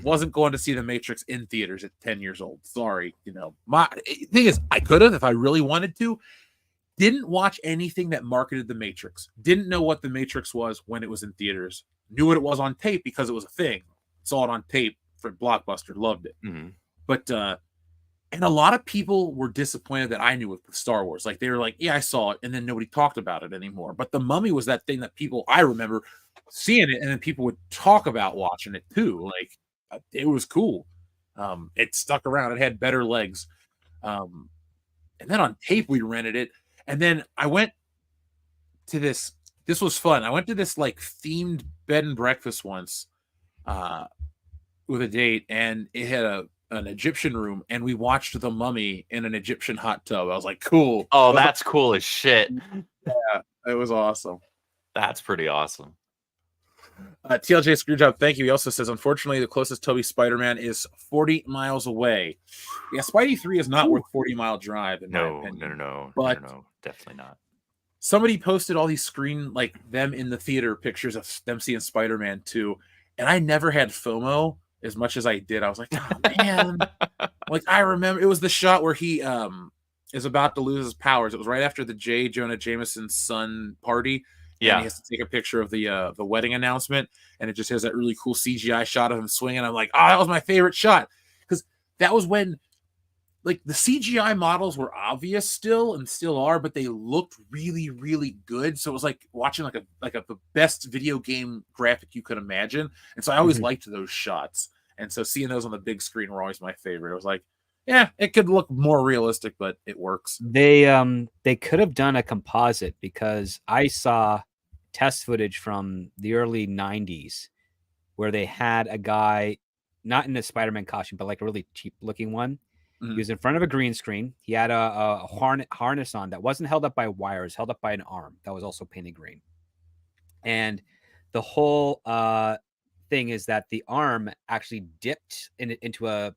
Wasn't going to see The Matrix in theaters at 10 years old. Sorry. My thing is, I could have if I really wanted to. Didn't watch anything that marketed The Matrix. Didn't know what The Matrix was when it was in theaters. Knew what it was on tape because it was a thing. Saw it on tape for Blockbuster. Loved it. But and a lot of people were disappointed that I knew with Star Wars. Like they were like, yeah, I saw it, and then nobody talked about it anymore. But The Mummy was that thing that I remember seeing it, and then people would talk about watching it too. Like it was cool. It stuck around. It had better legs. And then on tape we rented it, and then I went to this. This was fun. I went to this like themed bed and breakfast once with a date, and it had an Egyptian room, and we watched The Mummy in an Egyptian hot tub. I was like, cool. Oh, that's cool as shit. Yeah, it was awesome. That's pretty awesome. TLJ Screwjob, thank you. He also says, unfortunately, the closest Toby Spider-Man is 40 miles away. Yeah, Spidey 3 is not worth 40-mile drive. No, But definitely not. Somebody posted all these them in the theater pictures of them seeing Spider-Man 2, and I never had FOMO as much as I did. I was like, oh man. Like I remember it was the shot where he is about to lose his powers. It was right after the J. Jonah Jameson's son party. Yeah. And he has to take a picture of the wedding announcement, and it just has that really cool CGI shot of him swinging. I'm like, oh, that was my favorite shot. Because that was when like the CGI models were obvious still and still are, but they looked really, really good. So it was like watching the best video game graphic you could imagine. And so I always liked those shots. And so seeing those on the big screen were always my favorite. I was like, yeah, it could look more realistic, but it works. They could have done a composite because I saw test footage from the early 90s where they had a guy not in a Spider-Man costume, but like a really cheap looking one. He was in front of a green screen. He had a harness on that wasn't held up by wires, held up by an arm that was also painted green. And the whole thing is that the arm actually dipped into an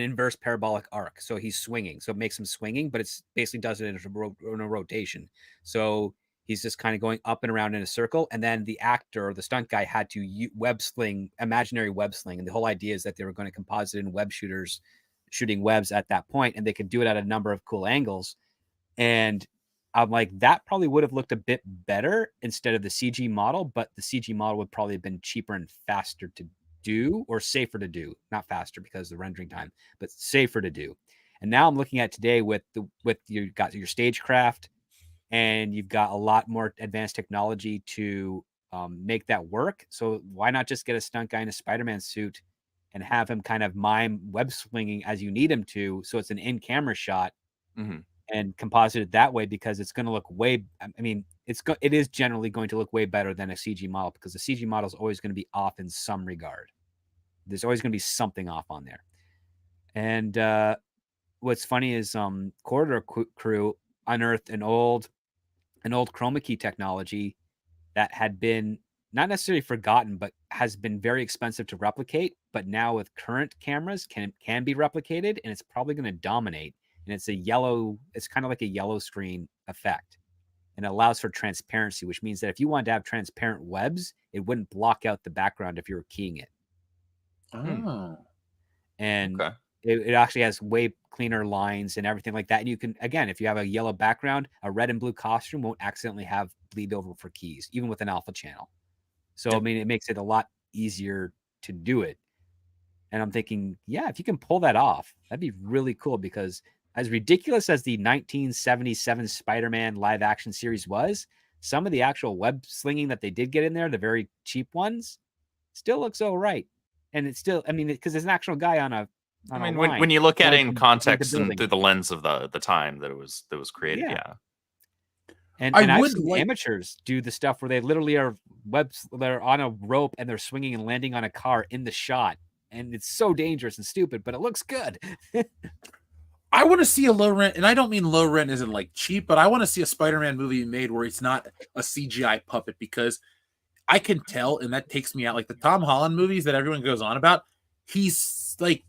inverse parabolic arc. So he's swinging. So it makes him swinging, but it's basically does it in a rotation. So he's just kind of going up and around in a circle. And then the actor or the stunt guy had to imaginary web sling. And the whole idea is that they were going to composite in web shooters shooting webs at that point, and they could do it at a number of cool angles. And I'm like, that probably would have looked a bit better instead of the CG model, but the CG model would probably have been cheaper and faster to do, or safer to do. Not faster because of the rendering time, but safer to do. And now I'm looking at today with you got your stagecraft, and you've got a lot more advanced technology to make that work. So why not just get a stunt guy in a Spider-Man suit and have him kind of mime web swinging as you need him to, so it's an in-camera shot and composite it that way, because it's going to look it is generally going to look way better than a CG model, because the CG model is always going to be off in some regard. There's always going to be something off on there. And what's funny is Corridor Crew unearthed an old chroma key technology that had been not necessarily forgotten, but has been very expensive to replicate. But now with current cameras can be replicated, and it's probably going to dominate. And it's kind of like a yellow screen effect. And it allows for transparency, which means that if you wanted to have transparent webs, it wouldn't block out the background if you were keying it. Oh. And Okay. it actually has way cleaner lines and everything like that. And you can, again, if you have a yellow background, a red and blue costume won't accidentally have bleed over for keys, even with an alpha channel. So, I mean, it makes it a lot easier to do it. And I'm thinking, yeah, if you can pull that off, that'd be really cool, because as ridiculous as the 1977 Spider-Man live action series was, some of the actual web slinging that they did get in there, the very cheap ones, still looks all right. And it's still, I mean, because there's an actual guy on a when you look at it in going from context building. and through the lens of the time that it was created, Yeah. yeah. And I I've would seen like- amateurs do the stuff where they literally are they're on a rope and they're swinging and landing on a car in the shot. And it's so dangerous and stupid, but it looks good. I want to see a low rent, and I don't mean low rent isn't like cheap, but I want to see a Spider-Man movie made where it's not a CGI puppet, because I can tell, and that takes me out. Like the Tom Holland movies that everyone goes on about, he's like,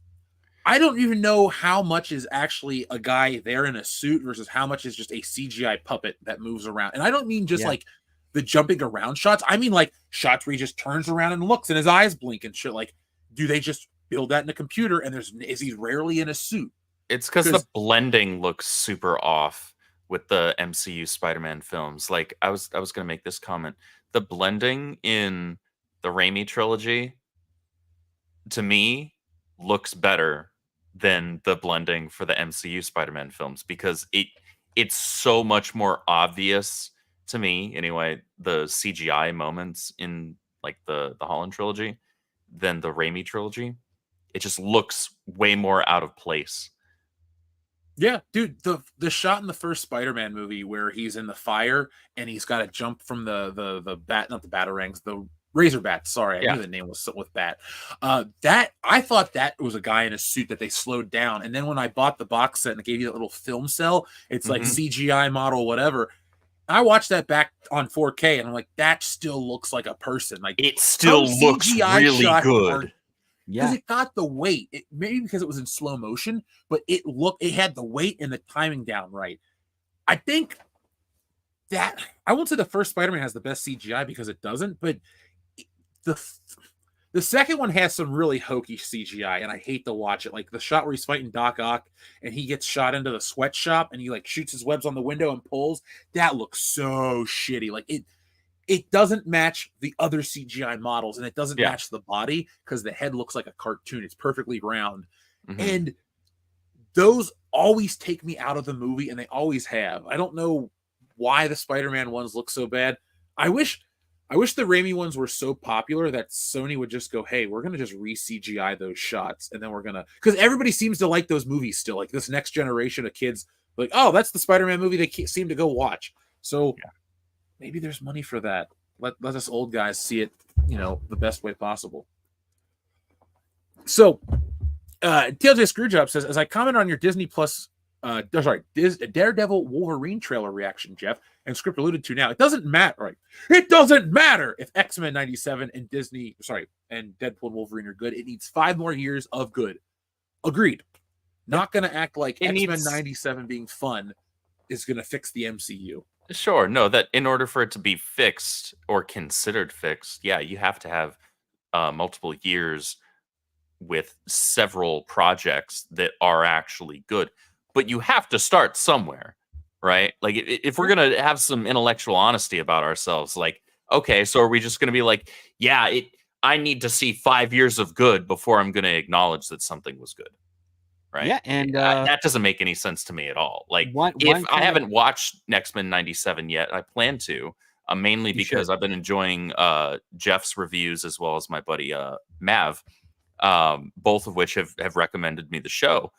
I don't even know how much is actually a guy there in a suit versus how much is just a CGI puppet that moves around. And I don't mean just like the jumping around shots. I mean like shots where he just turns around and looks and his eyes blink and shit. Like, do they just build that in a computer and is he rarely in a suit? It's because the blending looks super off with the MCU Spider-Man films. Like I was gonna make this comment. The blending in the Raimi trilogy, to me, looks better than the blending for the MCU Spider-Man films, because it's so much more obvious to me, anyway, the CGI moments in like the Holland trilogy than the Raimi trilogy. It just looks way more out of place. Yeah, dude, the shot in the first Spider-Man movie where he's in the fire and he's got to jump from the bat, not the batarangs, the razor bat. Sorry, I knew the name was with bat. That I thought that was a guy in a suit that they slowed down. And then when I bought the box set and it gave you that little film cell, it's like CGI model, whatever. I watched that back on 4K and I'm like, that still looks like a person. Like it still looks really good. Because it got the weight. Maybe because it was in slow motion, but it had the weight and the timing down right. I think that I won't say the first Spider-Man has the best CGI because it doesn't, but the second one has some really hokey CGI, and I hate to watch it. Like the shot where he's fighting Doc Ock and he gets shot into the sweatshop and he like shoots his webs on the window and pulls. That looks so shitty. Like it doesn't match the other CGI models, and it doesn't match the body because the head looks like a cartoon. It's perfectly round. And those always take me out of the movie, and they always have. I don't know why the Spider-Man ones look so bad. I wish the Raimi ones were so popular that Sony would just go, hey, we're going to just re-CGI those shots, and then we're going to... Because everybody seems to like those movies still. Like this next generation of kids, like, oh, that's the Spider-Man movie they seem to go watch. So... maybe there's money for that. Let us old guys see it, the best way possible. So, TLJ Screwjob says, as I comment on your Disney Plus, Daredevil Wolverine trailer reaction, Jeff, and Script alluded to now, it doesn't matter, right? It doesn't matter if X-Men 97 and and Deadpool and Wolverine are good. It needs 5 more years of good. Agreed. Not going to act like X-Men 97 being fun is going to fix the MCU. Sure. No, that in order for it to be fixed or considered fixed, you have to have multiple years with several projects that are actually good. But you have to start somewhere, right? Like if we're going to have some intellectual honesty about ourselves, like, okay, so are we just going to be like, I need to see 5 years of good before I'm going to acknowledge that something was good. Right. Yeah, and that doesn't make any sense to me at all. Like, if I haven't watched X-Men 97 yet, I plan to, mainly because I've been enjoying Jeff's reviews as well as my buddy Mav, both of which have recommended me the show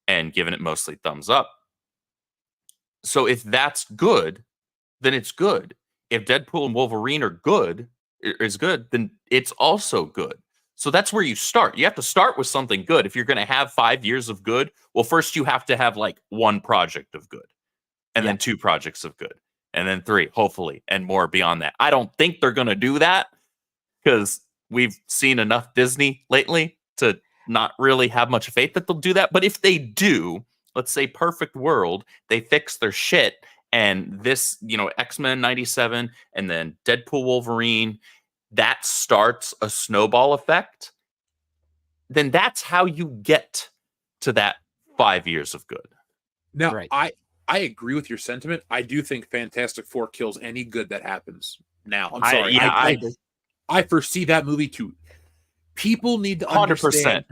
and given it mostly thumbs up. So if that's good, then it's good. If Deadpool and Wolverine is good, then it's also good. So that's where you start. You have to start with something good. If you're going to have 5 years of good, well, first you have to have like one project of good and then 2 projects of good. and then 3, hopefully, and more beyond that. I don't think they're going to do that because we've seen enough Disney lately to not really have much faith that they'll do that. But if they do, let's say perfect world, they fix their shit, and this, X-Men 97 and then Deadpool Wolverine, that starts a snowball effect, then that's how you get to that 5 years of good. Now, Right. I agree with your sentiment. I do think Fantastic Four kills any good that happens now. I'm sorry. I foresee that movie too. People need to 100%. understand,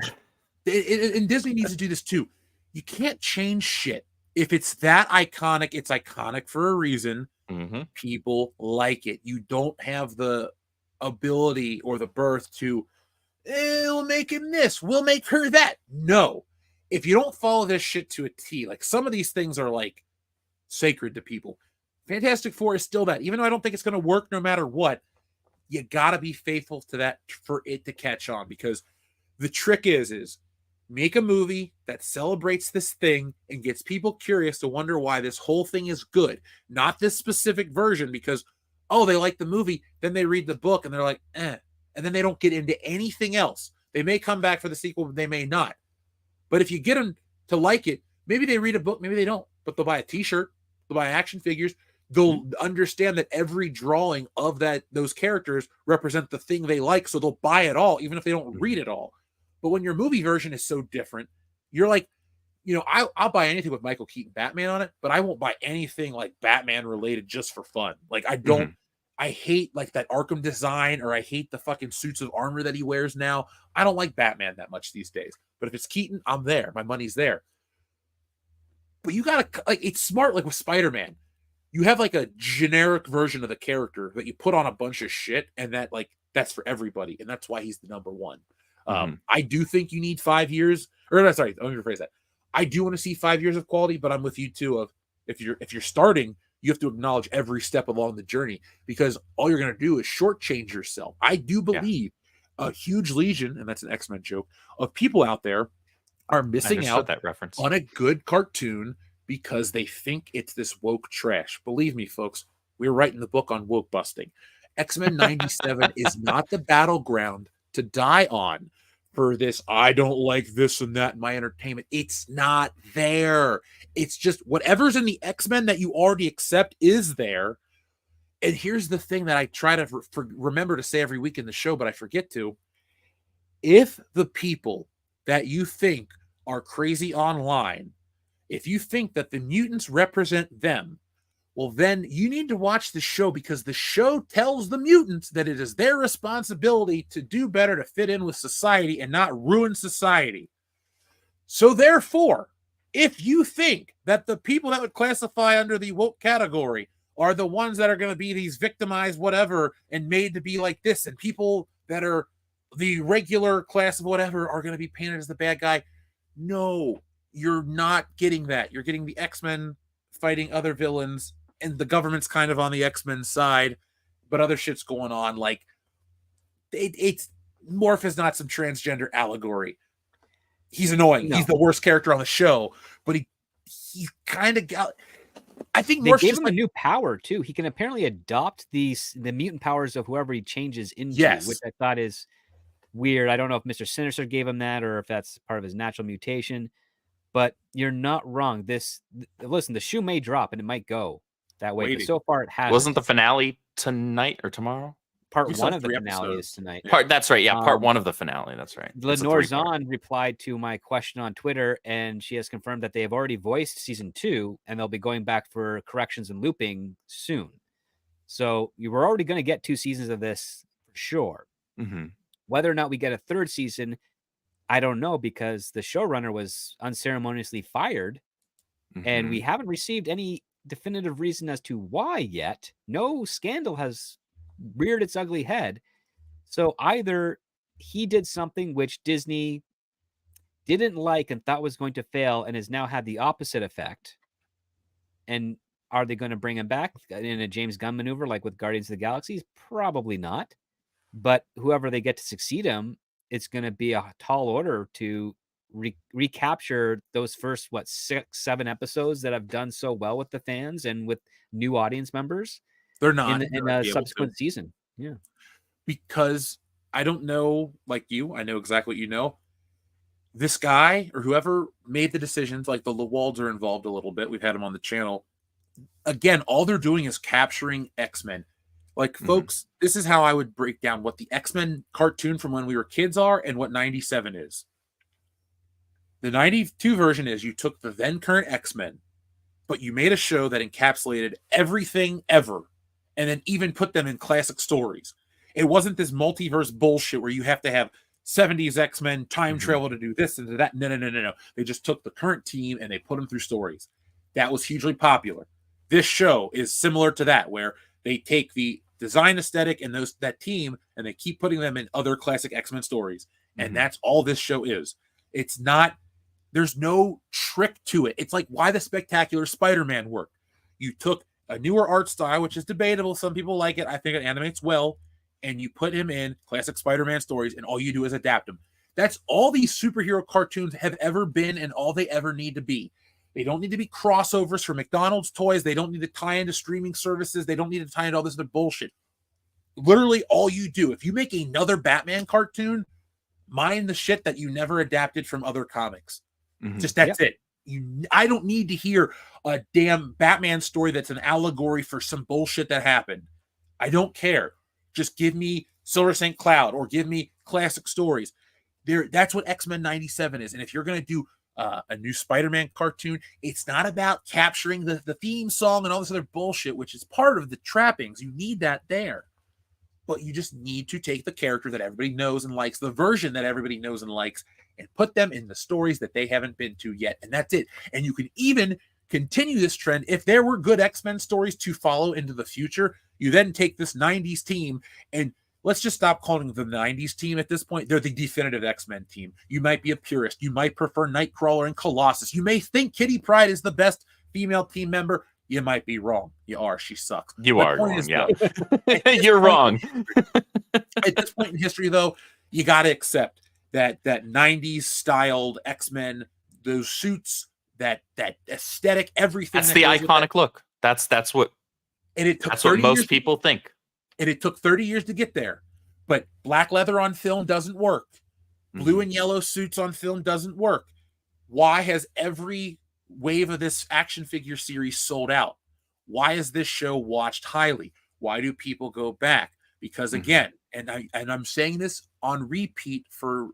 and Disney needs to do this too. You can't change shit. If it's that iconic, it's iconic for a reason. Mm-hmm. People like it. You don't have the ability or the birth to, we'll make him this, we'll make her that. No. If you don't follow this shit to a T, like some of these things are like sacred to people. Fantastic Four is still that. Even though I don't think it's going to work no matter what, you got to be faithful to that for it to catch on, because the trick is make a movie that celebrates this thing and gets people curious to wonder why this whole thing is good, not this specific version, because, oh, they like the movie, then they read the book and they're like, and then they don't get into anything else. They may come back for the sequel, but they may not. But if you get them to like it, maybe they read a book, maybe they don't, but they'll buy a t-shirt, they'll buy action figures, they'll understand that every drawing of those characters represent the thing they like, so they'll buy it all, even if they don't read it all. But when your movie version is so different, you're like, I'll buy anything with Michael Keaton Batman on it, but I won't buy anything like Batman related just for fun. Like I don't, I hate like that Arkham design, or I hate the fucking suits of armor that he wears now. I don't like Batman that much these days. But if it's Keaton, I'm there. My money's there. But you gotta, like, it's smart, like with Spider-Man. You have like a generic version of the character that you put on a bunch of shit, and that's for everybody, and that's why he's the number one. I do think you need 5 years, or no, sorry, let me rephrase that. I do want to see 5 years of quality, but I'm with you too. Of if you're starting, you have to acknowledge every step along the journey, because all you're gonna do is shortchange yourself. I do believe a huge legion, and that's an X-Men joke, of people out there are missing out that reference on a good cartoon because they think it's this woke trash. Believe me, folks, we're writing the book on woke busting. X-Men 97 is not the battleground to die on for this, I don't like this and that in my entertainment. It's not there. It's just whatever's in the X-Men that you already accept is there. And here's the thing that I try to remember to say every week in the show, but I forget to. If the people that you think are crazy online, if you think that the mutants represent them, well, then you need to watch the show, because the show tells the mutants that it is their responsibility to do better, to fit in with society and not ruin society. So therefore, if you think that the people that would classify under the woke category are the ones that are going to be these victimized whatever and made to be like this, and people that are the regular class of whatever are going to be painted as the bad guy, no, you're not getting that. You're getting the X-Men fighting other villains, and the government's kind of on the X-Men side, but other shit's going on. Like, it's Morph is not some transgender allegory. He's annoying. No. He's the worst character on the show, but he kind of got. I think they gave him a new power too. He can apparently adopt the mutant powers of whoever he changes into, which I thought is weird. I don't know if Mr. Sinister gave him that or if that's part of his natural mutation. But you're not wrong. Listen, the shoe may drop and it might go that way. But so far, it hasn't. Wasn't the finale tonight or tomorrow? Part one of the finale is tonight. That's right. Yeah, part one of the finale. That's right. Lenore Zahn replied to my question on Twitter, and she has confirmed that they have already voiced season 2, and they'll be going back for corrections and looping soon. So you were already going to get 2 seasons of this for sure. Mm-hmm. Whether or not we get a 3rd season, I don't know, because the showrunner was unceremoniously fired, and we haven't received any definitive reason as to why yet. No scandal has reared its ugly head. So either he did something which Disney didn't like and thought was going to fail and has now had the opposite effect. And are they going to bring him back in a James Gunn maneuver like with Guardians of the Galaxy? Probably not. But whoever they get to succeed him, it's going to be a tall order to recapture those first 6-7 episodes that have done so well with the fans and with new audience members. They're not in a subsequent season. Yeah, because I don't know, like you, I know exactly what you know. This guy or whoever made the decisions, like the Lewalds are involved a little bit. We've had them on the channel. Again, all they're doing is capturing X-Men. Like, folks, this is how I would break down what the X-Men cartoon from when we were kids are and what 97 is. The 92 version is you took the then current X-Men, but you made a show that encapsulated everything ever, and then even put them in classic stories. It wasn't this multiverse bullshit where you have to have 70s X-Men time travel to do this and to that. No. They just took the current team and they put them through stories. That was hugely popular. This show is similar to that, where they take the design aesthetic and that team and they keep putting them in other classic X-Men stories. And that's all this show is. It's not, there's no trick to it. It's like why the Spectacular Spider-Man worked. You took a newer art style, which is debatable. Some people like it. I think it animates well. And you put him in classic Spider-Man stories, and all you do is adapt him. That's all these superhero cartoons have ever been and all they ever need to be. They don't need to be crossovers for McDonald's toys. They don't need to tie into streaming services. They don't need to tie into all this other bullshit. Literally all you do, if you make another Batman cartoon, mind the shit that you never adapted from other comics. Just that's it. I don't need to hear a damn Batman story that's an allegory for some bullshit that happened. I don't care. Just give me Silver St. Cloud or give me classic stories. That's what X-Men 97 is. And if you're going to do a new Spider-Man cartoon, it's not about capturing the theme song and all this other bullshit, which is part of the trappings. You need that there. But you just need to take the character that everybody knows and likes, the version that everybody knows and likes, and put them in the stories that they haven't been to yet. And that's it. And you can even continue this trend. If there were good X-Men stories to follow into the future, you then take this 90s team and let's just stop calling them the 90s team at this point. They're the definitive X-Men team. You might be a purist. You might prefer Nightcrawler and Colossus. You may think Kitty Pryde is the best female team member. You might be wrong. You are. She sucks. You are wrong, yeah. You're wrong. At this point in history, though, you got to accept that 90s styled X-Men, those suits, that aesthetic, everything. That's the iconic look. That's what. And it took that's what most people think. And it took 30 years to get there. But black leather on film doesn't work. Blue and yellow suits on film doesn't work. Why has every wave of this action figure series sold out? Why is this show watched highly? Why do people go back? Because again, and I'm saying this on repeat for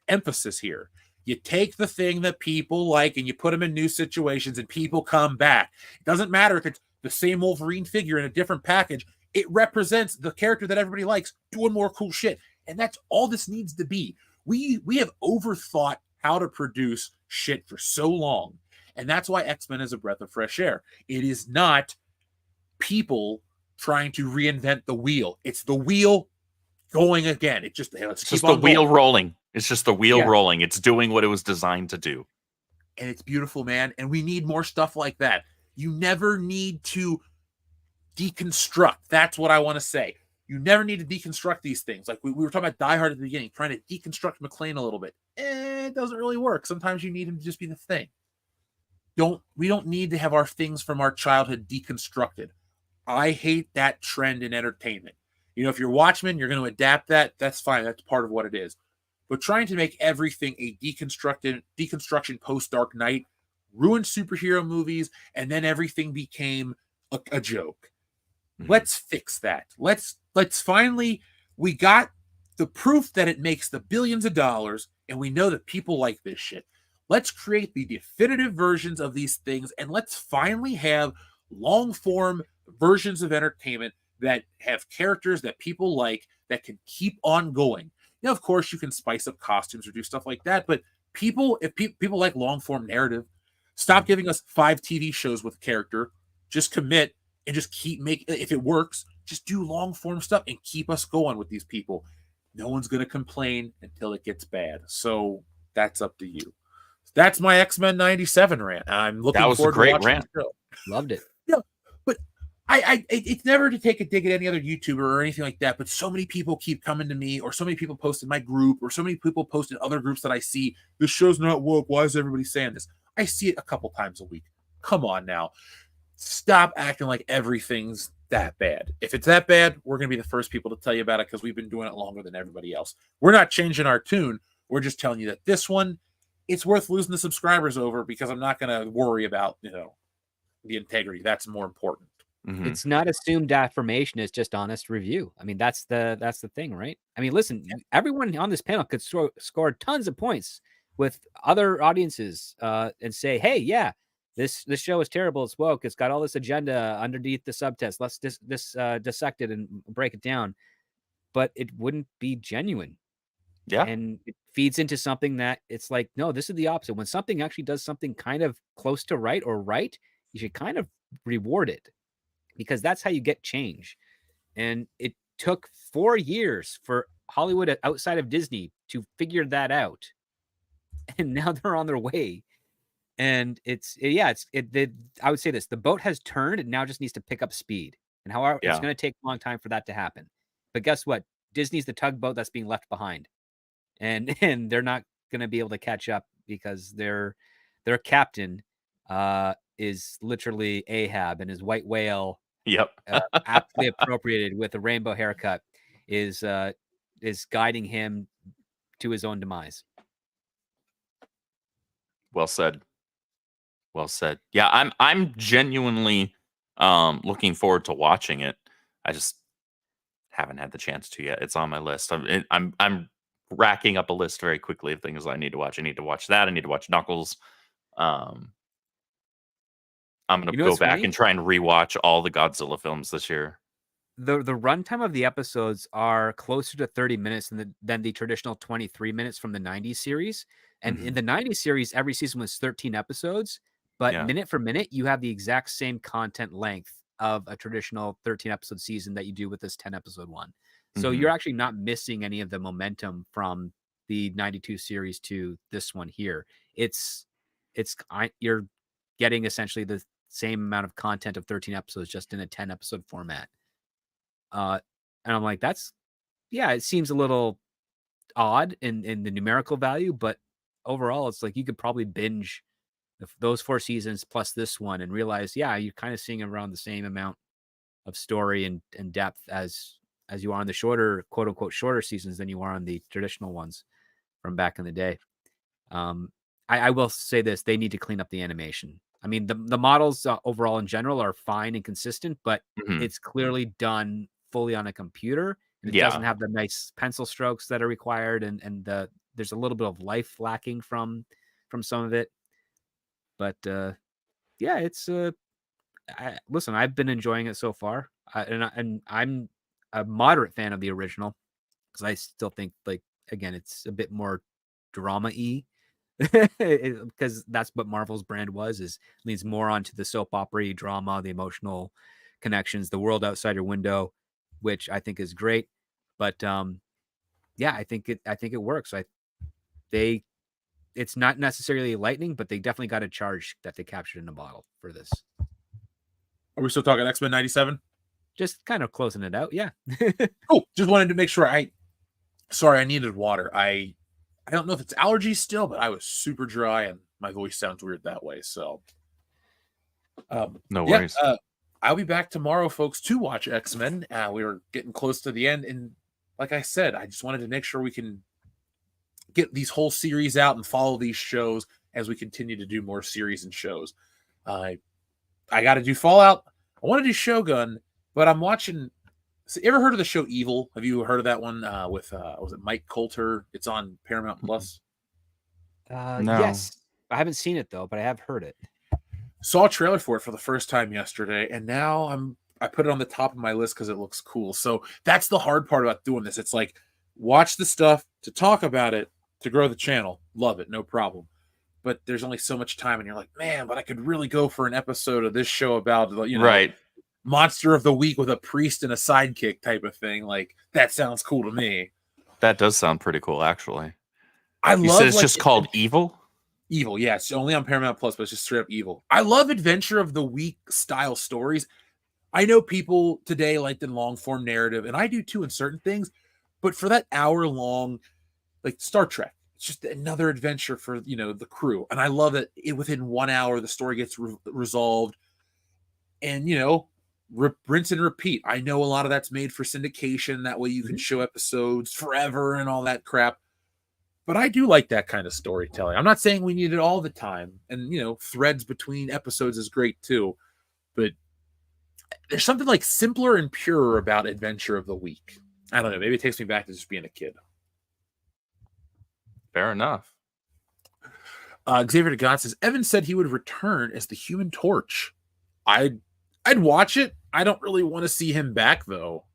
emphasis here, you take the thing that people like and you put them in new situations and people come back. It doesn't matter if it's the same Wolverine figure in a different package. It represents the character that everybody likes doing more cool shit. And that's all this needs to be. We have overthought how to produce shit for so long. And that's why X-Men is a breath of fresh air. It is not people trying to reinvent the wheel. It's the wheel going again. It's just the wheel rolling. It's just the wheel rolling. It's doing what it was designed to do. And it's beautiful, man. And we need more stuff like that. You never need to deconstruct. That's what I want to say. You never need to deconstruct these things. Like we were talking about Die Hard at the beginning, trying to deconstruct McClane a little bit. It doesn't really work. Sometimes you need him to just be the thing. We don't need to have our things from our childhood deconstructed. I hate that trend in entertainment. You know, if you're Watchmen, you're going to adapt that. That's fine. That's part of what it is. But trying to make everything a deconstruction post-Dark Knight ruined superhero movies, and then everything became a joke. Let's fix that. Let's finally, we got the proof that it makes the billions of dollars, and we know that people like this shit. Let's create the definitive versions of these things, and let's finally have long-form versions of entertainment that have characters that people like that can keep on going. Now, of course, you can spice up costumes or do stuff like that, but if people like long-form narrative, stop giving us 5 TV shows with character. Just commit and just keep making. If it works, just do long-form stuff and keep us going with these people. No one's going to complain until it gets bad. So that's up to you. That's my X-Men 97 rant. I'm looking forward to watching the show. Loved it. Yeah, but It's never to take a dig at any other YouTuber or anything like that, but so many people keep coming to me, or so many people post in my group, or so many people post in other groups that I see. This show's not woke. Why is everybody saying this? I see it a couple times a week. Come on now. Stop acting like everything's that bad. If it's that bad, we're going to be the first people to tell you about it because we've been doing it longer than everybody else. We're not changing our tune. We're just telling you that this one, it's worth losing the subscribers over because I'm not going to worry about, the integrity. That's more important. Mhm. It's not assumed affirmation. It's just honest review. I mean, that's the thing, right? I mean, listen, everyone on this panel could score tons of points with other audiences and say, hey, yeah, this show is terrible. It's woke. It's got all this agenda underneath the subtext. Let's dissect it and break it down. But it wouldn't be genuine. Yeah. And it feeds into something that it's like, no, this is the opposite. When something actually does something kind of close to right or right, you should kind of reward it, because that's how you get change. And it took 4 years for Hollywood outside of Disney to figure that out. And now they're on their way. And I would say this, the boat has turned. It now just needs to pick up speed. And however, it's going to take a long time for that to happen. But guess what? Disney's the tugboat that's being left behind. And they're not going to be able to catch up because their captain is literally Ahab, and his white whale, aptly appropriated with a rainbow haircut, is guiding him to his own demise. Well said. Well said. Yeah, I'm genuinely looking forward to watching it. I just haven't had the chance to yet. It's on my list. I'm racking up a list very quickly of things I need to watch. I need to watch that. I need to watch Knuckles. I'm gonna go back and try and rewatch all the Godzilla films this year. The runtime of the episodes are closer to 30 minutes than the traditional 23 minutes from the 90s series. And in the 90s series, every season was 13 episodes, but minute for minute, you have the exact same content length of a traditional 13 episode season that you do with this 10 episode one. So you're actually not missing any of the momentum from the 92 series to this one here. You're getting essentially the same amount of content of 13 episodes just in a 10 episode format. And I'm like, it seems a little odd in the numerical value, but overall it's like you could probably binge those 4 seasons plus this one and realize, you're kind of seeing around the same amount of story and depth as you are on the shorter, quote unquote, shorter seasons than you are on the traditional ones from back in the day. I will say this, they need to clean up the animation. I mean, the models overall in general are fine and consistent, but it's clearly done fully on a computer. And it doesn't have the nice pencil strokes that are required, and there's a little bit of life lacking from some of it. But it's listen, I've been enjoying it so far, and I'm a moderate fan of the original because I still think, like, again, it's a bit more drama-y. Because that's what Marvel's brand leans more onto the soap opera drama, the emotional connections, the world outside your window, which I think is great. But I think it works. It's not necessarily lightning, but they definitely got a charge that they captured in a bottle for this. Are we still talking X-Men 97? Just kind of closing it out. Yeah. Cool. Just wanted to make sure I needed water. I don't know if it's allergies still, but I was super dry and my voice sounds weird that way. So, no worries. I'll be back tomorrow, folks, to watch X-Men. We were getting close to the end. And like I said, I just wanted to make sure we can get these whole series out and follow these shows as we continue to do more series and shows. I got to do Fallout. I want to do Shogun, but I'm watching. So you ever heard of the show Evil? Have you heard of that one with was it Mike Coulter? It's on Paramount Plus. No. Yes, I haven't seen it though, but I have heard it. Saw a trailer for it for the first time yesterday, and now I put it on the top of my list because it looks cool. So that's the hard part about doing this. It's like, watch the stuff to talk about it, to grow the channel. Love it, no problem. But there's only so much time, and you're like, man, but I could really go for an episode of this show about, right, monster of the week with a priest and a sidekick type of thing. Like, that sounds cool to me. That does sound pretty cool, actually. You said it's just called Evil? Evil, yeah. It's only on Paramount Plus, but it's just straight up Evil. I love adventure of the week style stories. I know people today like the long form narrative, and I do too in certain things. But for that hour long, like Star Trek, it's just another adventure for the crew, and I love that within 1 hour the story gets resolved, and rinse and repeat. I know a lot of that's made for syndication. That way you can show episodes forever and all that crap. But I do like that kind of storytelling. I'm not saying we need it all the time, and threads between episodes is great too. But there's something like simpler and purer about Adventure of the Week. I don't know. Maybe it takes me back to just being a kid. Fair enough. Xavier DeGott says Evan said he would return as the Human Torch. I'd watch it. I don't really want to see him back though.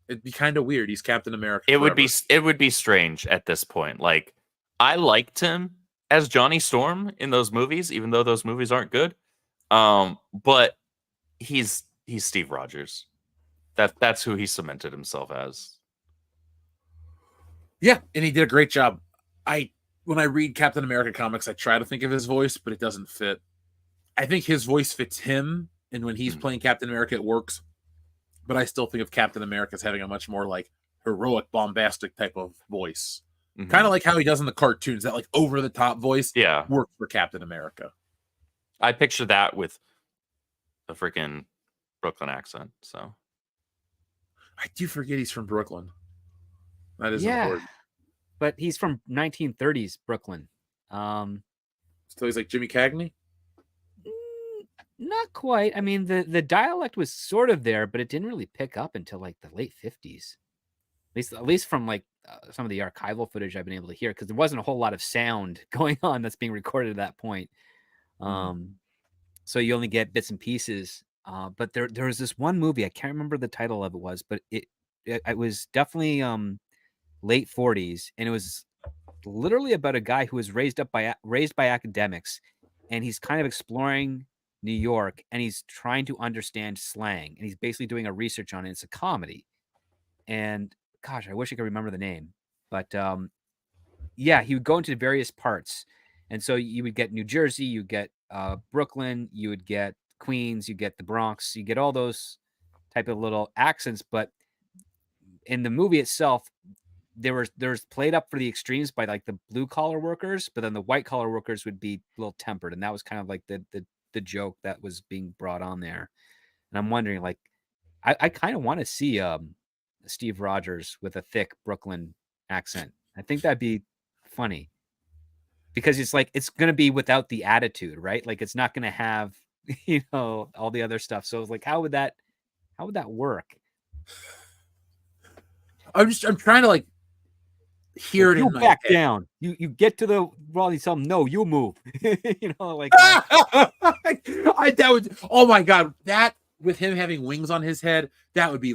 It'd be kind of weird. He's Captain America. It would be strange at this point. Like, I liked him as Johnny Storm in those movies, even though those movies aren't good. But he's Steve Rogers. That's who he cemented himself as. Yeah, and he did a great job. When I read Captain America comics, I try to think of his voice, but it doesn't fit. I think his voice fits him, and when he's playing Captain America, it works. But I still think of Captain America as having a much more like heroic, bombastic type of voice. Kind of like how he does in the cartoons, that like over the top voice works for Captain America. I picture that with a freaking Brooklyn accent. So I do forget he's from Brooklyn. That is important. But he's from 1930s Brooklyn. So he's like Jimmy Cagney? Not quite. I mean, the dialect was sort of there, but it didn't really pick up until like the late 50s. At least from like some of the archival footage I've been able to hear, because there wasn't a whole lot of sound going on that's being recorded at that point. So you only get bits and pieces. But there was this one movie, I can't remember the title of it was, but it was definitely late 40s, and it was literally about a guy who was raised by academics, and he's kind of exploring New York, and he's trying to understand slang, and he's basically doing a research on it. It's a comedy, and gosh, I wish I could remember the name, but he would go into various parts, and so you would get New Jersey, you get Brooklyn, you would get Queens, you get the Bronx, you get all those type of little accents, but in the movie itself, there's played up for the extremes by like the blue collar workers, but then the white collar workers would be a little tempered, and that was kind of like the joke that was being brought on there. And I'm wondering, like, I kind of want to see Steve Rogers with a thick Brooklyn accent. I think that'd be funny, because it's like it's gonna be without the attitude, right? Like it's not gonna have all the other stuff. So it's like, how would that work? I'm trying to like hear it in my back head. down. You get to the wall, you tell them, no, you move. Like that would, oh my god, that with him having wings on his head, that would be,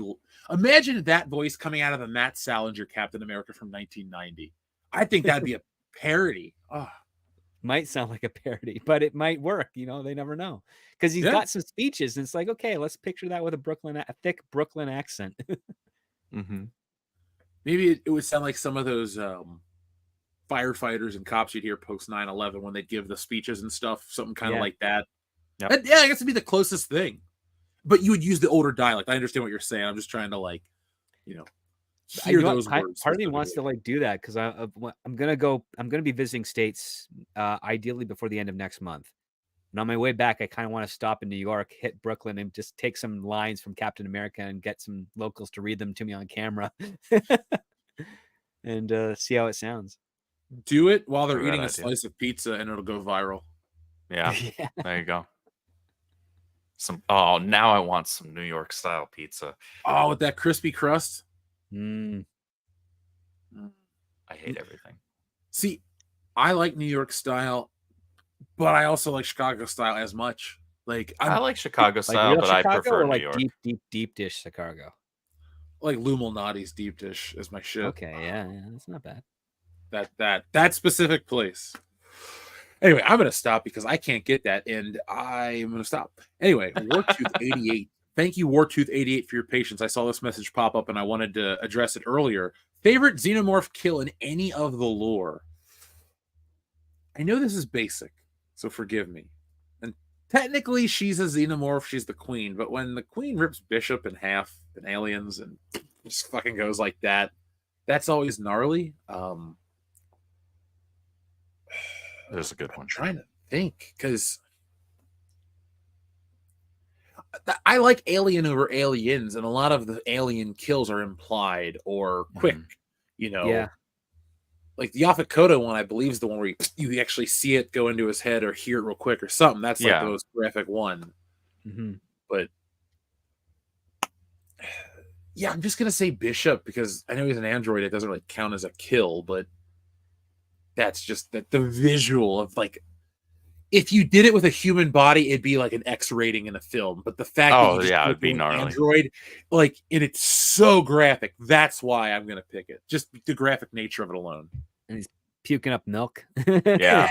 imagine that voice coming out of the Matt Salinger Captain America from 1990. I think that'd be a parody. Might sound like a parody, but it might work. They never know, because he's got some speeches, and it's like, okay, let's picture that with a thick Brooklyn accent. Maybe it would sound like some of those firefighters and cops you'd hear post 9/11 when they give the speeches and stuff, something kind of like that. Yep. I guess it'd be the closest thing. But you would use the older dialect. I understand what you're saying. I'm just trying to hear those words. Part of me wants to like do that, because I'm gonna be visiting states ideally before the end of next month. And on my way back, I kind of want to stop in New York, hit Brooklyn, and just take some lines from Captain America and get some locals to read them to me on camera, and see how it sounds. Do it while they're eating a slice of pizza, and it'll go viral. Yeah. There you go. Now I want some New York style pizza. Oh, with that crispy crust. I hate everything. See, I like New York style, but I also like Chicago style as much. Like I like Chicago style, but Chicago, I prefer like New York. deep dish Chicago. Like Lou Malnati's deep dish is my shit. Okay, yeah, that's not bad. That specific place. Anyway, I'm gonna stop because I can't get that, and I'm gonna stop. Anyway, Wartooth88. Thank you, Wartooth88, for your patience. I saw this message pop up, and I wanted to address it earlier. Favorite xenomorph kill in any of the lore? I know this is basic, so forgive me. And technically she's a xenomorph, she's the queen, but when the queen rips Bishop in half in Aliens and just fucking goes like that, that's always gnarly. There's a good one. I'm trying to think because I like Alien over Aliens, and a lot of the alien kills are implied or quick. You know, Yeah. like the Yaphet Kotto one, I believe, is the one where you actually see it go into his head or hear it real quick or something. That's like the most graphic one. But yeah, I'm just gonna say Bishop because I know he's an android. It doesn't really count as a kill, but that's just that the visual of like if you did it with a human body, it'd be like an X rating in a film. But the fact that you just it'd be gnarly. Android, like, and it's so graphic. That's why I'm gonna pick it. Just the graphic nature of it alone. And he's puking up milk. Yeah.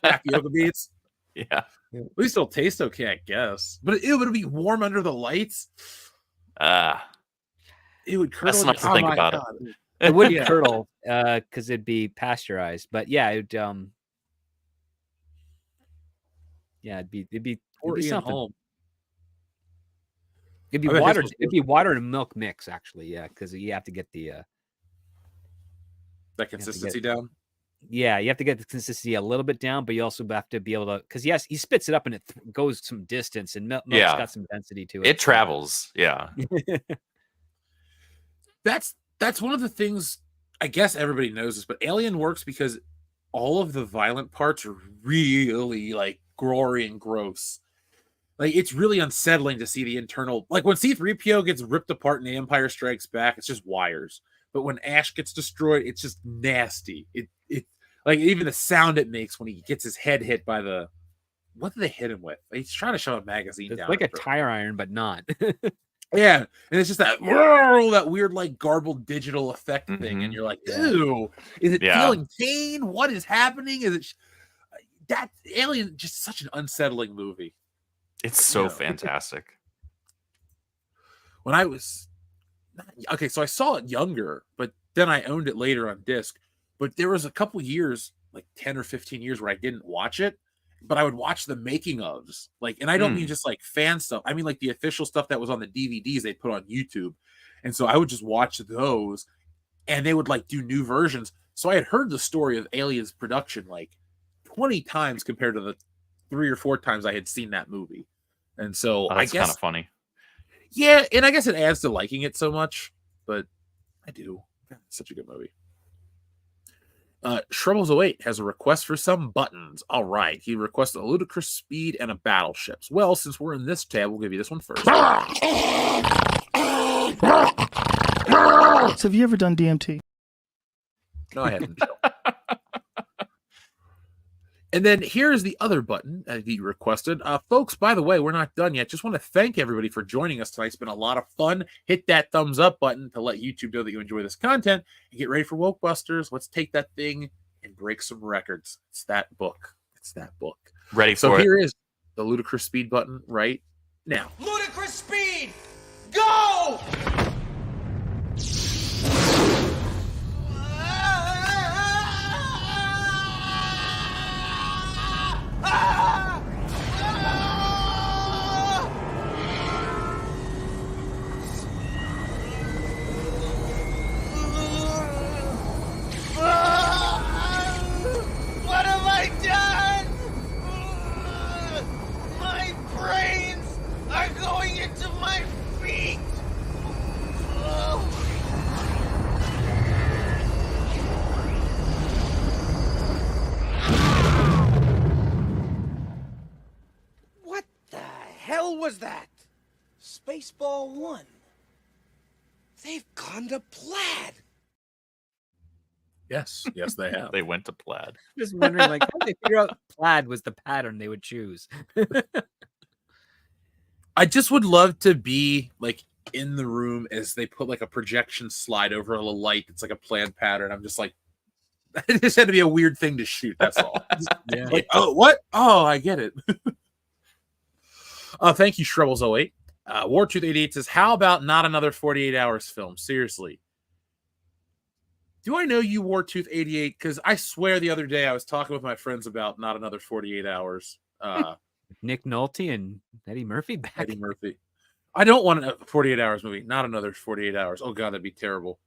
Tapioca beans. Yeah. At least it'll taste okay, I guess. But it would be warm under the lights. It would curdle. That's enough to think about it. It wouldn't curdle because it'd be pasteurized. But yeah, it'd it'd be something. Home. It'd be water. It'd be water and milk mix, actually. Yeah, because you have to get the that consistency down. Yeah, you have to get the consistency a little bit down, but you also have to be able to, because yes, he spits it up and it goes some distance, and milk's got some density to it. It travels. Yeah. That's one of the things. I guess everybody knows this, but Alien works because all of the violent parts are really like gory and gross. Like it's really unsettling to see the internal. Like when C-3PO gets ripped apart in The Empire Strikes Back, it's just wires. But when Ash gets destroyed, it's just nasty. It like even the sound it makes when he gets his head hit by the. What did they hit him with? He's trying to shove a magazine it's down. Like a tire iron, but not. Yeah, and it's just that weird like garbled digital effect thing, and you're like, ew, is it feeling pain? What is happening? Is it that Alien? Just such an unsettling movie. It's so fantastic. When I was so I saw it younger, but then I owned it later on disc. But there was a couple years, like 10 or 15 years, where I didn't watch it. But I would watch the making ofs, like, and I don't mean just like fan stuff. I mean like the official stuff that was on the DVDs they put on YouTube, and so I would just watch those, and they would like do new versions. So I had heard the story of Aliens production like 20 times compared to the 3 or 4 times I had seen that movie, and so I guess kind of funny. Yeah, and I guess it adds to liking it so much, but I do. It's such a good movie. Shrubbles08 has a request for some buttons. All right. He requested a ludicrous speed and a battleships. Well, since we're in this tab, we'll give you this one first. So have you ever done DMT? No, I haven't. And then here's the other button that he requested. Folks, by the way, we're not done yet. Just want to thank everybody for joining us tonight. It's been a lot of fun. Hit that thumbs up button to let YouTube know that you enjoy this content. And get ready for Woke Busters. Let's take that thing and break some records. It's that book. Ready for it. So here is the ludicrous speed button right now. Ludicrous speed! Go! What have I done? My brains are going into my feet. What the hell was that? Spaceball 1. They've gone to plaid. Yes, they have. They went to plaid. Just wondering, like, how did they figure out plaid was the pattern they would choose? I just would love to be like in the room as they put like a projection slide over a little light. It's like a plaid pattern. I'm just like, it just had to be a weird thing to shoot. That's all. Like, oh, what? Oh, I get it. Thank you, Shrubbles08. Wartooth88 says, how about not another 48 hours film? Seriously. Do I know you, Wartooth88? Because I swear the other day I was talking with my friends about not another 48 hours. Nick Nolte and Eddie Murphy back. Eddie Murphy. I don't want a 48 Hours movie. Not another 48 Hours. Oh god, that'd be terrible.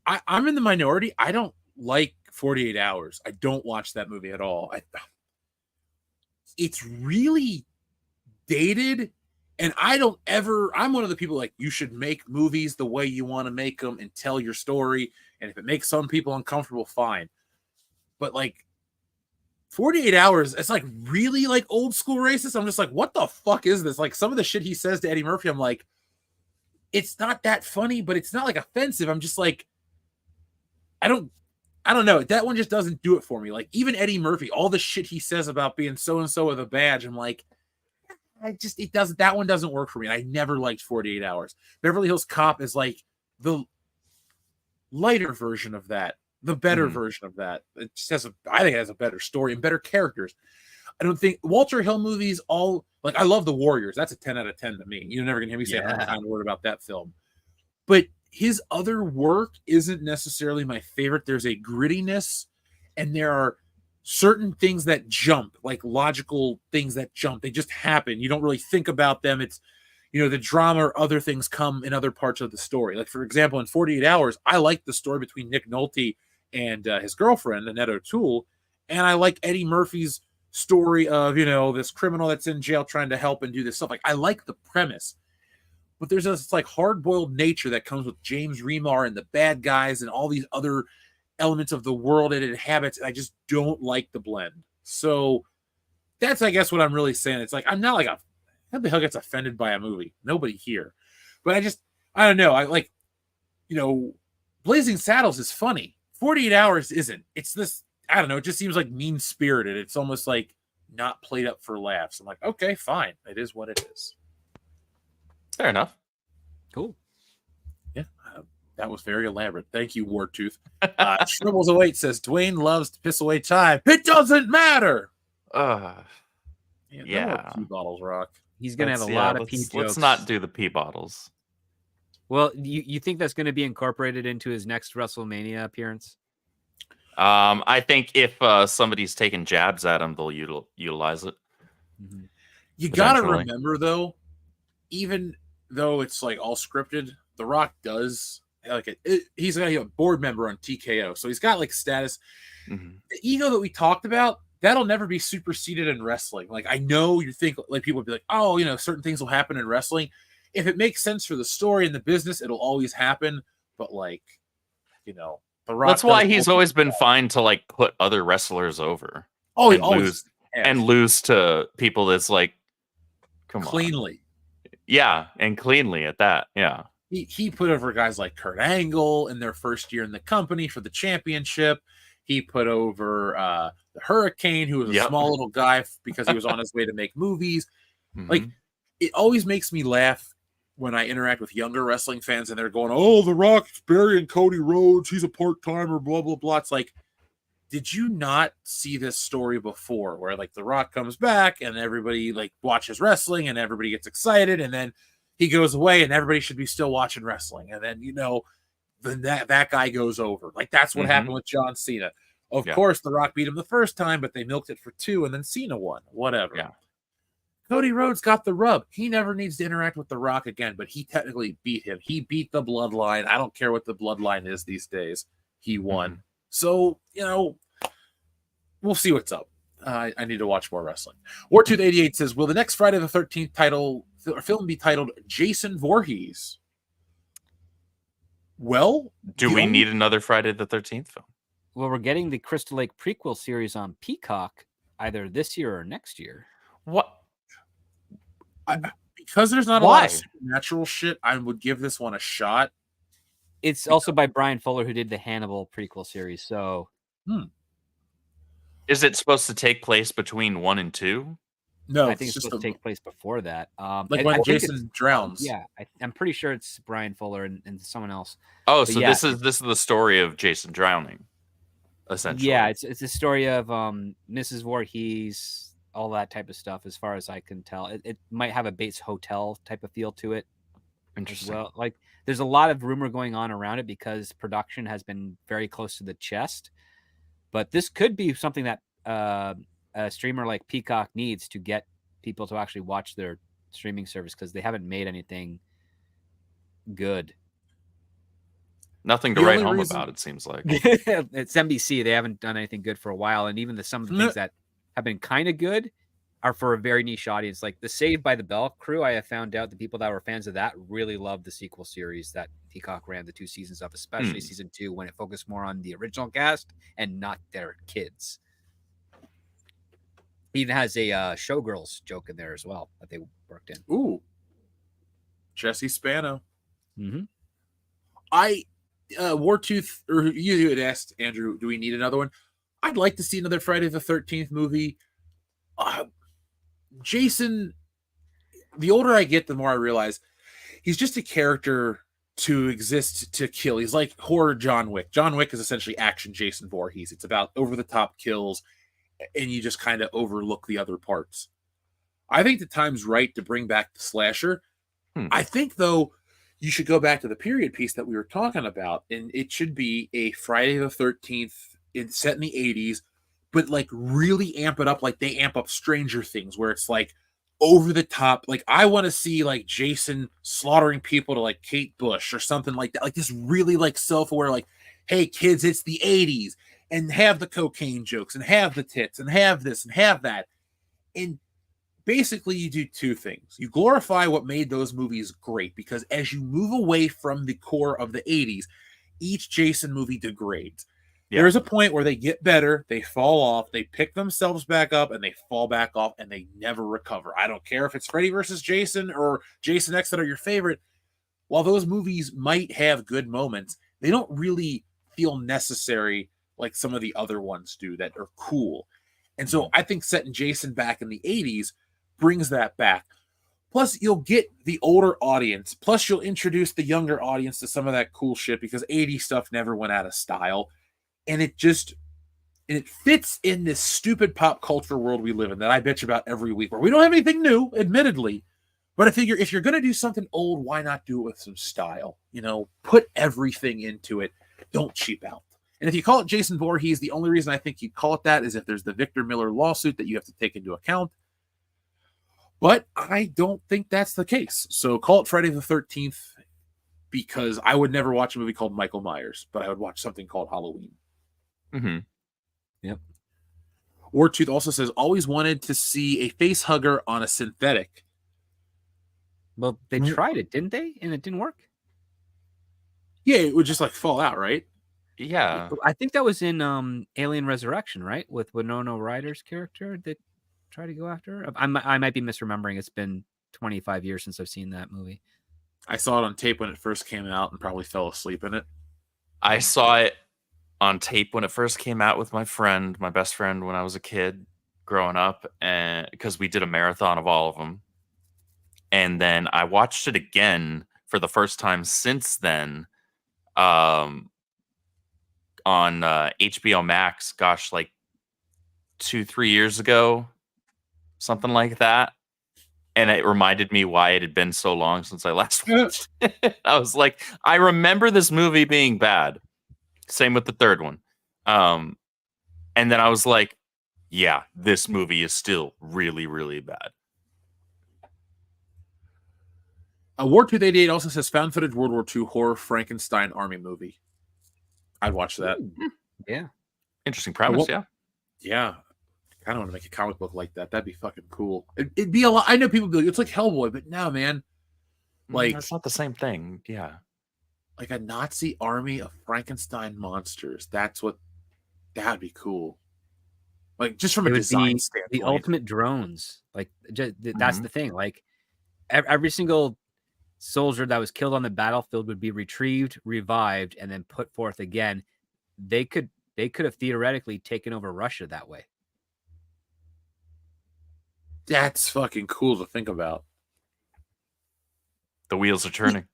I'm in the minority. I don't like 48 Hours. I don't watch that movie at all. It's really dated, and I'm one of the people like, you should make movies the way you want to make them and tell your story, and if it makes some people uncomfortable, fine. But like 48 Hours, it's like really like old school racist. I'm just like, what the fuck is this? Like some of the shit he says to Eddie Murphy, I'm like, it's not that funny, but it's not like offensive. I'm just like, I don't know. That one just doesn't do it for me. Like even Eddie Murphy, all the shit he says about being so-and-so with a badge, I'm like, that one doesn't work for me. And I never liked 48 Hours. Beverly Hills Cop is like the lighter version of that, the better version of that. It just I think it has a better story and better characters. I don't think Walter Hill movies all like, I love The Warriors. That's a 10 out of 10 to me. You're never gonna hear me say a kind word about that film. But his other work isn't necessarily my favorite. There's a grittiness, and there are certain things that jump, like logical things that jump. They just happen. You don't really think about them. It's, the drama or other things come in other parts of the story. Like, for example, in 48 Hours, I like the story between Nick Nolte and his girlfriend, Annette O'Toole. And I like Eddie Murphy's story of, this criminal that's in jail trying to help and do this stuff. Like, I like the premise. But there's this like hard-boiled nature that comes with James Remar and the bad guys and all these other elements of the world it inhabits, and I just don't like the blend. So that's, I guess, what I'm really saying. It's like, I'm not like how the hell gets offended by a movie? Nobody here. But I don't know. I like, Blazing Saddles is funny. 48 Hours isn't. It's this, I don't know, it just seems like mean-spirited. It's almost like not played up for laughs. I'm like, okay, fine. It is what it is. Fair enough. Cool. Yeah, that was very elaborate. Thank you, Wartooth. Shribbles Await says, Dwayne loves to piss away time. It doesn't matter. Yeah. No more pee bottles, Rock. He's going to have a lot of pee jokes. Let's not do the pee bottles. Well, you think that's going to be incorporated into his next WrestleMania appearance? I think if somebody's taking jabs at him, they'll utilize it. Mm-hmm. You got to remember, though, even though it's like all scripted, The Rock does like he's a board member on TKO, so he's got like status. Mm-hmm. The ego that we talked about, that'll never be superseded in wrestling. Like, I know you think like people would be like, oh, certain things will happen in wrestling. If it makes sense for the story and the business, it'll always happen. But like, The Rock. That's why he's always been fine to like put other wrestlers over. Oh, he and always lose to people that's like, come cleanly. On. Yeah, and cleanly at that. Yeah. He put over guys like Kurt Angle in their first year in the company for the championship. He put over the Hurricane, who was a small little guy because he was on his way to make movies. Mm-hmm. Like, it always makes me laugh when I interact with younger wrestling fans and they're going, oh, The Rock's burying Cody Rhodes. He's a part-timer, blah, blah, blah. It's like, did you not see this story before where like The Rock comes back and everybody like watches wrestling and everybody gets excited, and then he goes away and everybody should be still watching wrestling, and then then that guy goes over. Like, that's what happened with John Cena. Of course, The Rock beat him the first time, but they milked it for 2 and then Cena won. Whatever. Yeah. Cody Rhodes got the rub. He never needs to interact with The Rock again, but he technically beat him. He beat the bloodline. I don't care what the bloodline is these days. He won. Mm-hmm. So, we'll see what's up. I need to watch more wrestling. Wartooth88 says, will the next Friday the 13th film be titled Jason Voorhees? Well, do we need another Friday the 13th film? Well, we're getting the Crystal Lake prequel series on Peacock either this year or next year. What? Because there's not a lot of supernatural shit, I would give this one a shot. It's also by Brian Fuller, who did the Hannibal prequel series. So, is it supposed to take place between 1 and 2? No, I think it's supposed to take place before that. Like when Jason drowns. Yeah, I'm pretty sure it's Brian Fuller and someone else. Oh, so this is the story of Jason drowning, essentially. Yeah, it's a story of Mrs. Voorhees, all that type of stuff. As far as I can tell, it might have a Bates Hotel type of feel to it. Interesting. Well, like there's a lot of rumor going on around it because production has been very close to the chest. But this could be something that a streamer like Peacock needs to get people to actually watch their streaming service because they haven't made anything good. Nothing to The write only home reason- about, it seems like. It's NBC. They haven't done anything good for a while, and even some of the things that have been kind of good are for a very niche audience. Like the Saved by the Bell crew, I have found out the people that were fans of that really loved the sequel series that Peacock ran the 2 seasons of, especially season 2 when it focused more on the original cast and not their kids. It even has a Showgirls joke in there as well that they worked in. Ooh, Jesse Spano. Mm-hmm. Wartooth, or you had asked Andrew, do we need another one? I'd like to see another Friday the 13th movie. Jason, the older I get, the more I realize he's just a character to exist to kill. He's like horror John Wick. John Wick is essentially action Jason Voorhees. It's about over-the-top kills, and you just kind of overlook the other parts. I think the time's right to bring back the slasher. I think, though, you should go back to the period piece that we were talking about, and it should be a Friday the 13th set in the 80s, but like really amp it up like they amp up Stranger Things, where it's like over the top. Like I want to see like Jason slaughtering people to like Kate Bush or something like that. Like this really like self-aware, like, hey kids, it's the 80s, and have the cocaine jokes and have the tits and have this and have that. And basically you do 2 things. You glorify what made those movies great, because as you move away from the core of the 80s, each Jason movie degrades. Yeah. There's a point where they get better, they fall off, they pick themselves back up, and they fall back off, and they never recover. I don't care if it's Freddy versus Jason or Jason X that are your favorite. While those movies might have good moments, they don't really feel necessary like some of the other ones do that are cool. And so I think setting Jason back in the 80s brings that back. Plus, you'll get the older audience. Plus, you'll introduce the younger audience to some of that cool shit, because 80s stuff never went out of style. And it fits in this stupid pop culture world we live in that I bitch about every week, where we don't have anything new, admittedly. But I figure if you're going to do something old, why not do it with some style? You know, put everything into it. Don't cheap out. And if you call it Jason Voorhees, the only reason I think you'd call it that is if there's the Victor Miller lawsuit that you have to take into account. But I don't think that's the case. So call it Friday the 13th, because I would never watch a movie called Michael Myers, but I would watch something called Halloween. Mm-hmm. Yep. Wartooth also says, always wanted to see a face hugger on a synthetic. Well, they tried it, didn't they? And it didn't work. Yeah, it would just like fall out, right? Yeah. I think that was in Alien Resurrection, right? With Winona Ryder's character that tried to go after her. I might be misremembering. It's been 25 years since I've seen that movie. I saw it on tape when it first came out and probably fell asleep in it. I saw it on tape when it first came out with my best friend, when I was a kid growing up, and because we did a marathon of all of them. And then I watched it again for the first time since then on HBO Max, gosh, like 2-3 years ago, something like that. And it reminded me why it had been so long since I last watched it. I was like, I remember this movie being bad. Same with the third one. And then I was like, yeah, this movie is still really, really bad. Wartooth 88 also says found footage World War II horror Frankenstein army movie. I'd watch that. Yeah. Interesting premise, yeah. Yeah. I kind of want to make a comic book like that. That'd be fucking cool. It'd be a lot. I know people be like, it's like Hellboy, but no, man. Like, it's not the same thing. Yeah. Like a Nazi army of Frankenstein monsters. That'd be cool. Like just from a design standpoint. The ultimate drones. Like that's the thing. Like every single soldier that was killed on the battlefield would be retrieved, revived, and then put forth again. They could have theoretically taken over Russia that way. That's fucking cool to think about. The wheels are turning.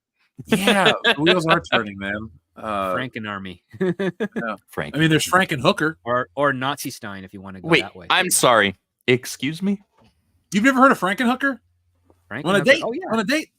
Yeah, the wheels are turning, man. Franken army. Yeah. Frank. I mean, there's Franken Hooker. Or Nazi Stein, if you want to go that way. I'm sorry. Excuse me? You've never heard of Franken Hooker? On a date? Oh, yeah. On a date?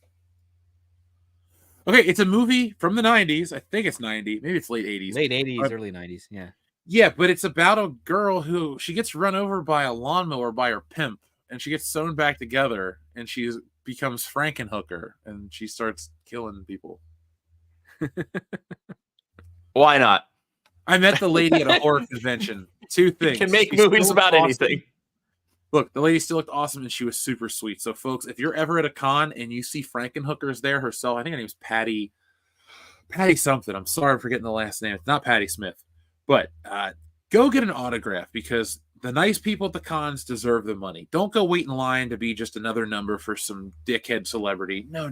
Okay, it's a movie from the 90s. I think it's 90. Maybe it's late 80s. Late 80s, early 90s, yeah. Yeah, but it's about a girl who she gets run over by a lawnmower by her pimp. and she gets sewn back together, and she becomes Frankenhooker, and she starts killing people. Why not? I met the lady at a horror convention. Two things. You can make She still movies looked about awesome. anything. Look, the lady still looked awesome, and she was super sweet. So, folks, if you're ever at a con and you see Frankenhookers there herself, I think her name's Patty something. I'm sorry I'm forgetting the last name. It's not Patty Smith. But go get an autograph, because the nice people at the cons deserve the money. Don't go wait in line to be just another number for some dickhead celebrity. No.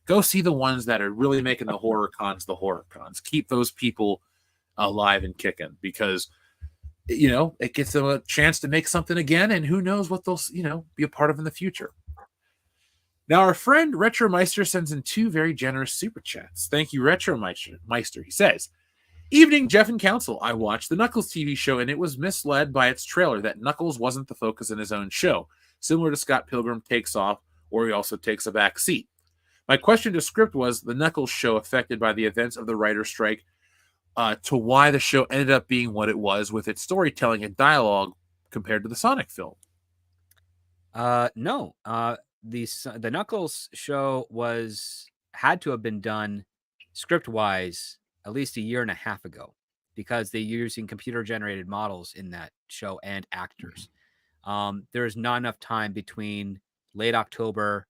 Go see the ones that are really making the horror cons the horror cons. Keep those people alive and kicking, because it gets them a chance to make something again, and who knows what they'll be a part of in the future. Now, our friend Retromeister sends in 2 very generous super chats. Thank you, Retromeister. He says, "Evening, Jeff and Council. I watched the Knuckles TV show, and it was misled by its trailer that Knuckles wasn't the focus in his own show, similar to Scott Pilgrim Takes Off, or he also takes a back seat. My question to Script was the Knuckles show affected by the events of the writer's strike to why the show ended up being what it was with its storytelling and dialogue compared to the Sonic film?" No. The Knuckles show had to have been done script-wise at least a year and a half ago, because they're using computer-generated models in that show and actors. There's not enough time between late October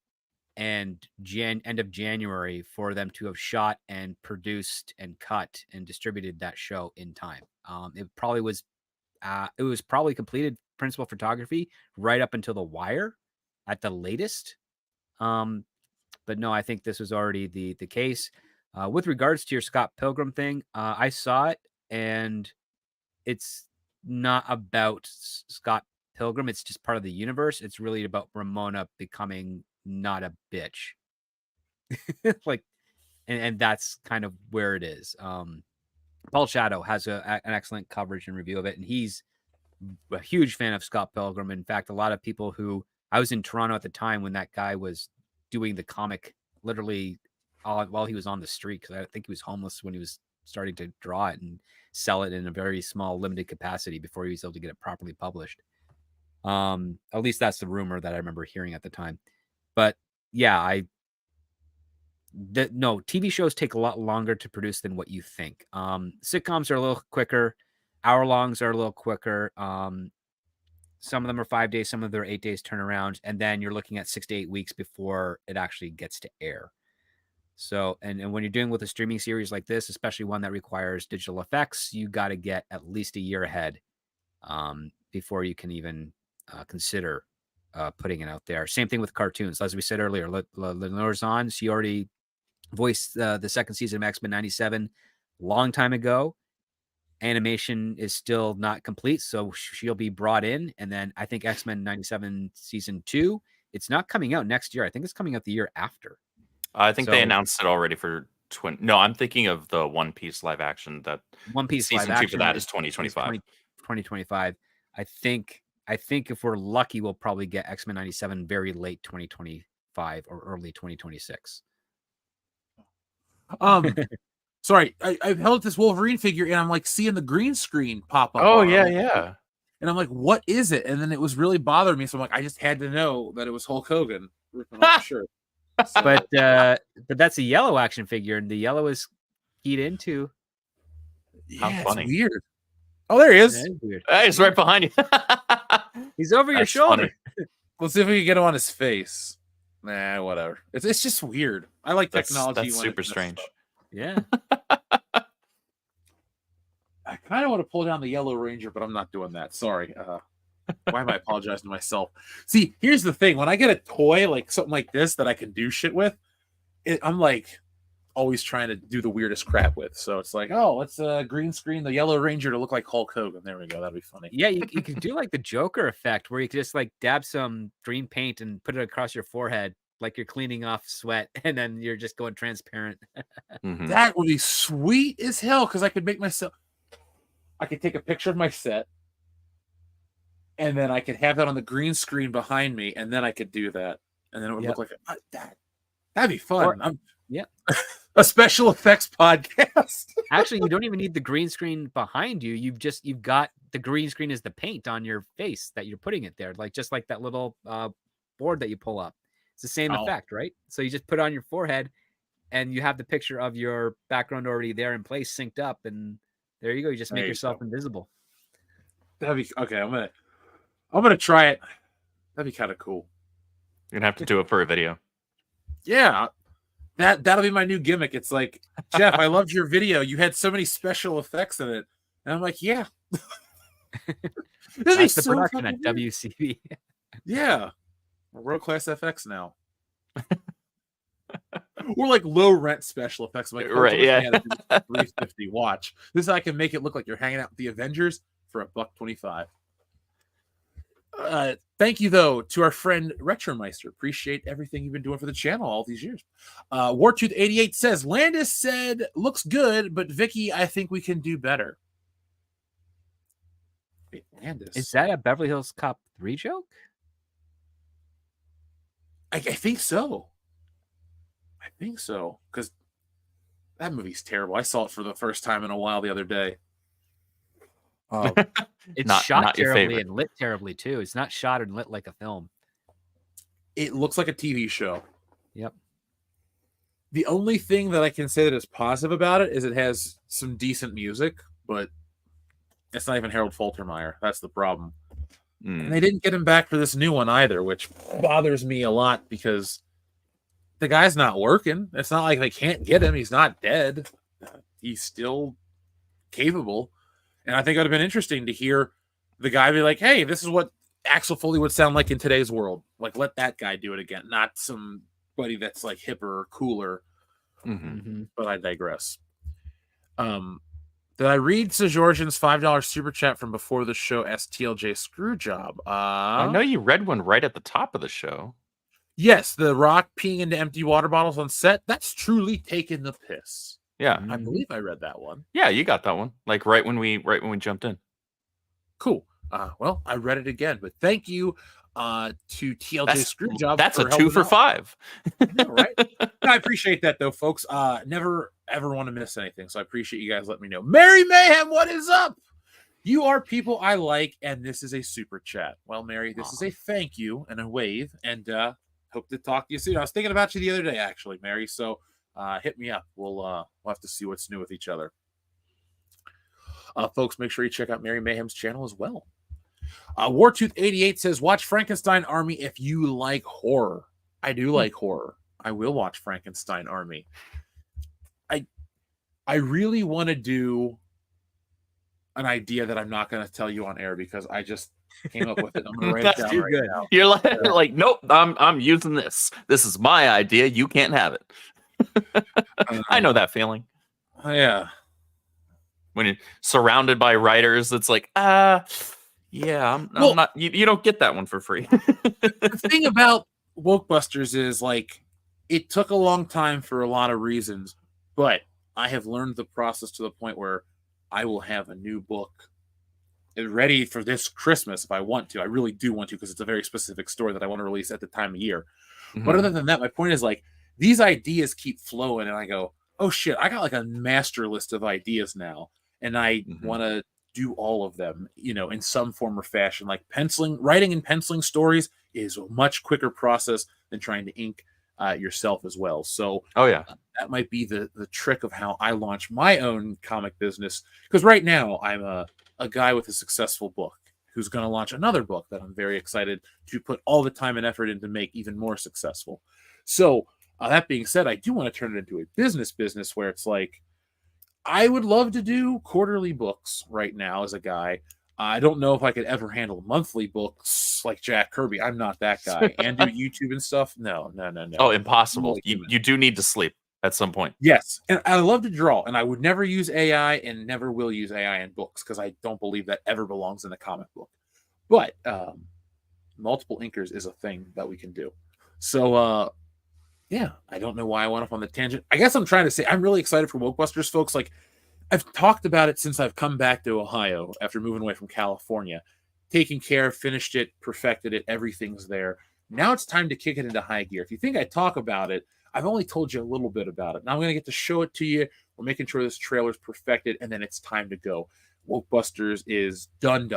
and end of January for them to have shot and produced and cut and distributed that show in time. It was probably completed principal photography right up until The Wire at the latest. But no, I think this was already the case. With regards to your Scott Pilgrim thing, I saw it, and it's not about Scott Pilgrim. It's just part of the universe. It's really about Ramona becoming not a bitch. And that's kind of where it is. Paul Shadow has an excellent coverage and review of it, and he's a huge fan of Scott Pilgrim. In fact, a lot of people I was in Toronto at the time when that guy was doing the comic literally while he was on the street, because I think he was homeless when he was starting to draw it and sell it in a very small, limited capacity before he was able to get it properly published. At least that's the rumor that I remember hearing at the time. But yeah, no, TV shows take a lot longer to produce than what you think. Sitcoms are a little quicker. Hour-longs are a little quicker. Some of them are 5 days, some of them are 8 days turnaround, and then you're looking at 6 to 8 weeks before it actually gets to air. So, and when you're doing with a streaming series like this, especially one that requires digital effects, you got to get at least a year ahead before you can even consider putting it out there. Same thing with cartoons. As we said earlier, Lenore Zahn, she already voiced the second season of X-Men 97 long time ago. Animation is still not complete, so she'll be brought in. And then I think X-Men 97 season 2, it's not coming out next year. I think it's coming out the year after. I think they announced it already for No, I'm thinking of the One Piece live action. That One Piece season live 2 action for that is 2025. 2025. I think if we're lucky, we'll probably get X-Men 97 very late 2025 or early 2026. Sorry, I've held this Wolverine figure, and I'm like seeing the green screen pop up. Oh, yeah. And I'm like, what is it? And then it was really bothering me. So I'm like, I just had to know that it was Hulk Hogan ripping off the shirt. So, but that's a yellow action figure, and the yellow is keyed into. Yeah, How funny. It's weird. Oh, there he is. That is weird. Hey, he's right behind you. He's over your That's shoulder. funny. Let's see if we can get him on his face. Nah, whatever. It's just weird. I like technology. That's super strange. Yeah. I kind of want to pull down the Yellow Ranger, but I'm not doing that. Sorry. Why am I apologizing to myself? See, here's the thing. When I get a toy, like something like this that I can do shit with, I'm like always trying to do the weirdest crap with. So it's like, oh, let's green screen the Yellow Ranger to look like Hulk Hogan. There we go. That'd be funny. Yeah, you could do like the Joker effect, where you could just like dab some green paint and put it across your forehead like you're cleaning off sweat, and then you're just going transparent. Mhm. That would be sweet as hell, because I could make myself. I could take a picture of my set, and then I could have that on the green screen behind me, and then I could do that, and then it would look like that'd be fun. A special effects podcast. Actually, you don't even need the green screen behind you. You've got the green screen is the paint on your face that you're putting it there, like just like that little board that you pull up. It's the same effect, right? So you just put it on your forehead, and you have the picture of your background already there in place, synced up, and there you go. You just make yourself invisible. That'd be okay. I'm gonna try it. That'd be kind of cool. You're gonna have to do it for a video. Yeah, that'll be my new gimmick. It's like, Jeff, I loved your video. You had so many special effects in it, and I'm like, yeah. That's the production at WCB. Yeah, world class FX now. Or like low rent special effects. I'm like, right? Yeah. $350. Watch this. I can make it look like you're hanging out with the Avengers for $1.25. Thank you though to our friend Retromeister. Appreciate everything you've been doing for the channel all these years. Wartooth88 says Landis said looks good, but Vicky, I think we can do better. Wait, Landis, is that a Beverly Hills Cop 3 joke? I think so. I think so, because that movie's terrible. I saw it for the first time in a while the other day. It's shot terribly and lit terribly too. It's not shot and lit like a film. It looks like a TV show. Yep. The only thing that I can say that is positive about it is it has some decent music, but it's not even Harold Faltermeyer. That's the problem. And they didn't get him back for this new one either, which bothers me a lot because the guy's not working. It's not like they can't get him. He's not dead. He's still capable. And I think it would have been interesting to hear the guy be like, hey, this is what Axel Foley would sound like in today's world. Like, let that guy do it again, not somebody that's like hipper or cooler. But I digress. Did I read Sejorjan's $5 super chat from before the show STLJ Screwjob? I know you read one right at the top of the show. Yes, the Rock peeing into empty water bottles on set. That's truly taking the piss. Yeah, I believe I read that one. Yeah, you got that one. Like right when we jumped in. Cool. Well, I read it again, but thank you to TLJ Screwjob. That's a 2 for 5. Know, right? I appreciate that though, folks. Never ever want to miss anything, so I appreciate you guys letting me know. Mary Mayhem, what is up? You are people I like, and this is a super chat. Well, Mary, this is a thank you and a wave, and hope to talk to you soon. I was thinking about you the other day, actually, Mary. So hit me up. We'll have to see what's new with each other. Folks, make sure you check out Mary Mayhem's channel as well. Wartooth88 says, watch Frankenstein Army if you like horror. I do like horror. I will watch Frankenstein Army. I really want to do an idea that I'm not going to tell you on air because I just came up with it. I'm going to write it down right now. You're like, nope, I'm using this. This is my idea. You can't have it. I know that feeling. Yeah. When you're surrounded by writers, it's like, yeah, I'm not. You don't get that one for free. The thing about Wokebusters is like, it took a long time for a lot of reasons, but I have learned the process to the point where I will have a new book ready for this Christmas if I want to. I really do want to because it's a very specific story that I want to release at the time of year. But other than that, my point is like these ideas keep flowing, and I go, oh shit, I got like a master list of ideas now, and I want to do all of them, in some form or fashion. Like writing and penciling stories is a much quicker process than trying to ink yourself as well. So that might be the trick of how I launch my own comic business, because right now I'm a guy with a successful book who's going to launch another book that I'm very excited to put all the time and effort in to make even more successful. So that being said, I do want to turn it into a business where it's like I would love to do quarterly books right now as a guy. I don't know if I could ever handle monthly books like Jack Kirby. I'm not that guy. And do YouTube and stuff? No. Oh, impossible. You do need to sleep at some point. Yes. And I love to draw, and I would never use AI and never will use AI in books because I don't believe that ever belongs in a comic book. But multiple inkers is a thing that we can do. So, yeah, I don't know why I went off on the tangent. I guess I'm trying to say I'm really excited for Wokebusters, folks. Like, I've talked about it since I've come back to Ohio after moving away from California. Taking care, finished it, perfected it, everything's there. Now it's time to kick it into high gear. If you think I talk about it, I've only told you a little bit about it. Now I'm going to get to show it to you. We're making sure this trailer's perfected, and then it's time to go. Wokebusters is done.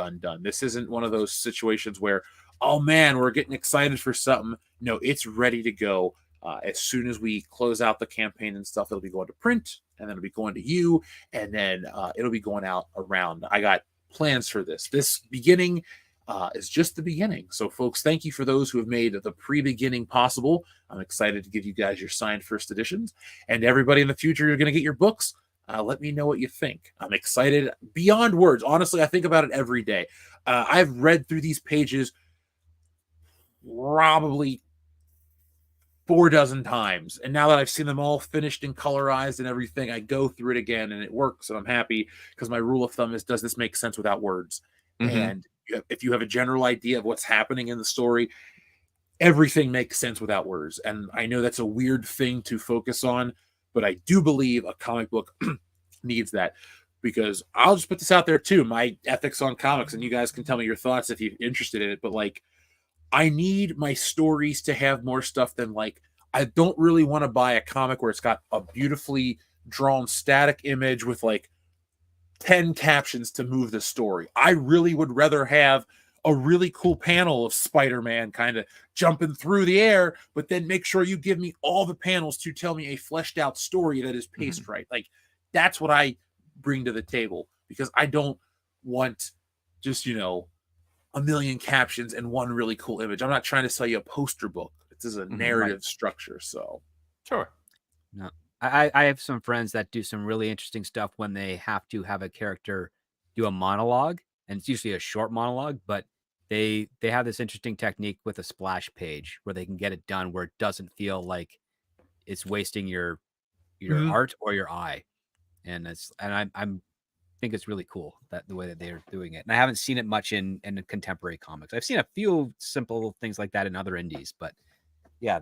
This isn't one of those situations where, oh man, we're getting excited for something. No, it's ready to go. As soon as we close out the campaign and stuff, it'll be going to print, and then it'll be going to you, and then it'll be going out around. I got plans for this. This beginning is just the beginning. So, folks, thank you for those who have made the pre-beginning possible. I'm excited to give you guys your signed first editions. And everybody in the future, you're going to get your books. Let me know what you think. I'm excited beyond words. Honestly, I think about it every day. I've read through these pages probably 4 dozen times. And now that I've seen them all finished and colorized and everything, I go through it again and it works. And I'm happy because my rule of thumb is, does this make sense without words? Mm-hmm. And if you have a general idea of what's happening in the story, everything makes sense without words. And I know that's a weird thing to focus on, but I do believe a comic book needs that, because I'll just put this out there too, my ethics on comics, and you guys can tell me your thoughts if you're interested in it. But like, I need my stories to have more stuff than like, I don't really want to buy a comic where it's got a beautifully drawn static image with like 10 captions to move the story. I really would rather have a really cool panel of Spider-Man kind of jumping through the air, but then make sure you give me all the panels to tell me a fleshed out story that is paced right. Like, that's what I bring to the table, because I don't want just, a million captions and one really cool image. I'm not trying to sell you a poster book. This is a narrative structure. So sure. No. I have some friends that do some really interesting stuff when they have to have a character do a monologue, and it's usually a short monologue, but they have this interesting technique with a splash page where they can get it done where it doesn't feel like it's wasting your art or your eye. And I'm think it's really cool that the way that they're doing it. And I haven't seen it much in contemporary comics. I've seen a few simple things like that in other indies, but yeah,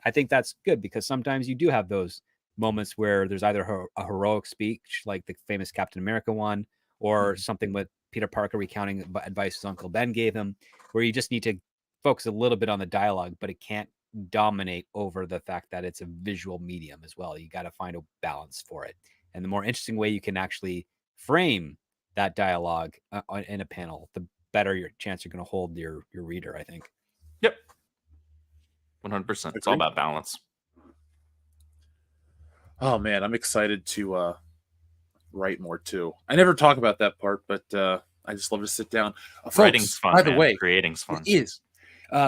I think that's good, because sometimes you do have those moments where there's either a heroic speech like the famous Captain America one, or something with Peter Parker recounting advice his Uncle Ben gave him, where you just need to focus a little bit on the dialogue, but it can't dominate over the fact that it's a visual medium as well. You got to find a balance for it. And the more interesting way you can actually frame that dialogue in a panel, the better your chance you're going to hold your reader, I think. Yep. 100%. It's all about balance. Oh man, I'm excited to write more too. I never talk about that part, but I just love to sit down. Writing's fun. By the way, creating's fun. It is.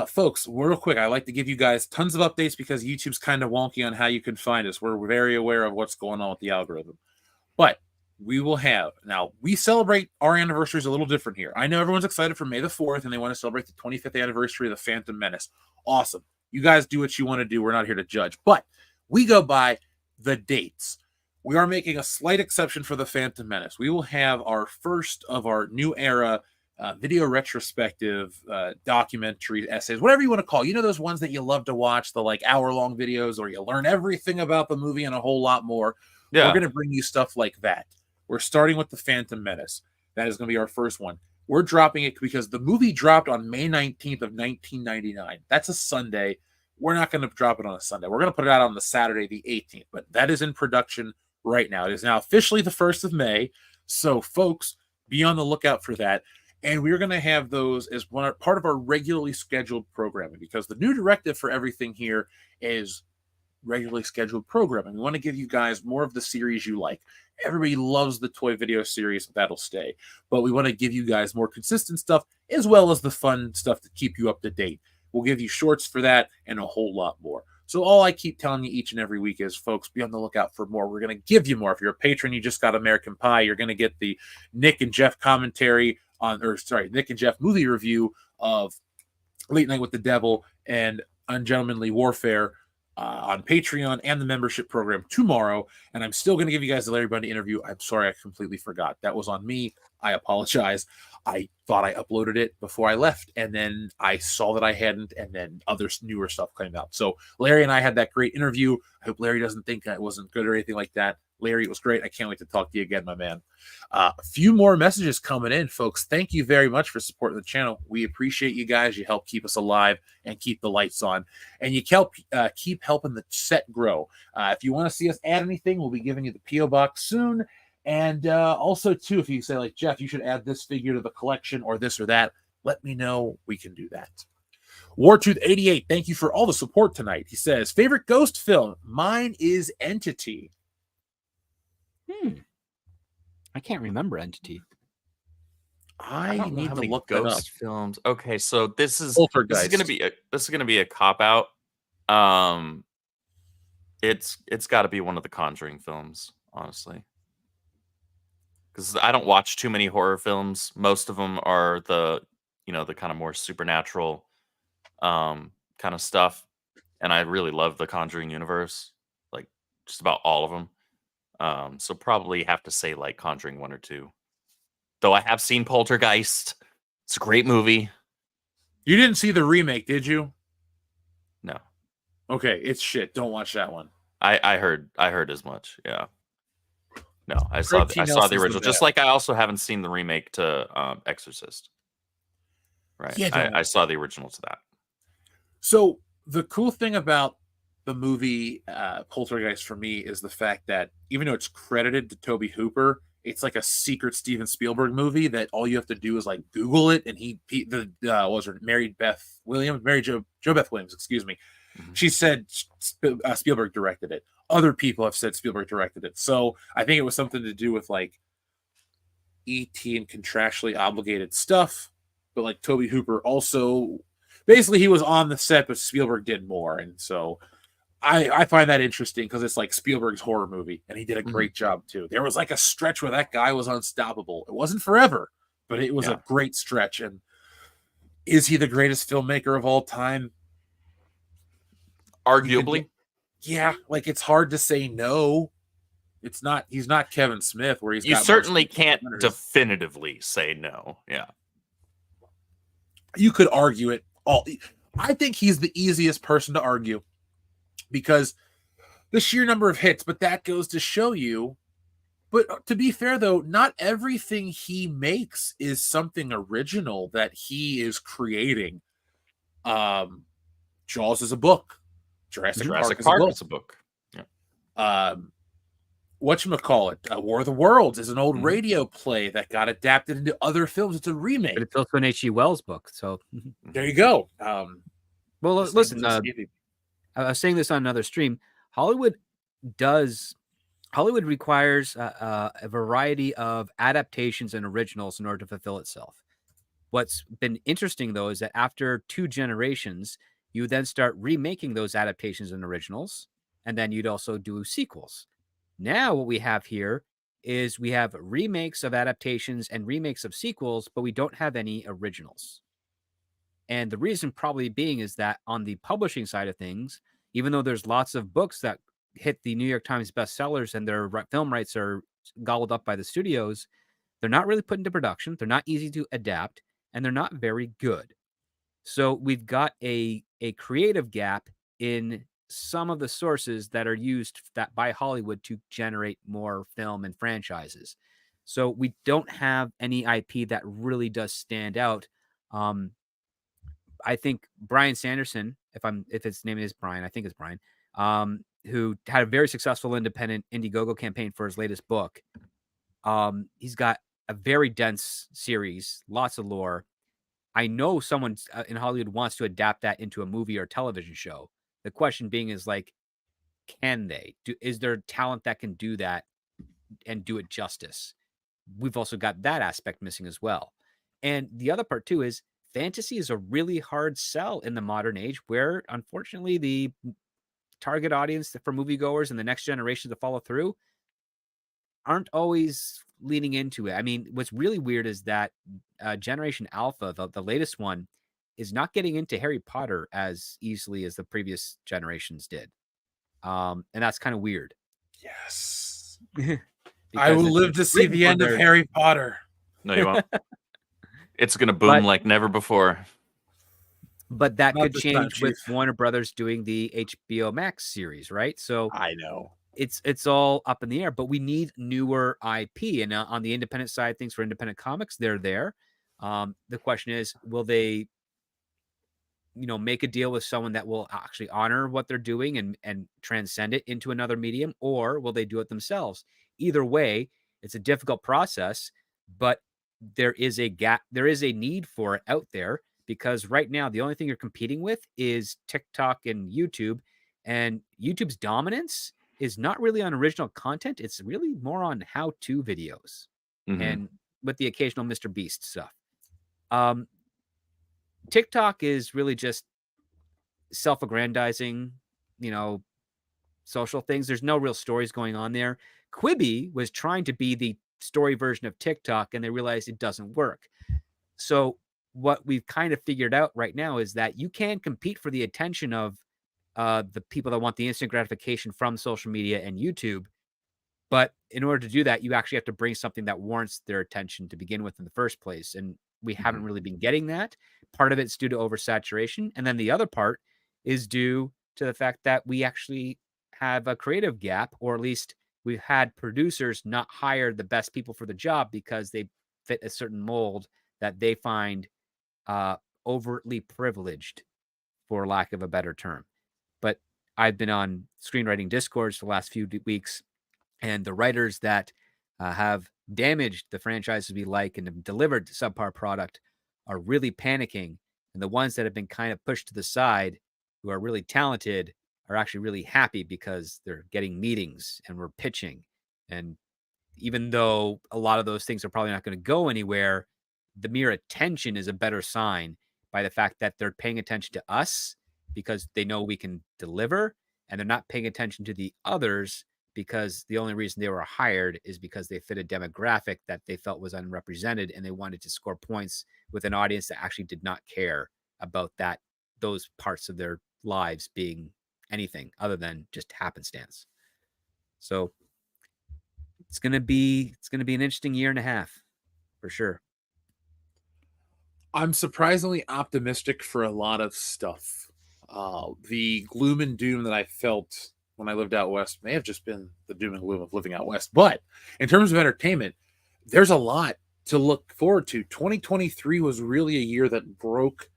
Folks, real quick, I like to give you guys tons of updates because YouTube's kind of wonky on how you can find us. We're very aware of what's going on with the algorithm. But we will have, now we celebrate our anniversaries a little different here. I know everyone's excited for May the 4th and they want to celebrate the 25th anniversary of the Phantom Menace. Awesome. You guys do what you want to do. We're not here to judge, but we go by the dates. We are making a slight exception for the Phantom Menace. We will have our first of our new era video retrospective documentary essays, whatever you want to call it. You know, those ones that you love to watch, the like hour-long videos, or you learn everything about the movie and a whole lot more. Yeah. We're going to bring you stuff like that. We're starting with the Phantom Menace. That is going to be our first one. We're dropping it because the movie dropped on May 19th of 1999. That's a Sunday. We're not going to drop it on a Sunday. We're going to put it out on the Saturday, the 18th. But that is in production right now. It is now officially the 1st of May. So, folks, be on the lookout for that. And we're going to have those as part of our regularly scheduled programming, because the new directive for everything here is regularly scheduled programming. We want to give you guys more of the series you like. Everybody loves the toy video series. That'll stay. But we want to give you guys more consistent stuff, as well as the fun stuff to keep you up to date. We'll give you shorts for that and a whole lot more. So all I keep telling you each and every week is, folks, be on the lookout for more. We're going to give you more. If you're a patron, you just got American Pie. You're going to get the Nick and Jeff commentary Nick and Jeff movie review of Late Night with the Devil and Ungentlemanly Warfare on Patreon and the membership program tomorrow. And I'm still going to give you guys the Larry Bundy interview. I'm sorry, I completely forgot. That was on me. I apologize. I thought I uploaded it before I left, and then I saw that I hadn't, and then other newer stuff came out. So Larry and I had that great interview. I hope Larry doesn't think it wasn't good or anything like that. Larry, it was great. I can't wait to talk to you again, my man. A few more messages coming in, folks. Thank you very much for supporting the channel. We appreciate you guys. You help keep us alive and keep the lights on, and you keep helping the set grow. If you want to see us add anything, we'll be giving you the P.O. Box soon. And also, too, if you say, like, Jeff, you should add this figure to the collection or this or that, let me know. We can do that. Wartooth88, thank you for all the support tonight. He says, favorite ghost film? Mine is Entity. I can't remember Entity. I don't know need how to many look that up. ghost films. Okay, so this is Poltergeist. gonna be a cop out. It's got to be one of the Conjuring films, honestly, because I don't watch too many horror films. Most of them are the kind of more supernatural kind of stuff, and I really love the Conjuring universe, like just about all of them. So probably have to say like Conjuring 1 or 2. Though I have seen Poltergeist. It's a great movie. You didn't see the remake, did you? No. Okay, it's shit. Don't watch that one. I heard as much. Yeah. No, I saw the original. Just like I also haven't seen the remake to Exorcist. Right. Yeah, I saw the original to that. So the cool thing about the movie Poltergeist for me is the fact that even though it's credited to Tobe Hooper, it's like a secret Steven Spielberg movie that all you have to do is like Google it, and Mary Jo Beth Williams, excuse me. Mm-hmm. She said Spielberg directed it. Other people have said Spielberg directed it. So I think it was something to do with like E.T. and contractually obligated stuff. But like Tobe Hooper also, basically he was on the set, but Spielberg did more. And so I find that interesting because it's like Spielberg's horror movie, and he did a great job too. There was like a stretch where that guy was unstoppable. It wasn't forever, but it was a great stretch. And is he the greatest filmmaker of all time? Arguably. Yeah, like it's hard to say no. It's not. He's not Kevin Smith, where he's. You certainly can't definitively say no. Yeah, you could argue it all. I think he's the easiest person to argue because the sheer number of hits. But that goes to show you. But to be fair, though, not everything he makes is something original that he is creating. Jaws is a book. Jurassic Park is a book. Yeah. Whatchamacallit? War of the Worlds is an old radio play that got adapted into other films. It's a remake. But it's also an H.G. Wells book. So there you go. Well, listen, I was saying this on another stream. Hollywood requires a variety of adaptations and originals in order to fulfill itself. What's been interesting, though, is that after 2 generations, you then start remaking those adaptations and originals, and then you'd also do sequels. Now what we have here is we have remakes of adaptations and remakes of sequels, but we don't have any originals. And the reason probably being is that on the publishing side of things, even though there's lots of books that hit the New York Times bestsellers and their film rights are gobbled up by the studios, they're not really put into production. They're not easy to adapt, and they're not very good. So we've got a creative gap in some of the sources that are used by Hollywood to generate more film and franchises. So we don't have any IP that really does stand out. I think Brian Sanderson, if his name is Brian, I think it's Brian, who had a very successful independent Indiegogo campaign for his latest book. He's got a very dense series, lots of lore. I know someone in Hollywood wants to adapt that into a movie or television show. The question being is like, can they? Is there talent that can do that and do it justice? We've also got that aspect missing as well. And the other part too is fantasy is a really hard sell in the modern age where unfortunately the target audience for moviegoers and the next generation to follow through aren't always leaning into it. I mean, what's really weird is that Generation Alpha, the latest one, is not getting into Harry Potter as easily as the previous generations did. And that's kind of weird. Yes. I will live to see the end of Harry Potter. No, you won't. It's going to boom like never before. But that could change with Warner Brothers doing the HBO Max series, right? So I know. It's all up in the air, but we need newer IP. And on the independent side of things for independent comics, they're there. The question is, will they, make a deal with someone that will actually honor what they're doing and transcend it into another medium, or will they do it themselves? Either way, It's a difficult process, but there is a gap. There is a need for it out there because right now the only thing you're competing with is TikTok and YouTube, and YouTube's dominance is not really on original content. It's really more on how-to videos and with the occasional Mr. Beast stuff. TikTok is really just self-aggrandizing, social things. There's no real stories going on there. Quibi was trying to be the story version of TikTok, and they realized it doesn't work. So what we've kind of figured out right now is that you can compete for the attention of the people that want the instant gratification from social media and YouTube. But in order to do that, you actually have to bring something that warrants their attention to begin with in the first place. And we haven't really been getting that. Part of it's due to oversaturation. And then the other part is due to the fact that we actually have a creative gap, or at least we've had producers not hire the best people for the job because they fit a certain mold that they find overtly privileged, for lack of a better term. But I've been on screenwriting discords for the last few weeks, and the writers that have damaged the franchises we like and have delivered subpar product are really panicking. And the ones that have been kind of pushed to the side, who are really talented, are actually really happy because they're getting meetings and we're pitching. And even though a lot of those things are probably not going to go anywhere, the mere attention is a better sign by the fact that they're paying attention to us because they know we can deliver, and they're not paying attention to the others because the only reason they were hired is because they fit a demographic that they felt was unrepresented, and they wanted to score points with an audience that actually did not care about those parts of their lives being anything other than just happenstance. So it's going to be an interesting year and a half for sure. I'm surprisingly optimistic for a lot of stuff. The gloom and doom that I felt when I lived out west may have just been the doom and gloom of living out west. But in terms of entertainment, there's a lot to look forward to. 2023 was really a year that broke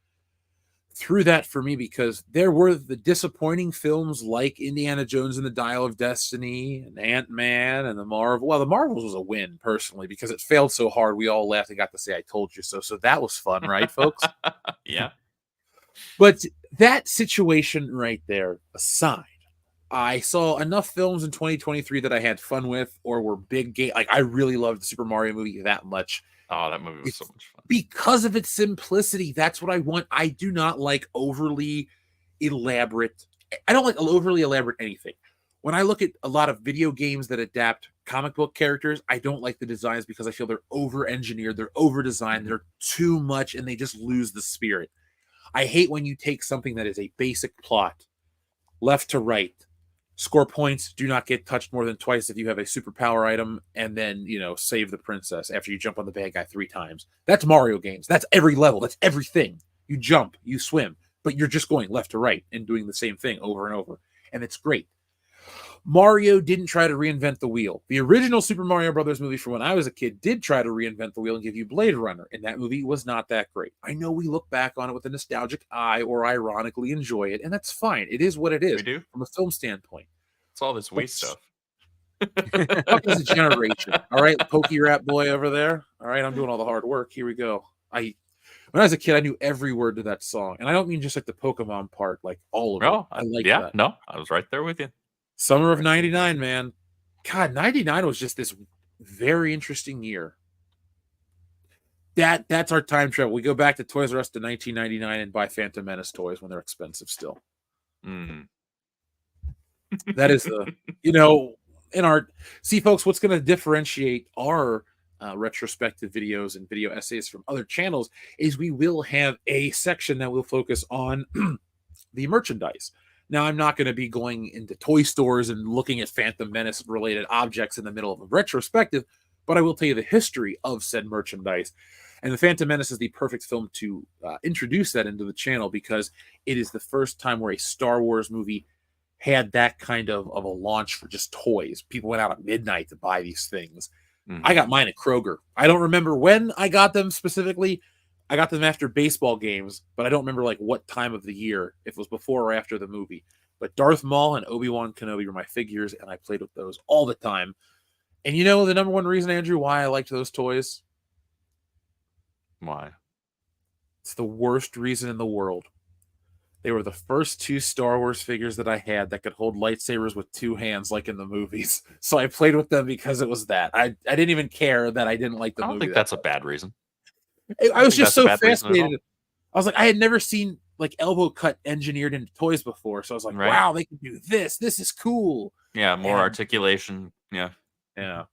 through that for me, because there were the disappointing films like Indiana Jones and the Dial of Destiny and Ant-Man and the Marvel. Well, the Marvels was a win personally because it failed so hard. We all laughed and got to say, I told you so. So that was fun, right, folks? Yeah. But that situation right there aside, I saw enough films in 2023 that I had fun with or were big game. Like, I really loved the Super Mario movie that much. Oh, that movie was so much fun. Because of its simplicity, that's what I want. I do not like overly elaborate. I don't like overly elaborate anything. When I look at a lot of video games that adapt comic book characters, I don't like the designs because I feel they're over-engineered, they're over-designed, they're too much, and they just lose the spirit. I hate when you take something that is a basic plot, left to right, score points, do not get touched more than twice if you have a superpower item, and then, save the princess after you jump on the bad guy 3 times. That's Mario games. That's every level. That's everything. You jump, you swim, but you're just going left to right and doing the same thing over and over. And it's great. Mario didn't try to reinvent the wheel. The original Super Mario Brothers movie from when I was a kid did try to reinvent the wheel and give you Blade Runner, and that movie was not that great. I know we look back on it with a nostalgic eye or ironically enjoy it, and that's fine. It is what it is from a film standpoint. It's all this waste stuff. Fuck is a generation. All right, Pokey Rat Boy over there. All right, I'm doing all the hard work. Here we go. When I was a kid, I knew every word to that song, and I don't mean just like the Pokemon part, like all of it. I like that. No, I was right there with you. Summer of '99, man. God, '99 was just this very interesting year. That's our time travel. We go back to Toys R Us to 1999 and buy Phantom Menace toys when they're expensive still. That is in our see, folks, what's going to differentiate our retrospective videos and video essays from other channels is we will have a section that will focus on the merchandise. Now, I'm not going to be going into toy stores and looking at Phantom Menace related objects in the middle of a retrospective, but I will tell you the history of said merchandise. And the Phantom Menace is the perfect film to introduce that into the channel because it is the first time where a Star Wars movie had that kind of a launch for just toys. People went out at midnight to buy these things. I got mine at Kroger. I don't remember when I got them specifically. I got them after baseball games, but I don't remember like what time of the year, if it was before or after the movie. But Darth Maul and Obi-Wan Kenobi were my figures, and I played with those all the time. And you know the number one reason, Andrew, why I liked those toys? Why? It's the worst reason in the world. They were the first 2 Star Wars figures that I had that could hold lightsabers with 2 hands, like in the movies. So I played with them because it was that. I didn't even care that I didn't like the I don't movie. think that's a bad reason. I was just so that's a bad reason at all. fascinated. I was like, I had never seen like elbow cut engineered into toys before. So I was like, Right. wow, they can do this. This is cool. Yeah, more And- articulation. Yeah. Yeah.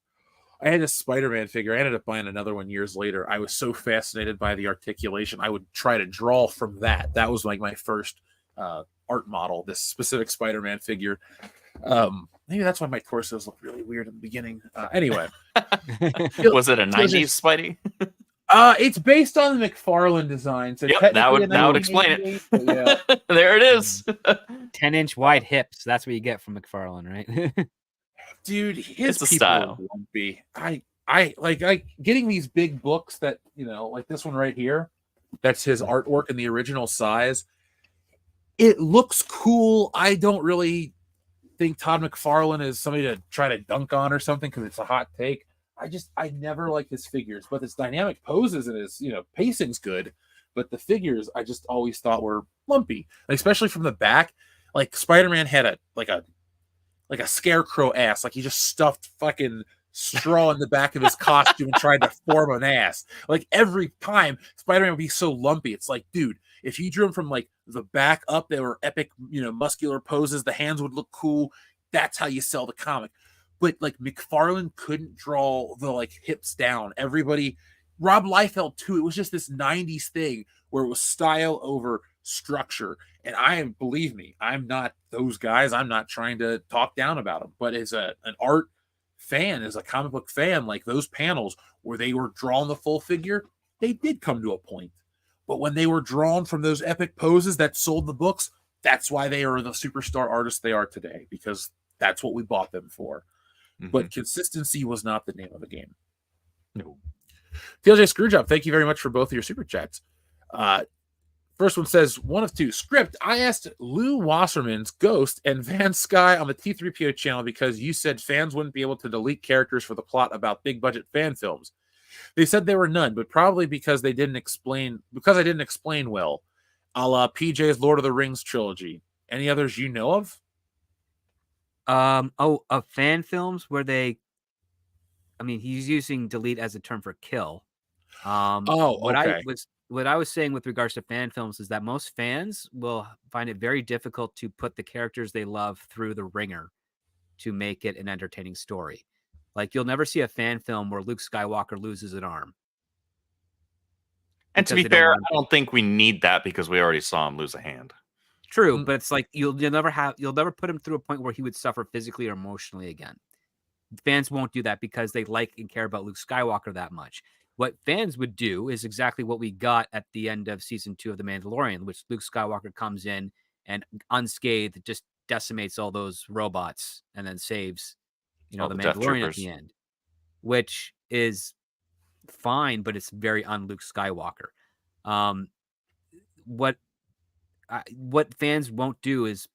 I had a Spider-Man figure. I ended up buying another one years later. I was so fascinated by the articulation. I would try to draw from that. That was like my first art model, this specific Spider-Man figure. Maybe that's why my torsos look really weird in the beginning. Anyway. Was it a 90s Spidey? It's based on the McFarlane design. So Yep, that would explain it. Yeah. There it is. 10-inch wide hips. That's what you get from McFarlane, right? Dude, his It's a people style. are lumpy. I like getting these big books that, you know, like this one right here. That's his artwork in the original size. It looks cool. I don't really think Todd McFarlane is somebody to try to dunk on or something because it's a hot take. I never liked his figures, but his dynamic poses and his, you know, pacing's good. But the figures I just always thought were lumpy, especially from the back. Like Spider-Man had a scarecrow ass, like he just stuffed fucking straw in the back of his costume and tried to form an ass. Like every time Spider-Man would be so lumpy. It's like, dude, if you drew him from like the back up, they were epic, you know, muscular poses. The hands would look cool. That's how you sell the comic. But like McFarlane couldn't draw the like hips down. Everybody, Rob Liefeld too. It was just this 90s thing where it was style over structure. And believe me, I'm not those guys. I'm not trying to talk down about them. But as an art fan, as a comic book fan, like those panels where they were drawn the full figure, they did come to a point. But when they were drawn from those epic poses that sold the books, that's why they are the superstar artists they are today, because that's what we bought them for. Mm-hmm. But consistency was not the name of the game. No. TLJ Screwjob, thank you very much for both of your super chats. First one says, one of two. Script, I asked Lou Wasserman's Ghost and Van Sky on the T3PO channel because you said fans wouldn't be able to delete characters for the plot about big budget fan films. They said there were none, but probably because I didn't explain well, a la PJ's Lord of the Rings trilogy. Any others you know of? Of fan films where he's using delete as a term for kill. Okay. What I was saying with regards to fan films is that most fans will find it very difficult to put the characters they love through the ringer to make it an entertaining story. Like you'll never see a fan film where Luke Skywalker loses an arm. And to be fair, I don't think we need that because we already saw him lose a hand. True, but it's like you'll never put him through a point where he would suffer physically or emotionally again. Fans won't do that because they like and care about Luke Skywalker that much. What fans would do is exactly what we got at the end of season 2 of The Mandalorian, which Luke Skywalker comes in and unscathed just decimates all those robots and then saves, the Mandalorian at the end, which is fine, but it's very un-Luke Skywalker. What fans won't do is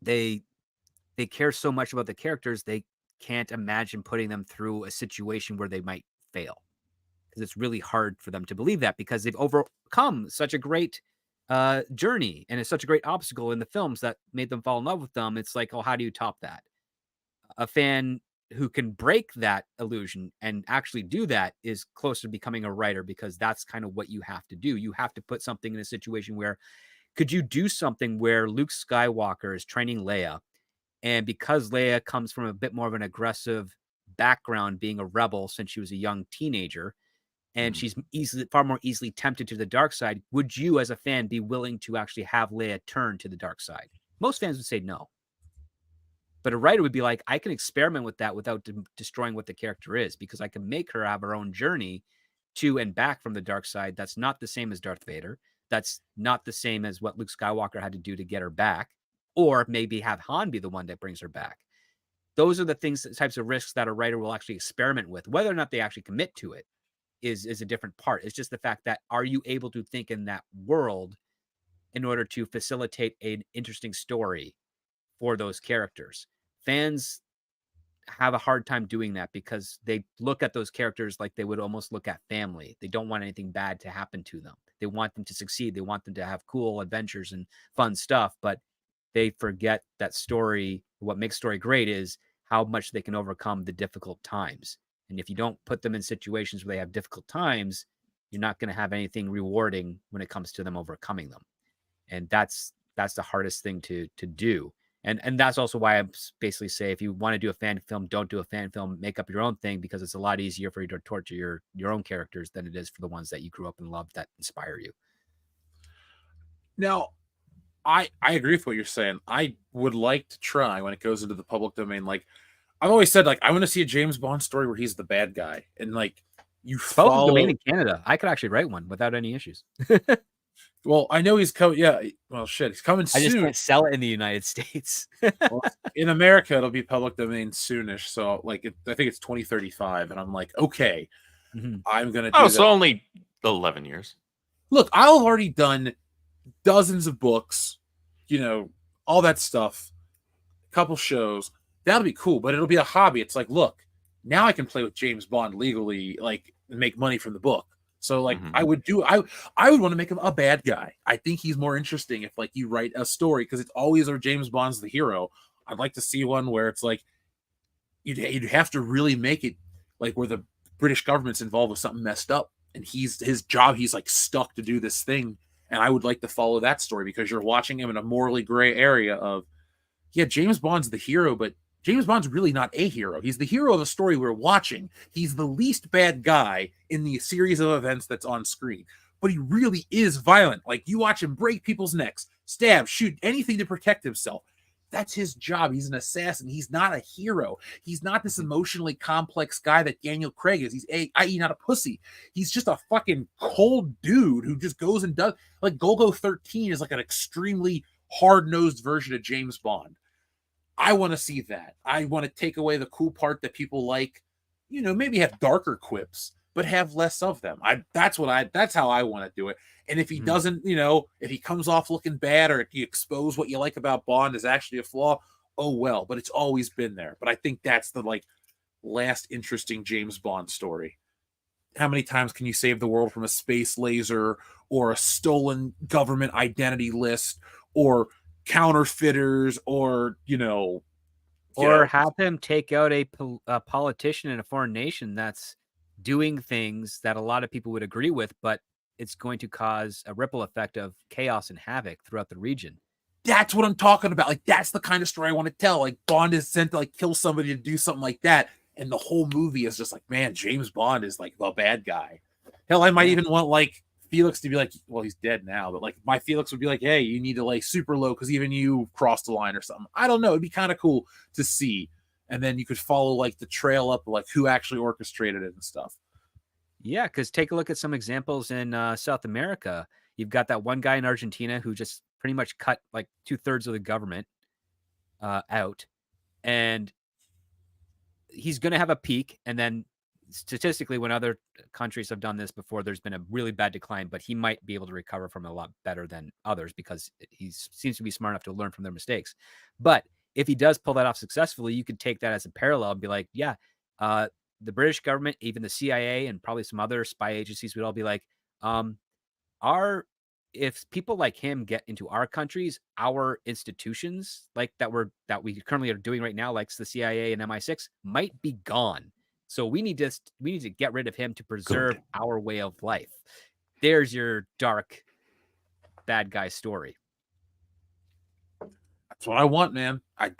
they care so much about the characters they can't imagine putting them through a situation where they might fail, because it's really hard for them to believe that because they've overcome such a great journey and it's such a great obstacle in the films that made them fall in love with them. It's like, oh, how do you top that? A fan who can break that illusion and actually do that is closer to becoming a writer, because that's kind of what you have to do. You have to put something in a situation where could you do something where Luke Skywalker is training Leia, and because Leia comes from a bit more of an aggressive background, being a rebel since she was a young teenager, and she's far more easily tempted to the dark side, would you as a fan be willing to actually have Leia turn to the dark side? Most fans would say no. But a writer would be like, I can experiment with that without destroying what the character is, because I can make her have her own journey to and back from the dark side. That's not the same as Darth Vader. That's not the same as what Luke Skywalker had to do to get her back, or maybe have Han be the one that brings her back. Those are the types of risks that a writer will actually experiment with. Whether or not they actually commit to it is a different part. It's just the fact that, are you able to think in that world in order to facilitate an interesting story for those characters? Fans have a hard time doing that because they look at those characters like they would almost look at family. They don't want anything bad to happen to them. They want them to succeed. They want them to have cool adventures and fun stuff, but they forget that story. What makes story great is how much they can overcome the difficult times. And if you don't put them in situations where they have difficult times, you're not going to have anything rewarding when it comes to them overcoming them. And that's the hardest thing to do. And that's also why I basically say, if you want to do a fan film, don't do a fan film, make up your own thing, because it's a lot easier for you to torture your own characters than it is for the ones that you grew up and loved that inspire you. Now, I agree with what you're saying. I would like to try when it goes into the public domain. Like, I've always said, like, I want to see a James Bond story where he's the bad guy. And, like, you Public follow... domain in Canada, I could actually write one without any issues. Well, I know he's coming. Yeah, well, shit, he's coming soon. I just can't sell it in the United States. Well, in America, it'll be public domain soonish. So, like, I think it's 2035, and I'm like, okay, I'm gonna. Do so only 11 years. Look, I've already done dozens of books, you know, all that stuff, a couple shows. That'll be cool, but it'll be a hobby. It's like, look, now I can play with James Bond legally, like, and make money from the book. So, like, I would want to make him a bad guy. I think he's more interesting if, like, you write a story, because it's always or James Bond's the hero. I'd like to see one where it's like you'd have to really make it like where the British government's involved with something messed up, and his job, he's like stuck to do this thing. And I would like to follow that story, because you're watching him in a morally gray area of, yeah, James Bond's the hero, but James Bond's really not a hero. He's the hero of a story we're watching. He's the least bad guy in the series of events that's on screen. But he really is violent. Like, you watch him break people's necks, stab, shoot, anything to protect himself. That's his job. He's an assassin. He's not a hero. He's not this emotionally complex guy that Daniel Craig is. He's i.e. not a pussy. He's just a fucking cold dude who just goes and does, like, Golgo 13 is like an extremely hard-nosed version of James Bond. I want to see that. I want to take away the cool part that people like, you know, maybe have darker quips, but have less of them. That's how I want to do it. And if he doesn't, you know, if he comes off looking bad, or if you expose what you like about Bond is actually a flaw, oh well, but it's always been there. But I think that's the, like, last interesting James Bond story. How many times can you save the world from a space laser, or a stolen government identity list, or counterfeiters, or, you know, have him take out a politician in a foreign nation that's doing things that a lot of people would agree with, but it's going to cause a ripple effect of chaos and havoc throughout the region. That's what I'm talking about. Like, that's the kind of story I want to tell. Like, Bond is sent to, like, kill somebody to do something like that, and the whole movie is just like, man, James Bond is like the bad guy. Hell, I might even want, like, Felix to be like, well, he's dead now, but, like, my Felix would be like, hey, you need to, like, super low because even you crossed the line or something. I don't know. It'd be kind of cool to see. And then you could follow, like, the trail up of, like, who actually orchestrated it and stuff. Yeah, because take a look at some examples in South America. You've got that one guy in Argentina who just pretty much cut like 2/3 of the government out. And he's going to have a peak. And then statistically, when other countries have done this before, there's been a really bad decline, but he might be able to recover from it a lot better than others because he seems to be smart enough to learn from their mistakes. But if he does pull that off successfully, you could take that as a parallel and be like, yeah, the British government, even the CIA, and probably some other spy agencies would all be like, if people like him get into our countries, our institutions like that we currently are doing right now, like the CIA and MI6, might be gone. So we need to get rid of him to preserve our way of life. There's your dark bad guy story. That's what I want, man. I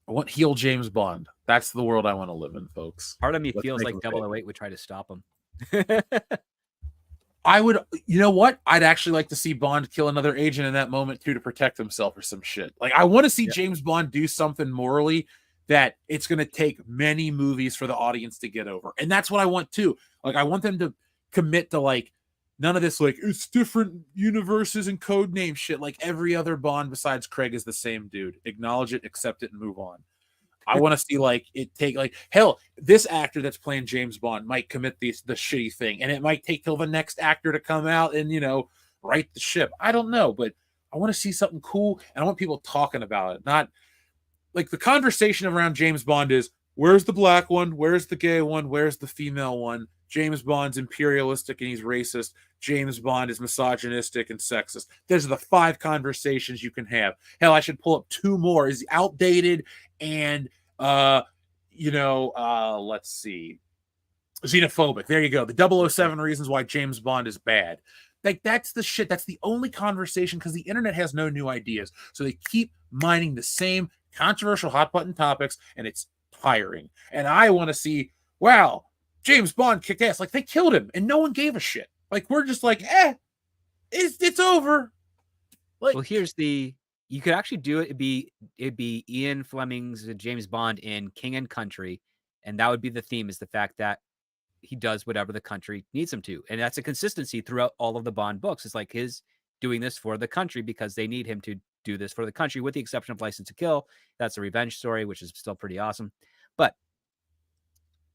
want heel James Bond. That's the world I want to live in, folks. Part of me feels like 008 would try to stop him. I would, you know what? I'd actually like to see Bond kill another agent in that moment too, to protect himself or some shit. Like, I want to see James Bond do something morally that it's going to take many movies for the audience to get over. And that's what I want too. Like, I want them to commit to, like, none of this, like, it's different universes and code name shit. Like, every other Bond besides Craig is the same dude. Acknowledge it, accept it, and move on. I want to see, like, it take, like, hell, this actor that's playing James Bond might commit the shitty thing, and it might take till the next actor to come out and, you know, right the ship. I don't know, but I want to see something cool, and I want people talking about it. Not like the conversation around James Bond is, where's the black one? Where's the gay one? Where's the female one? James Bond's imperialistic and he's racist. James Bond is misogynistic and sexist. Those are the 5 conversations you can have. Hell, I should pull up 2 more. Is he outdated and let's see, xenophobic. There you go. The 007 reasons why James Bond is bad. Like, that's the shit. That's the only conversation, because the internet has no new ideas. So they keep mining the same controversial hot button topics, and it's tiring. And I want to see, wow, James Bond kicked ass. Like, they killed him and no one gave a shit. Like, we're just like, it's over. Like, well, you could actually do it. It'd be Ian Fleming's James Bond in King and Country, and that would be the theme, is the fact that he does whatever the country needs him to. And that's a consistency throughout all of the Bond books. It's like his doing this for the country because they need him to do this for the country, with the exception of License to Kill. That's a revenge story, which is still pretty awesome. But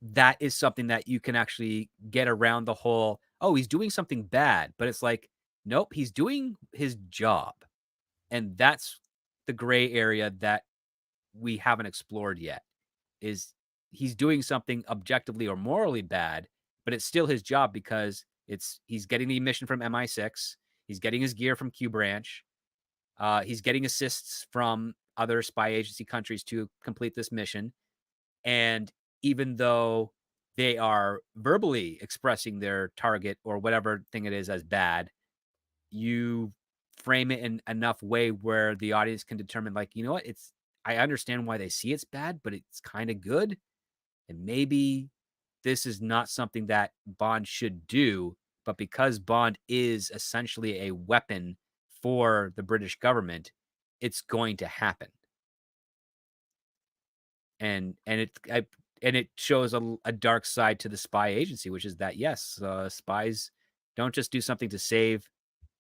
that is something that you can actually get around the whole, oh, he's doing something bad. But it's like, nope, he's doing his job. And that's the gray area that we haven't explored yet, is he's doing something objectively or morally bad, but it's still his job because he's getting the mission from MI6. He's getting his gear from Q Branch. He's getting assists from other spy agency countries to complete this mission. And even though they are verbally expressing their target or whatever thing it is as bad, you frame it in enough way where the audience can determine, like, you know what, I understand why they see it's bad, but it's kind of good. And maybe this is not something that Bond should do, but because Bond is essentially a weapon for the British government, it's going to happen. And it shows a dark side to the spy agency, which is that, yes, spies don't just do something to save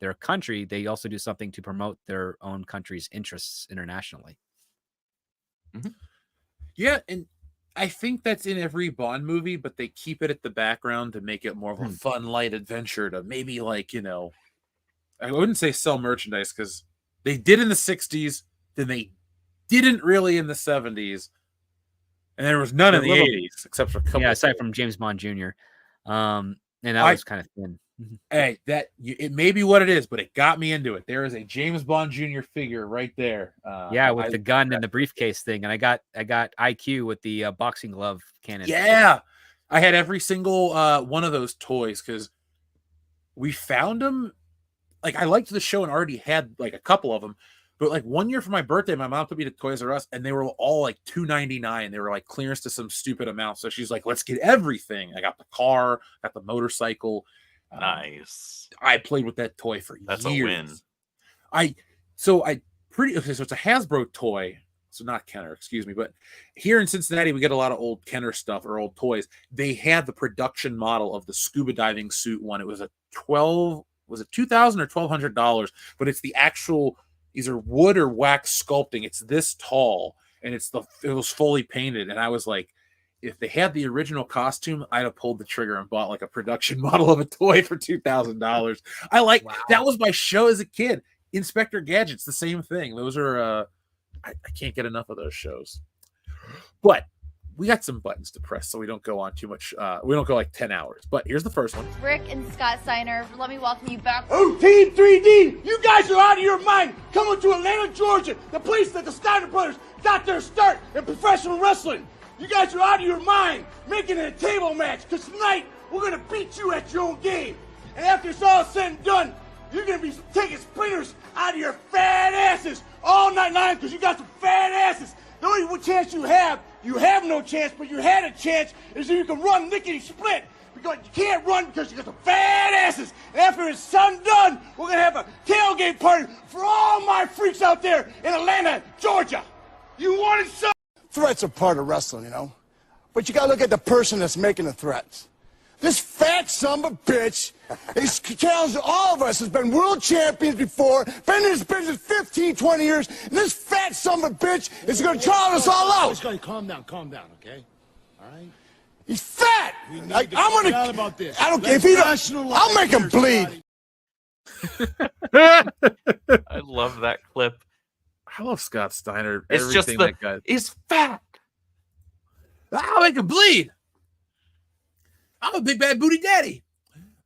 their country, they also do something to promote their own country's interests internationally. Mm-hmm. Yeah, and I think that's in every Bond movie, but they keep it at the background to make it more of a fun, light adventure, to maybe, like, I wouldn't say sell merchandise, because they did in the 60s, then they didn't really in the 70s, and there was none in the 80s, except for a couple. Yeah, aside from James Bond Jr. And that was kind of thin. Hey, it may be what it is, but it got me into it. There is a James Bond Jr. figure right there. With the gun and the briefcase thing, and I got IQ with the boxing glove cannon. Yeah, I had every single one of those toys because we found them. Like, I liked the show and already had like a couple of them, but like one year for my birthday, my mom took me to Toys R Us, and they were all like $2.99. They were like clearance to some stupid amount. So she's like, "Let's get everything." I got the car, got the motorcycle. Nice. I played with that toy for That's years. a win. So it's a Hasbro toy. So not Kenner, excuse me. But here in Cincinnati, we get a lot of old Kenner stuff or old toys. They had the production model of the scuba diving suit one. It was $2,000 or $1,200, but it's the actual either wood or wax sculpting. It's this tall, and it was fully painted. And I was like, if they had the original costume, I'd have pulled the trigger and bought like a production model of a toy for $2,000. That was my show as a kid. Inspector Gadget's the same thing. Those are I can't get enough of those shows. But we got some buttons to press, so we don't go on too much. We don't go like 10 hours. But here's the first one. Rick and Scott Steiner, let me welcome you back. Oh, Team 3D, you guys are out of your mind. Coming to Atlanta, Georgia, the place that the Steiner brothers got their start in professional wrestling. You guys are out of your mind, making it a table match, because tonight we're going to beat you at your own game. And after it's all said and done, you're going to be taking splinters out of your fat asses all night long, because you got some fat asses. The only chance you have no chance, but you had a chance, is that you can run lickety-split. Because you can't run because you got some fat asses. And after it's done, we're going to have a tailgate party for all my freaks out there in Atlanta, Georgia. You wanted some? Threats are part of wrestling, But you got to look at the person that's making the threats. This fat son of a bitch is challenged all of us, has been world champions before, been in this business 15, 20 years, and this fat son of a bitch is going to challenge us all out. Calm down, okay? All right? He's fat. I'm going to... about this. I don't care if he don't... I'll make him bleed. I love that clip. I love Scott Steiner. It's just Everything the that guy. he's fat. I'll make him bleed. I'm a big bad booty daddy.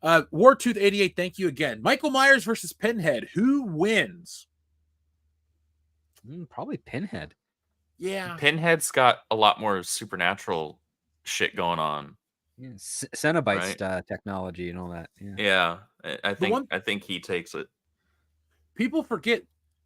Wartooth 88, thank you again. Michael Myers versus Pinhead. Who wins? Probably Pinhead. Yeah. Pinhead's got a lot more supernatural shit going on. Yeah, Cenobite technology and all that. Yeah. Yeah, I think he takes it. People forget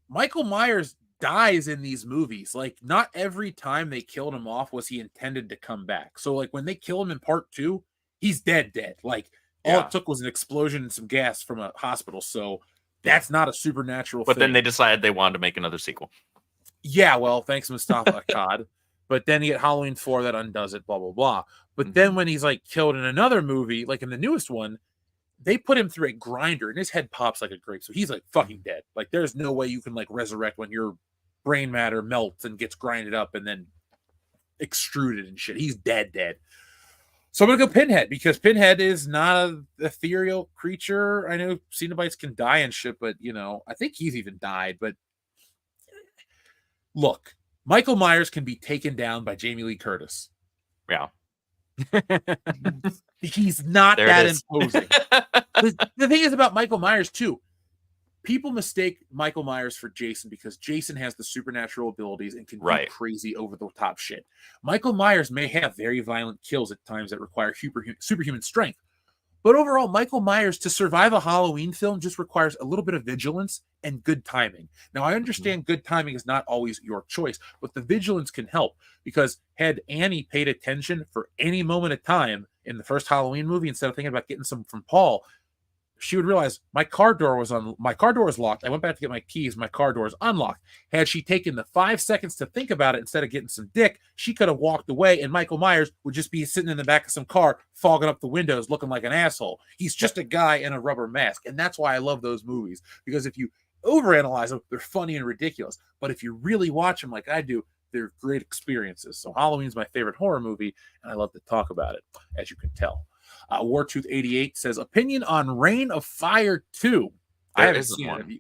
Michael Myers dies in these movies. Like, not every time they killed him off was he intended to come back. So, like, when they kill him in part 2, he's dead. Like, all it took was an explosion and some gas from a hospital. So that's not a supernatural But thing. then they decided they wanted to make another sequel. Yeah, well, thanks, Mustafa Akkad. But then you get Halloween 4 that undoes it, blah, blah, blah. But then when he's, like, killed in another movie, like in the newest one, they put him through a grinder and his head pops like a grape. So he's, like, fucking dead. Like, there's no way you can, like, resurrect when your brain matter melts and gets grinded up and then extruded and shit. He's dead. So I'm going to go Pinhead, because Pinhead is not an ethereal creature. I know Cenobites can die and shit, but, you know, I think he's even died. But look, Michael Myers can be taken down by Jamie Lee Curtis. Yeah. He's not There that it is. imposing. The thing is about Michael Myers, too. People mistake Michael Myers for Jason because Jason has the supernatural abilities and can do crazy over-the-top shit. Michael Myers may have very violent kills at times that require superhuman strength. But overall, Michael Myers, to survive a Halloween film, just requires a little bit of vigilance and good timing. Now, I understand good timing is not always your choice, but the vigilance can help, because had Annie paid attention for any moment of time in the first Halloween movie, instead of thinking about getting some from Paul, she would realize my car door was locked. I went back to get my keys. My car door is unlocked. Had she taken the 5 seconds to think about it instead of getting some dick, she could have walked away, and Michael Myers would just be sitting in the back of some car, fogging up the windows, looking like an asshole. He's just a guy in a rubber mask, and that's why I love those movies, because if you overanalyze them, they're funny and ridiculous. But if you really watch them like I do, they're great experiences. So Halloween's my favorite horror movie, and I love to talk about it, as you can tell. Wartooth 88 says, opinion on Reign of Fire 2. I haven't seen one.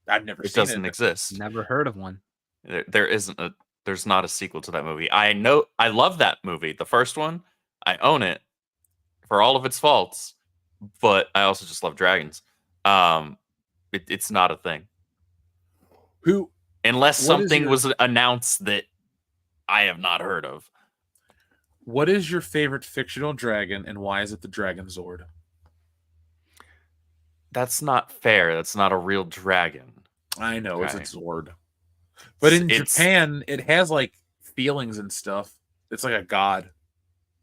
I've never seen it. It doesn't exist. Never heard of one. There's not a sequel to that movie. I know, I love that movie. The first one, I own it for all of its faults, but I also just love dragons. It's not a thing. Unless something was announced that I have not heard of. What is your favorite fictional dragon, and why is it the Dragon Zord? That's not fair. That's not a real dragon. I know, it's a Zord. But in Japan, it has, like, feelings and stuff. It's like a god.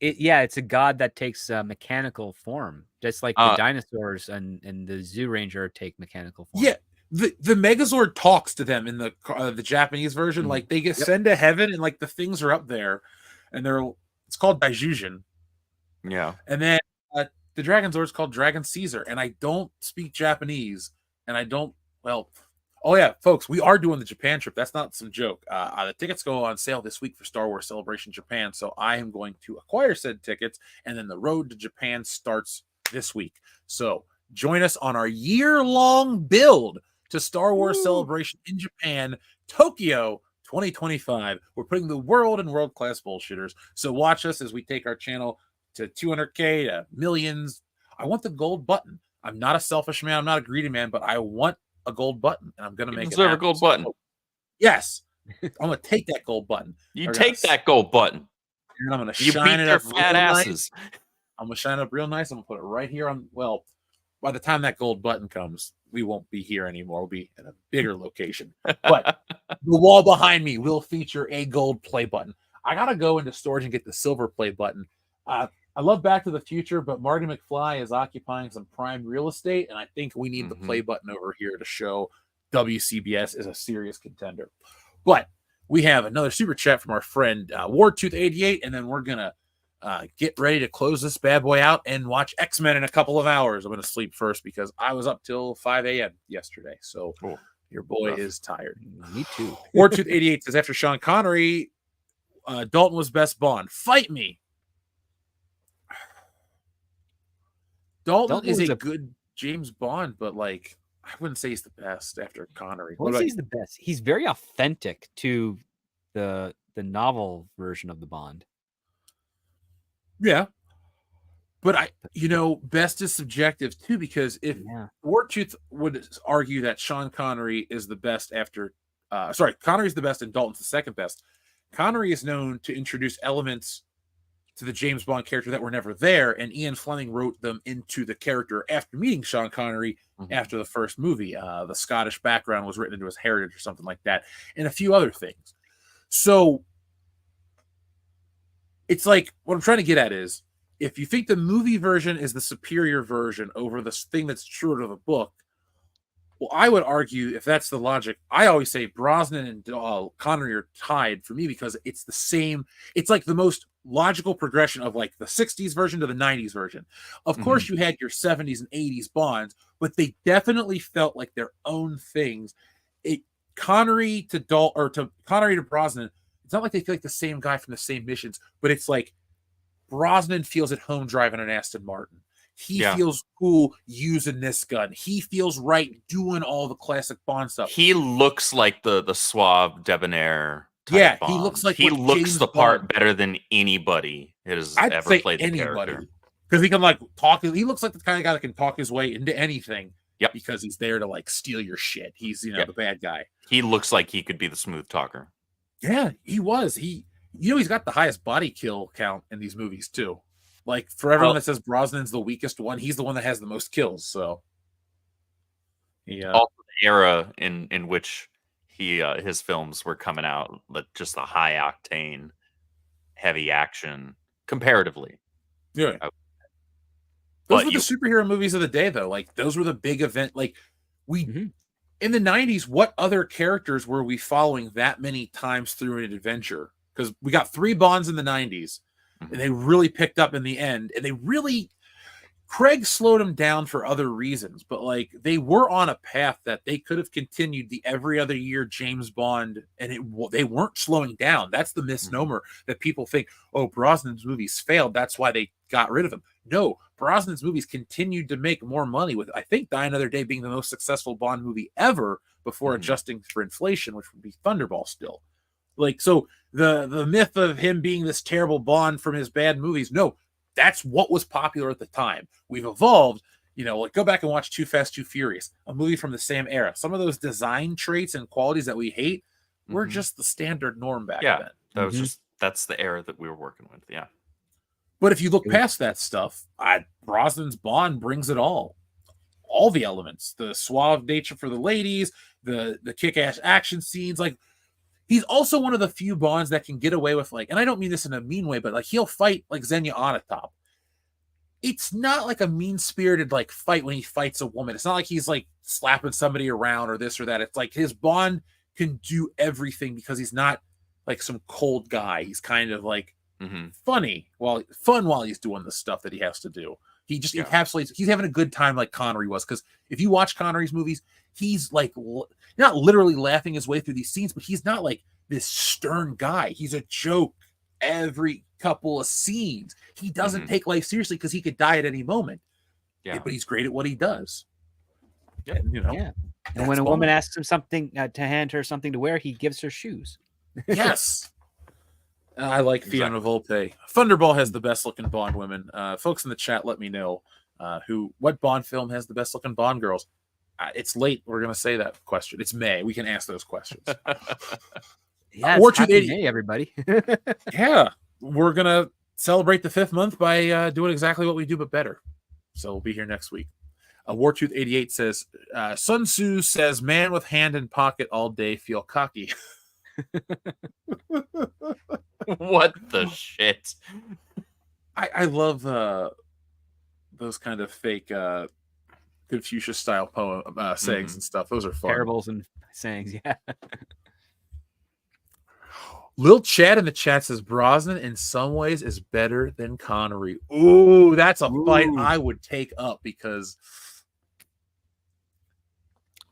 It's a god that takes mechanical form, just like the dinosaurs and the Zoo Ranger take mechanical form. Yeah, the Megazord talks to them in the Japanese version. Like, they get sent to heaven, and, like, the things are up there, and it's called Daijujin. Yeah. And then the Dragon Zord is called Dragon Caesar. And I don't speak Japanese. And I don't, oh yeah, folks, we are doing the Japan trip. That's not some joke. The tickets go on sale this week for Star Wars Celebration Japan. So I am going to acquire said tickets. And then the road to Japan starts this week. So join us on our year-long build to Star Wars Celebration in Japan, Tokyo, 2025. We're putting the world in world-class bullshitters. So watch us as we take our channel to 200K, to millions. I want the gold button. I'm not a selfish man. I'm not a greedy man, but I want a gold button, and I'm going to make it happen. Deserve a gold button. Yes. I'm going to take that gold button. You take that gold button. And I'm going to shine it up real fat asses. nice. I'm going to shine it up real nice. I'm going to put it right here on, by the time that gold button comes, we won't be here anymore. We'll be in a bigger location. But the wall behind me will feature a gold play button. I got to go into storage and get the silver play button. I love Back to the Future, but Marty McFly is occupying some prime real estate, and I think we need the play button over here to show WCBS is a serious contender. But we have another super chat from our friend Wartooth88, and then we're going to get ready to close this bad boy out and watch X-Men in a couple of hours. I'm going to sleep first because I was up till 5 a.m. yesterday. So your boy is tired. Me too. Wartooth88 says, after Sean Connery, Dalton was best Bond. Fight me. Dalton is a good James Bond, but, like, I wouldn't say he's the best after Connery. Well, he's the best. He's very authentic to the novel version of the Bond. Yeah. But best is subjective too, because if Wartooth would argue that Sean Connery is the best after, Connery's the best and Dalton's the second best. Connery is known to introduce elements to the James Bond character that were never there, and Ian Fleming wrote them into the character after meeting Sean Connery after the first movie. The Scottish background was written into his heritage or something like that, and a few other things. So it's like, what I'm trying to get at is, if you think the movie version is the superior version over the thing that's truer to the book, well, I would argue, if that's the logic, I always say Brosnan and Connery are tied for me, because it's the same. It's like the most logical progression of like the 60s version to the 90s version. Of course, you had your 70s and 80s Bonds, but they definitely felt like their own things. Connery to Brosnan, it's not like they feel like the same guy from the same missions, but it's like Brosnan feels at home driving an Aston Martin. He feels cool using this gun. He feels right doing all the classic Bond stuff. He looks like the suave, debonair type Bond. He looks like James the part Bond better than anybody has ever played the character. Because he can like talk. He looks like the kind of guy that can talk his way into anything. Yep. Because he's there to like steal your shit. He's the bad guy. He looks like he could be the smooth talker. Yeah, he was. He's got the highest body kill count in these movies too. Like, for everyone that says Brosnan's the weakest one, he's the one that has the most kills. So, also the era in which his films were coming out, just the high octane, heavy action, comparatively. Yeah, those were the superhero movies of the day, though. Like, those were the big event. Like, in the 90s, what other characters were we following that many times through an adventure? Because we got 3 Bonds in the 90s. And they really picked up in the end, and Craig slowed them down for other reasons, but like they were on a path that they could have continued the every other year James Bond, and they weren't slowing down. That's the misnomer that people think, oh, Brosnan's movies failed, that's why they got rid of him. No, Brosnan's movies continued to make more money, with I think Die Another Day being the most successful Bond movie ever before adjusting for inflation, which would be Thunderball still. Like, so the myth of him being this terrible Bond from his bad movies, no, that's what was popular at the time. We've evolved, like go back and watch Too Fast, Too Furious, a movie from the same era. Some of those design traits and qualities that we hate were just the standard norm back then. That was that's the era that we were working with. Yeah. But if you look past that stuff, Brosnan's Bond brings it all the elements, the suave nature for the ladies, the kick-ass action scenes, like. He's also one of the few Bonds that can get away with, like, and I don't mean this in a mean way, but like he'll fight like Xenia Onatopp. It's not like a mean-spirited like fight when he fights a woman. It's not like he's like slapping somebody around or this or that. It's like his Bond can do everything because he's not like some cold guy. He's kind of like fun while he's doing the stuff that he has to do. He just encapsulates. He's having a good time like Connery was, because if you watch Connery's movies, he's like not literally laughing his way through these scenes, but he's not like this stern guy. He's a joke every couple of scenes. He doesn't take life seriously because he could die at any moment. Yeah, but he's great at what he does. Yeah, and when a woman asks him something to hand her something to wear, he gives her shoes. Yes. I like Fiona Volpe. Thunderball has the best looking Bond women. Folks in the chat, let me know what Bond film has the best looking Bond girls. It's late. We're gonna say that question. It's May. We can ask those questions. Happy May, everybody. Yeah, we're gonna celebrate the 5th month by doing exactly what we do, but better. So we'll be here next week. Wartooth 88 says, Sun Tzu says, "Man with hand in pocket all day feel cocky." What the shit? I love those kind of fake Confucius style poem sayings and stuff. Those are fun. Parables and sayings, yeah. Lil Chad in the chat says Brosnan in some ways is better than Connery. Ooh, that's a fight I would take up, because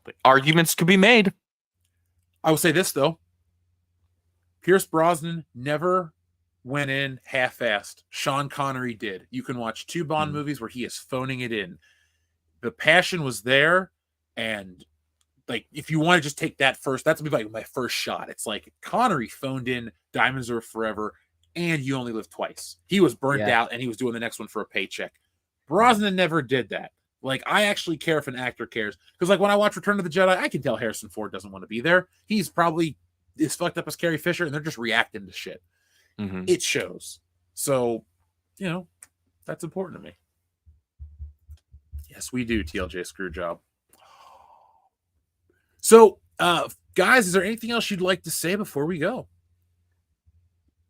the arguments could be made. I will say this though. Pierce Brosnan never went in half-assed. Sean Connery did. You can watch 2 Bond movies where he is phoning it in. The passion was there. And like, if you want to just take that first, that's be like my first shot. It's like Connery phoned in Diamonds Are Forever and You Only Live Twice. He was burnt out and he was doing the next one for a paycheck. Brosnan never did that. Like, I actually care if an actor cares. Because, like, when I watch Return of the Jedi, I can tell Harrison Ford doesn't want to be there. He's probably as fucked up as Carrie Fisher, and they're just reacting to shit. Mm-hmm. It shows. So, you know, that's important to me. Yes, we do, TLJ Screwjob. So, guys, is there anything else you'd like to say before we go?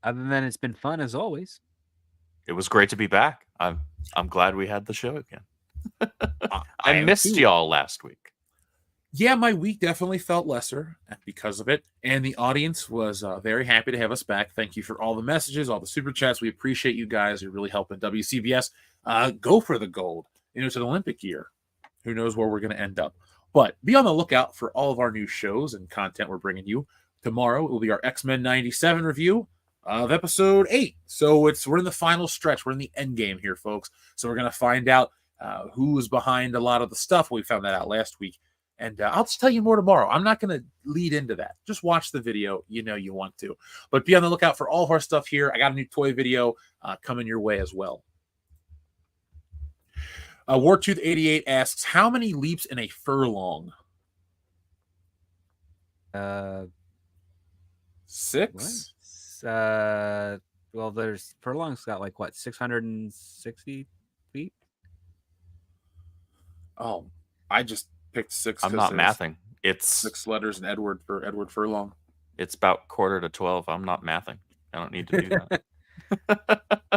Other than it's been fun as always. It was great to be back. I'm glad we had the show again. I am missed too. y'all last week. Yeah, my week definitely felt lesser because of it. And the audience was very happy to have us back. Thank you for all the messages, all the super chats. We appreciate you guys. You're really helping WCBS go for the gold. You know, it's an Olympic year. Who knows where we're going to end up. But be on the lookout for all of our new shows and content we're bringing you. Tomorrow it will be our X-Men 97 review of episode 8. So we're in the final stretch. We're in the end game here, folks. So we're going to find out who was behind a lot of the stuff. We found that out last week. And I'll just tell you more tomorrow. I'm not going to lead into that. Just watch the video. You know you want to. But be on the lookout for all of our stuff here. I got a new toy video coming your way as well. Wartooth88 asks, how many leaps in a furlong? 6? Well, there's furlong's got like what, 660 feet? Oh, I just picked 6. I'm not mathing. It's 6 letters in Edward for Edward Furlong. It's about 11:45. I'm not mathing. I don't need to do that.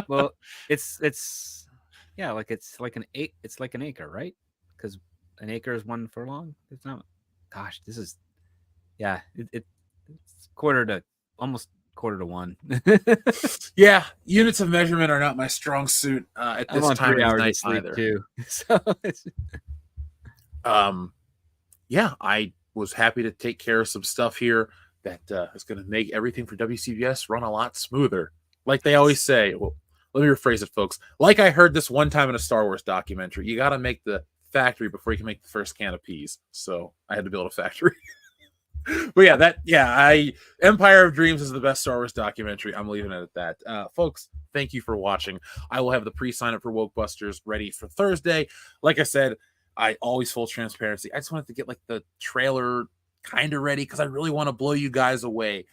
Well, it's yeah, like it's like an acre, right? Because an acre is 1 furlong. It's not. Gosh, this is it's almost quarter to 1. Yeah, units of measurement are not my strong suit at this I'm on time 3 of hours night of sleep either. too. So it's... yeah, I was happy to take care of some stuff here that is going to make everything for WCBS run a lot smoother. Like they always say. Well, let me rephrase it, folks. Like I heard this one time in a Star Wars documentary, you got to make the factory before you can make the first can of peas. So I had to build a factory. But Empire of Dreams is the best Star Wars documentary. I'm leaving it at that. Folks, thank you for watching. I will have the pre-sign up for Woke Busters ready for Thursday. Like I said, I always full transparency. I just wanted to get like the trailer kind of ready because I really want to blow you guys away.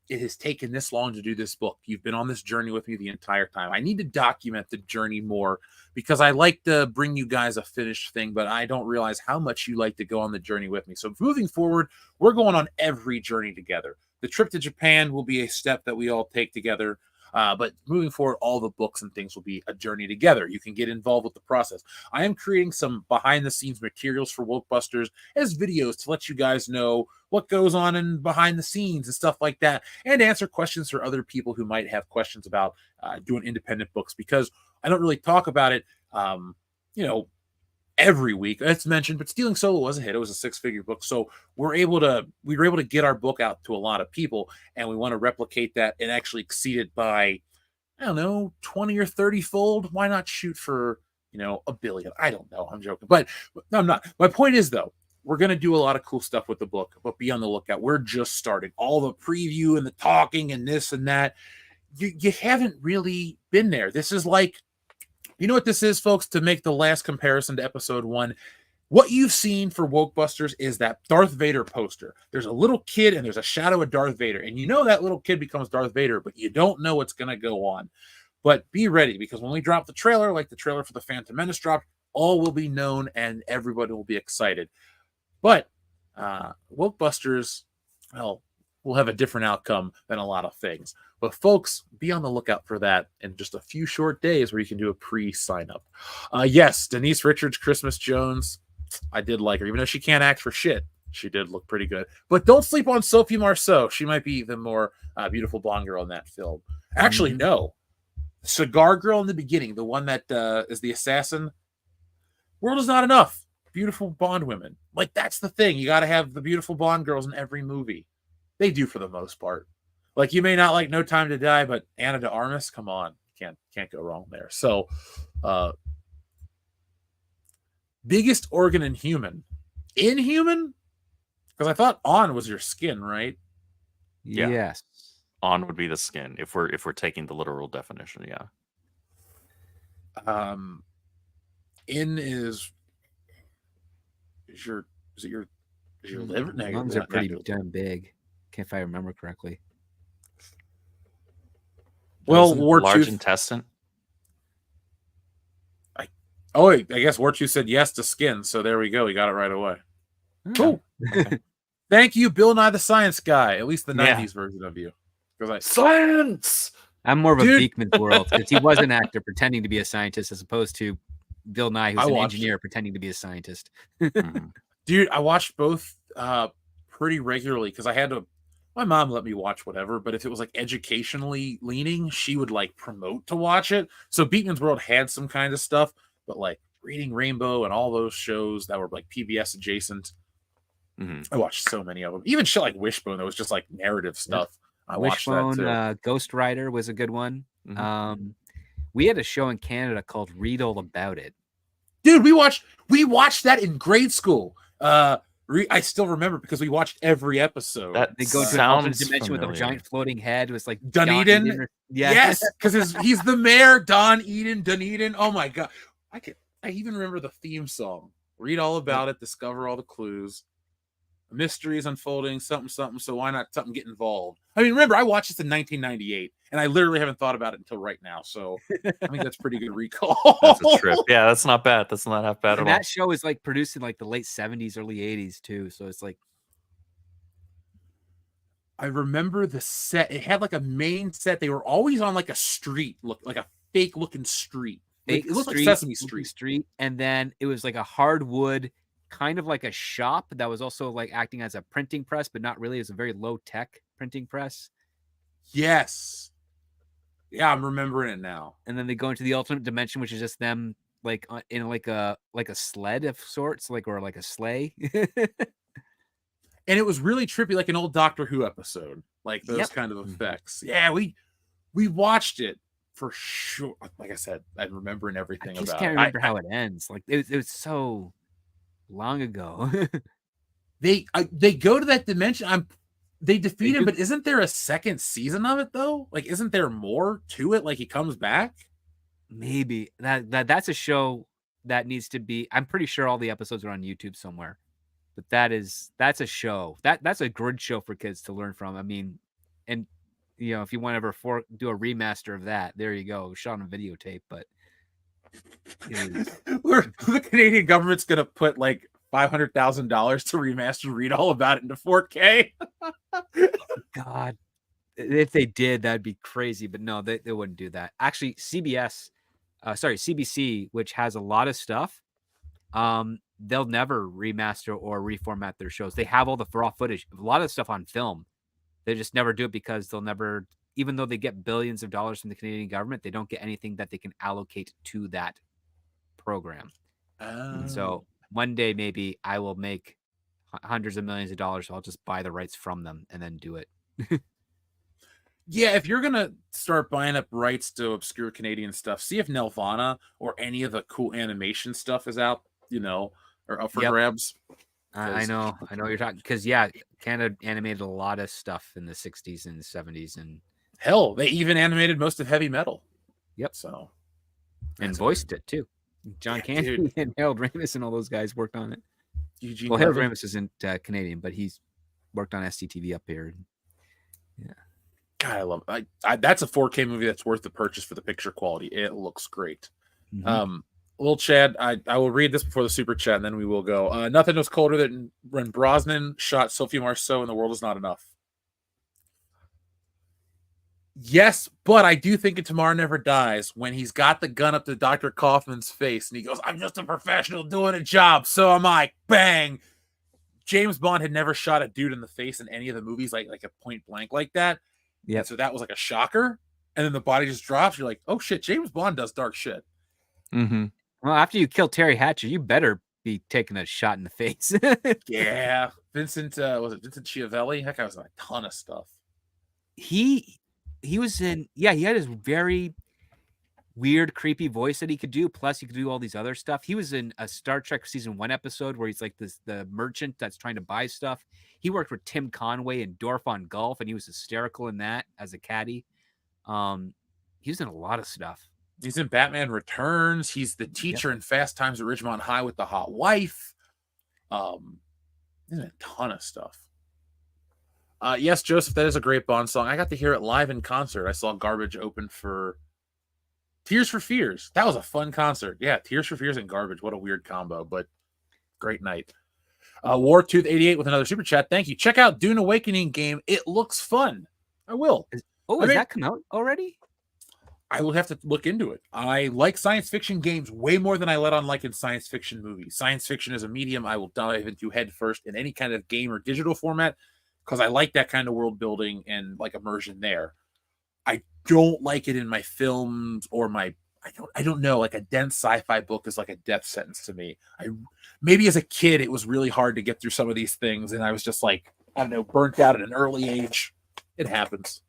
It has taken this long to do this book. You've been on this journey with me the entire time. I need to document the journey more because I like to bring you guys a finished thing, but I don't realize how much you like to go on the journey with me. So moving forward, we're going on every journey together. The trip to Japan will be a step that we all take together. But moving forward, all the books and things will be a journey together. You can get involved with the process. I am creating some behind-the-scenes materials for Woke Busters as videos to let you guys know what goes on in behind the scenes and stuff like that, and answer questions for other people who might have questions about doing independent books, because I don't really talk about it, every week. It's mentioned, but Stealing Solo was a hit. It was a 6-figure book. So we were able to get our book out to a lot of people, and we want to replicate that and actually exceed it by, 20 or 30 fold. Why not shoot for, 1 billion? I don't know. I'm joking, but no, I'm not. My point is, though, we're going to do a lot of cool stuff with the book, but be on the lookout. We're just starting. All the preview and the talking and this and that. You haven't really been there. This is like, you know what this is, folks, to make the last comparison to episode 1. What you've seen for Woke Busters is that Darth Vader poster. There's a little kid and there's a shadow of Darth Vader. And you know that little kid becomes Darth Vader, but you don't know what's going to go on. But be ready, because when we drop the trailer, like the trailer for the Phantom Menace dropped, all will be known and everybody will be excited. But Woke Busters, well, will have a different outcome than a lot of things. But folks, be on the lookout for that in just a few short days where you can do a pre-sign up. Yes, Denise Richards, Christmas Jones. I did like her, even though she can't act for shit. She did look pretty good. But don't sleep on Sophie Marceau. She might be the more beautiful blonde girl in that film. Actually, no. Cigar Girl in the beginning, the one that is the assassin. World is not enough. Beautiful Bond women. Like, that's the thing. You got to have the beautiful Bond girls in every movie. They do for the most part. Like, you may not like No Time to Die, but Anna de Armas, come on. Can't go wrong there. So, biggest organ in human. Inhuman? Because I thought on was your skin, right? Yeah. Yes. On would be the skin if we're taking the literal definition. Yeah. In is your liver? No, Lungs not are pretty your- damn big. If I remember correctly. Well, Wasn't War large Tooth. intestine. Oh, wait, I guess War Tooth said yes to skin, so there we go. We got it right away. Cool. Okay. Thank you, Bill Nye the Science Guy. At least the Yeah. 90s version of you. Because Science. I'm more of a Dude. Beekman's world because he was an actor pretending to be a scientist as opposed to Bill Nye, who's I an watched engineer pretending to be a scientist. Mhm. Dude, I watched both pretty regularly because I had to. My mom let me watch whatever, but if it was like educationally leaning, she would like promote to watch it. So Beekman's World had some kind of stuff, but like Reading Rainbow and all those shows that were like PBS adjacent, Mhm. I watched so many of them. Even shit like Wishbone that was just like narrative stuff. I watched that Wishbone, too. Ghost Rider was a good one. Mhm. We had a show in Canada called Read All About It. Dude, we watched that in grade school. I still remember because we watched every episode. That They go to an alternate sounds dimension with a familiar. giant floating head. It was like Dunedin? Yeah. Yes, because he's the mayor, Dunedin. Oh my god, I even remember the theme song. Read all about it, discover all the clues. Mysteries unfolding, something. So why not something get involved? I mean, remember I watched this in 1998, and I literally haven't thought about it until right now. So I think that's pretty good recall. That's a trip. Yeah, that's not bad. That's not half bad And at all. that show is like produced in like the late 70s, early 80s too. So it's like I remember the set. It had like a main set. They were always on like a street, like a fake looking street. It looked like Sesame Street. And then it was like a hardwood, kind of like a shop that was also like acting as a printing press, but not really. It was a very low tech printing press. Yes. Yeah, I'm remembering it now. And then they go into the ultimate dimension, which is just them like in like a sled of sorts, like or like a sleigh. And it was really trippy, like an old Doctor Who episode, like those Yep. kind of effects. Yeah, we watched it for sure. Like I said, I'm remembering I everything just about can't it. remember how it ends. Like it was so long ago. They go to that dimension. They defeat They him, do. but isn't there a second season of it though? Like, isn't there more to it? Like he comes back. Maybe that's a show that needs to be. I'm pretty sure all the episodes are on YouTube somewhere. But that's a show that's a good show for kids to learn from. I mean, and you know, if you want to ever do a remaster of that, there you go, shot on videotape. But The Canadian government's gonna put like $500,000 to remaster Read All About It into 4K. God, if they did, that'd be crazy. But no, they wouldn't do that. Actually, CBC, which has a lot of stuff, they'll never remaster or reformat their shows. They have all the raw footage, a lot of stuff on film. They just never do it because they'll never, even though they get billions of dollars from the Canadian government, they don't get anything that they can allocate to that program. And so one day maybe I will make hundreds of millions of dollars. So I'll just buy the rights from them and then do it. Yeah, if you're gonna start buying up rights to obscure Canadian stuff, see if Nelvana or any of the cool animation stuff is out, or up for Yep. grabs. I know you're talking because Canada animated a lot of stuff in the 60s and 70s and Hell, they even animated most of Heavy Metal. Yep. So and voiced it too. John Candy dude. and Harold Ramis and all those guys worked on it. Eugene Well, Harold Levin. Ramis isn't Canadian, but he's worked on SCTV up here. Yeah. God, I love it. That's a 4K movie that's worth the purchase for the picture quality. It looks great. Mhm. Little Chad, I will read this before the super chat, and then we will go. Nothing was colder than when Brosnan shot Sophie Marceau in The World Is Not Enough. Yes, but I do think in Tomorrow Never Dies, when he's got the gun up to Dr. Kaufman's face, and he goes, "I'm just a professional doing a job, so am I." Bang! James Bond had never shot a dude in the face in any of the movies, like a point blank like that. Yeah. So that was like a shocker. And then the body just drops. You're like, oh shit, James Bond does dark shit. Mm-hmm. Well, after you kill Terry Hatcher, you better be taking a shot in the face. Yeah. Vincent, was it Vincent Schiavelli? That guy was in a ton of stuff. He was in, he had his very weird, creepy voice that he could do. Plus, he could do all these other stuff. He was in a Star Trek season 1 episode where he's like the merchant that's trying to buy stuff. He worked with Tim Conway in Dorf on Golf, and he was hysterical in that as a caddy. He was in a lot of stuff. He's in Batman Returns. He's the teacher in Fast Times at Ridgemont High with the hot wife. He's in a ton of stuff. Yes, Joseph, that is a great Bond song. I got to hear it live in concert. I saw Garbage open for Tears for Fears. That was a fun concert. Yeah, Tears for Fears and Garbage. What a weird combo, but great night. Wartooth88 with another super chat. Thank you. Check out Dune Awakening game. It looks fun. I will. Has that come out already? I will have to look into it. I like science fiction games way more than I let on like in science fiction movies. Science fiction is a medium I will dive into head first in any kind of game or digital format because I like that kind of world building and like immersion there. I don't like it in my films or I don't know, like a dense sci-fi book is like a death sentence to me. Maybe as a kid it was really hard to get through some of these things and I was just like, I don't know, burnt out at an early age. It happens.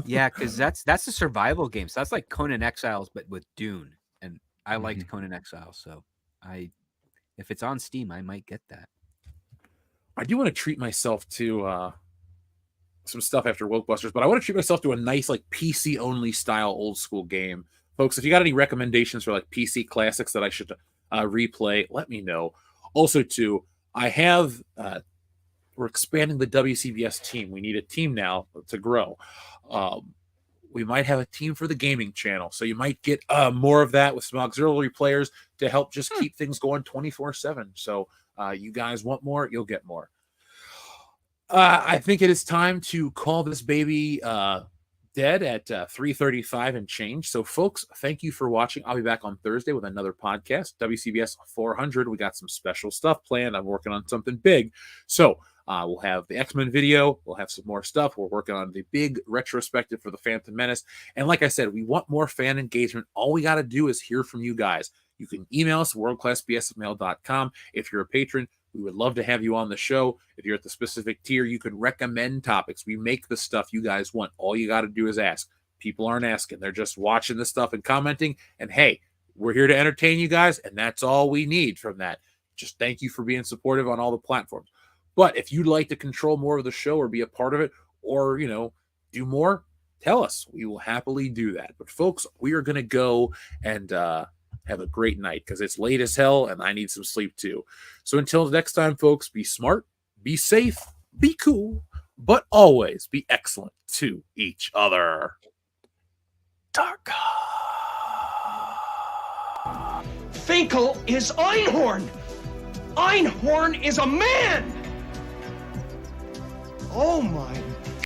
Yeah, because that's a survival game. So that's like Conan Exiles, but with Dune. And I liked Conan Exiles, so if it's on Steam, I might get that. I do want to treat myself to some stuff after Wokebusters, but I want to treat myself to a nice like PC only style old school game. Folks, if you got any recommendations for like PC classics that I should replay, let me know. Also, too, I have we're expanding the WCBS team. We need a team now to grow. We might have a team for the gaming channel. So you might get more of that with some auxiliary players to help just keep things going 24/7. So you guys want more, you'll get more. I think it is time to call this baby dead at 3:35 and change. So folks, thank you for watching. I'll be back on Thursday with another podcast, WCBS 400. We got some special stuff planned. I'm working on something big. So we'll have the X-Men video. We'll have some more stuff. We're working on the big retrospective for the Phantom Menace. And like I said, we want more fan engagement. All we got to do is hear from you guys. You can email us, worldclassbs@mail.com. If you're a patron, we would love to have you on the show. If you're at the specific tier, you can recommend topics. We make the stuff you guys want. All you got to do is ask. People aren't asking. They're just watching the stuff and commenting. And hey, we're here to entertain you guys, and that's all we need from that. Just thank you for being supportive on all the platforms. But if you'd like to control more of the show or be a part of it or, do more, tell us. We will happily do that. But folks, we are going to go and have a great night because it's late as hell and I need some sleep too. So until next time, folks, be smart, be safe, be cool, but always be excellent to each other. Dark. Finkel is Einhorn. Einhorn is a man. Oh my